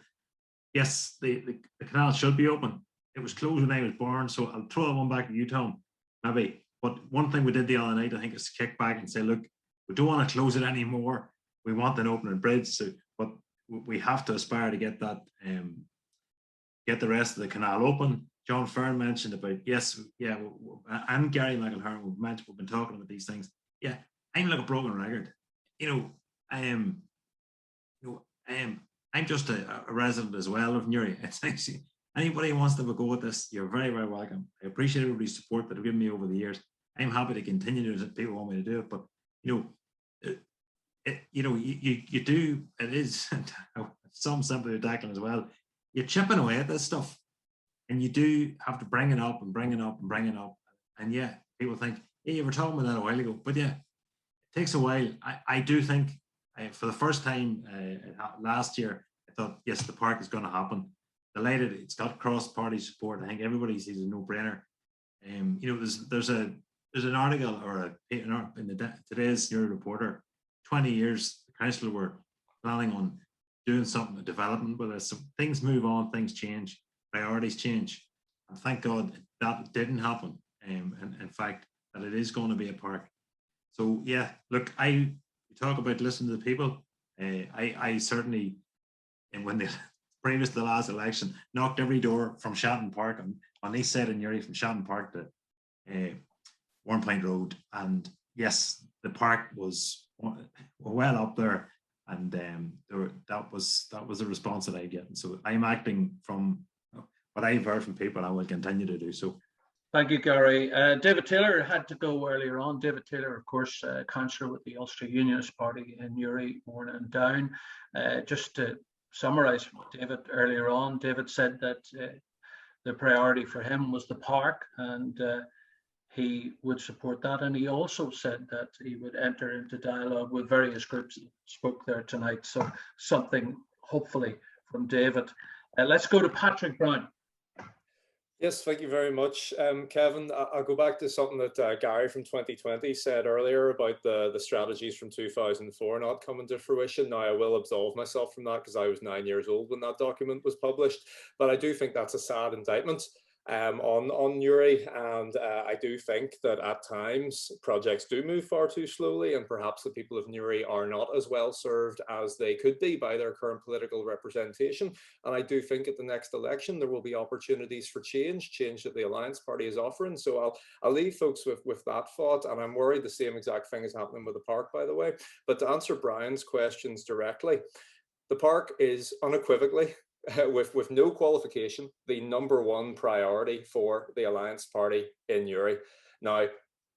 Speaker 4: Yes, the canal should be open. It was closed when I was born, so I'll throw that one back to you, Tom, maybe. But one thing we did the other night, I think, is kick back and say, look, we don't want to close it anymore. We want an open bridge, so, but we have to aspire to get that, get the rest of the canal open. John Fearon mentioned about, yes, yeah, and Garry McElherron, we've been talking about these things. Yeah, I'm like a broken record. You know, I'm just a resident as well of Newry. It's actually, anybody who wants to have a go at this, you're very, very welcome. I appreciate everybody's support that have given me over the years. I'm happy to continue as people want me to do it, but you know, you do, it is some sympathy with Declan as well. You're chipping away at this stuff, and you do have to bring it up and bring it up and bring it up. And yeah, people think, yeah, you were talking about that a while ago, but yeah, it takes a while. I do think for the first time last year, I thought, yes, the park is going to happen. Delighted, it's got cross-party support. I think everybody sees a no-brainer. You know, there's an article or in today's Newry Reporter 20 years, the council were planning on doing something, a development with us. So things move on, things change, priorities change. And thank God that didn't happen. And in fact, that it is going to be a park. So yeah, look, you talk about listening to the people. I certainly, and when they previous to the last election, knocked every door from Shatton Park and on the east side of Newry, from Shatton Park to Warrenpoint Road. And yes, the park was well up there, and that was the response that I get. And so I'm acting from what I've heard from people, and I will continue to do so.
Speaker 1: Thank you, Gary. David Taylor had to go earlier on. David Taylor, of course, councillor with the Ulster Unionist Party in Newry, Mourne and Down. Just to summarise David earlier on, David said that the priority for him was the park, and he would support that. And he also said that he would enter into dialogue with various groups that spoke there tonight. So something, hopefully, from David. Let's go to Patrick Brown.
Speaker 6: Yes, thank you very much, Kevin. I'll go back to something that Gary from 2020 said earlier about the strategies from 2004 not coming to fruition. Now, I will absolve myself from that because I was 9 years old when that document was published, but I do think that's a sad indictment on Newry, and I do think that at times projects do move far too slowly, and perhaps the people of Newry are not as well served as they could be by their current political representation. And I do think at the next election there will be opportunities for change that the Alliance Party is offering. So I'll leave folks with that thought, and I'm worried the same exact thing is happening with the park, by the way. But to answer Brian's questions directly, the park is unequivocally, with no qualification, the #1 priority for the Alliance Party in Newry. Now,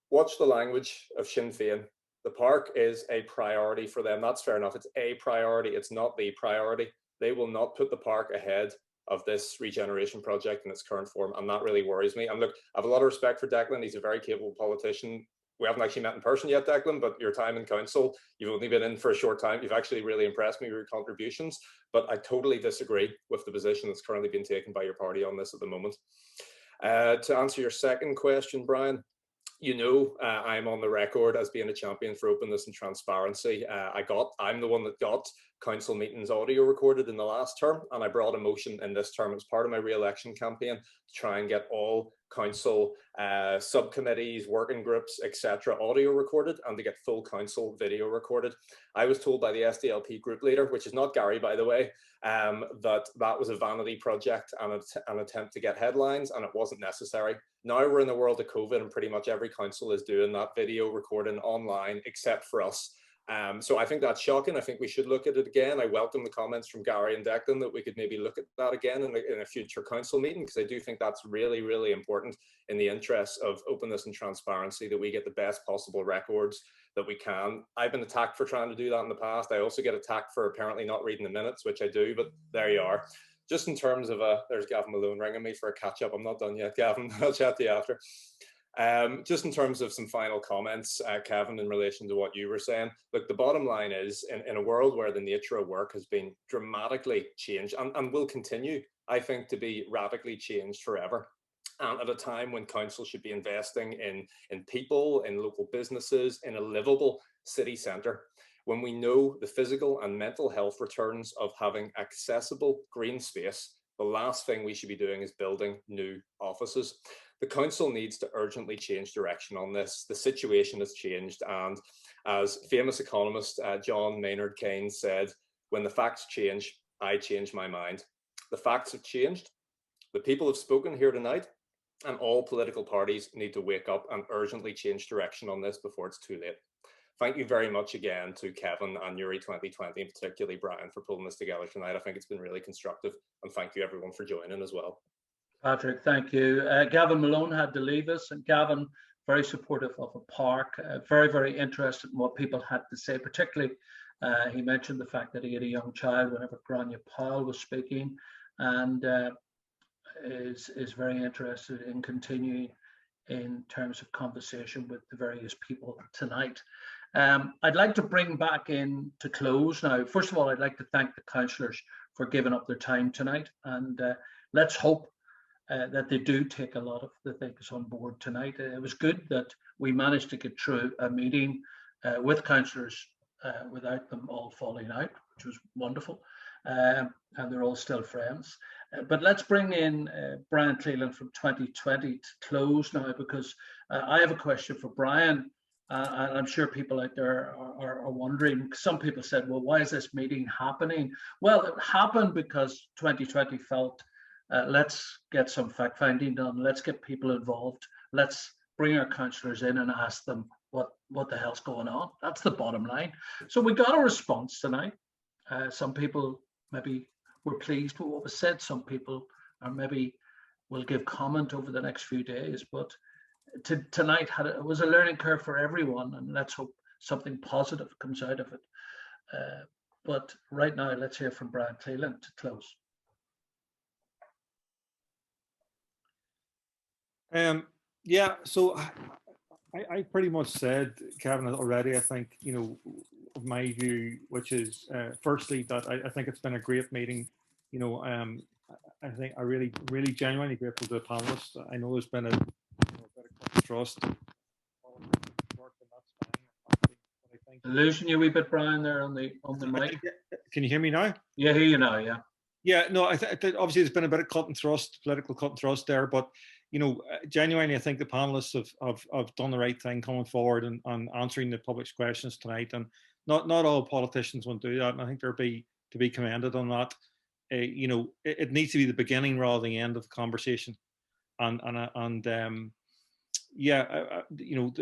Speaker 6: watch the language of Sinn Féin. The park is a priority for them. That's fair enough. It's a priority. It's not the priority. They will not put the park ahead of this regeneration project in its current form, and that really worries me. And look, I have a lot of respect for Declan. He's a very capable politician. We haven't actually met in person yet, Declan, but your time in council, you've only been in for a short time. You've actually really impressed me with your contributions, but I totally disagree with the position that's currently being taken by your party on this at the moment. To answer your second question, Brian, you know, I'm on the record as being a champion for openness and transparency. I'm the one that got council meetings audio recorded in the last term, and I brought a motion in this term as part of my re-election campaign to try and get all council subcommittees, working groups, etc. audio recorded, and to get full council video recorded. I was told by the SDLP group leader, which is not Gary, by the way, that was a vanity project and an attempt to get headlines, and it wasn't necessary. Now we're in the world of COVID, and pretty much every council is doing that video recording online, except for us. So I think that's shocking. I think we should look at it again. I welcome the comments from Gary and Declan that we could maybe look at that again in a future council meeting, because I do think that's really, really important in the interests of openness and transparency, that we get the best possible records that we can. I've been attacked for trying to do that in the past. I also get attacked for apparently not reading the minutes, which I do, but there you are. Just in terms of there's Gavin Malone ringing me for a catch up. I'm not done yet, Gavin. I'll chat to you after. Just in terms of some final comments, Kevin, in relation to what you were saying, look, the bottom line is in a world where the nature of work has been dramatically changed and will continue, I think, to be radically changed forever. And at a time when council should be investing in people, in local businesses, in a livable city centre, when we know the physical and mental health returns of having accessible green space, the last thing we should be doing is building new offices. The council needs to urgently change direction on this. The situation has changed, and as famous economist John Maynard Keynes said, when the facts change, I change my mind. The facts have changed. The people have spoken here tonight, and all political parties need to wake up and urgently change direction on this before it's too late. Thank you very much again to Kevin and Newry 2020, and particularly Brian, for pulling this together tonight. I think it's been really constructive, and thank you everyone for joining as well.
Speaker 1: Patrick, thank you. Gavin Malone had to leave us, and Gavin, very supportive of a park, very, very interested in what people had to say, particularly he mentioned the fact that he had a young child whenever Grainne Powell was speaking, and is very interested in continuing in terms of conversation with the various people tonight. I'd like to bring back in to close now. First of all, I'd like to thank the councillors for giving up their time tonight, and let's hope that they do take a lot of the things on board tonight. It was good that we managed to get through a meeting with councillors without them all falling out, which was wonderful. And they're all still friends. But let's bring in Brian Cleland from 2020 to close now, because I have a question for Brian. And I'm sure people out there are wondering. Some people said, well, why is this meeting happening? Well, it happened because 2020 felt, let's get some fact finding done. Let's get people involved. Let's bring our councillors in and ask them what the hell's going on. That's the bottom line. So we got a response tonight. Some people maybe were pleased with what was said. Some people are maybe will give comment over the next few days. But tonight it was a learning curve for everyone, and let's hope something positive comes out of it. But right now, let's hear from Brian Cleland to close.
Speaker 2: Yeah, so I pretty much said, Kevin, already, I think, you know, of my view, which is firstly that I think it's been a great meeting. You know, I think I really genuinely grateful to the panelists. I know there's been a bit of trust.
Speaker 1: Losing you a wee bit, Brian, there on the mic.
Speaker 2: Can you hear me now?
Speaker 1: Yeah, I hear you now. Yeah.
Speaker 2: Yeah. No, I think obviously there's been a bit of cut and thrust, political cut and thrust there, but you know, genuinely, I think the panelists have done the right thing coming forward and answering the public's questions tonight. And not all politicians want to do that, and I think they're to be commended on that. You know, it needs to be the beginning rather than the end of the conversation. Yeah, you know,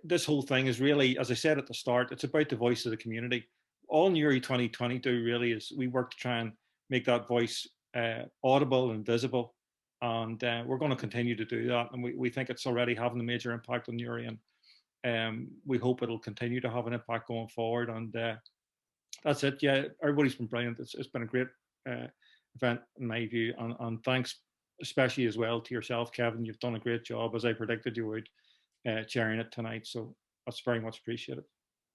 Speaker 2: this whole thing is really, as I said at the start, it's about the voice of the community. All Newry 2022 really is we work to try and make that voice audible and visible. And we're going to continue to do that. And we think it's already having a major impact on Newry. And we hope it'll continue to have an impact going forward. And that's it. Yeah, everybody's been brilliant. It's been a great event in my view. And thanks especially as well to yourself, Kevin. You've done a great job, as I predicted you would, chairing it tonight. So that's very much appreciated.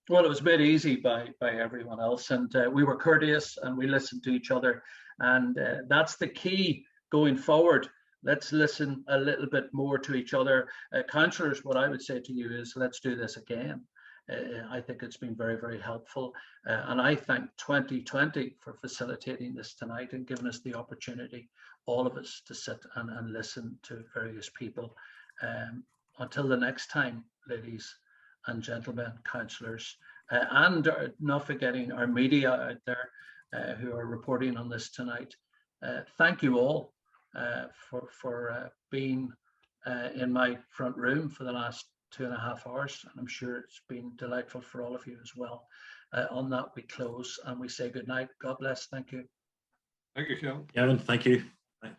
Speaker 1: Well, it was made easy by everyone else. And we were courteous and we listened to each other. And that's the key going forward. Let's listen a little bit more to each other. Councillors, what I would say to you is let's do this again. I think it's been very, very helpful. And I thank 2020 for facilitating this tonight and giving us the opportunity, all of us, to sit and listen to various people. Until the next time, ladies and gentlemen, councillors, and not forgetting our media out there who are reporting on this tonight. Thank you all for being in my front room for the last 2.5 hours, and I'm sure it's been delightful for all of you as well. On that, we close and we say good night. God bless. Thank you.
Speaker 3: Thank you, Kevin.
Speaker 4: Kevin, thank you. Bye.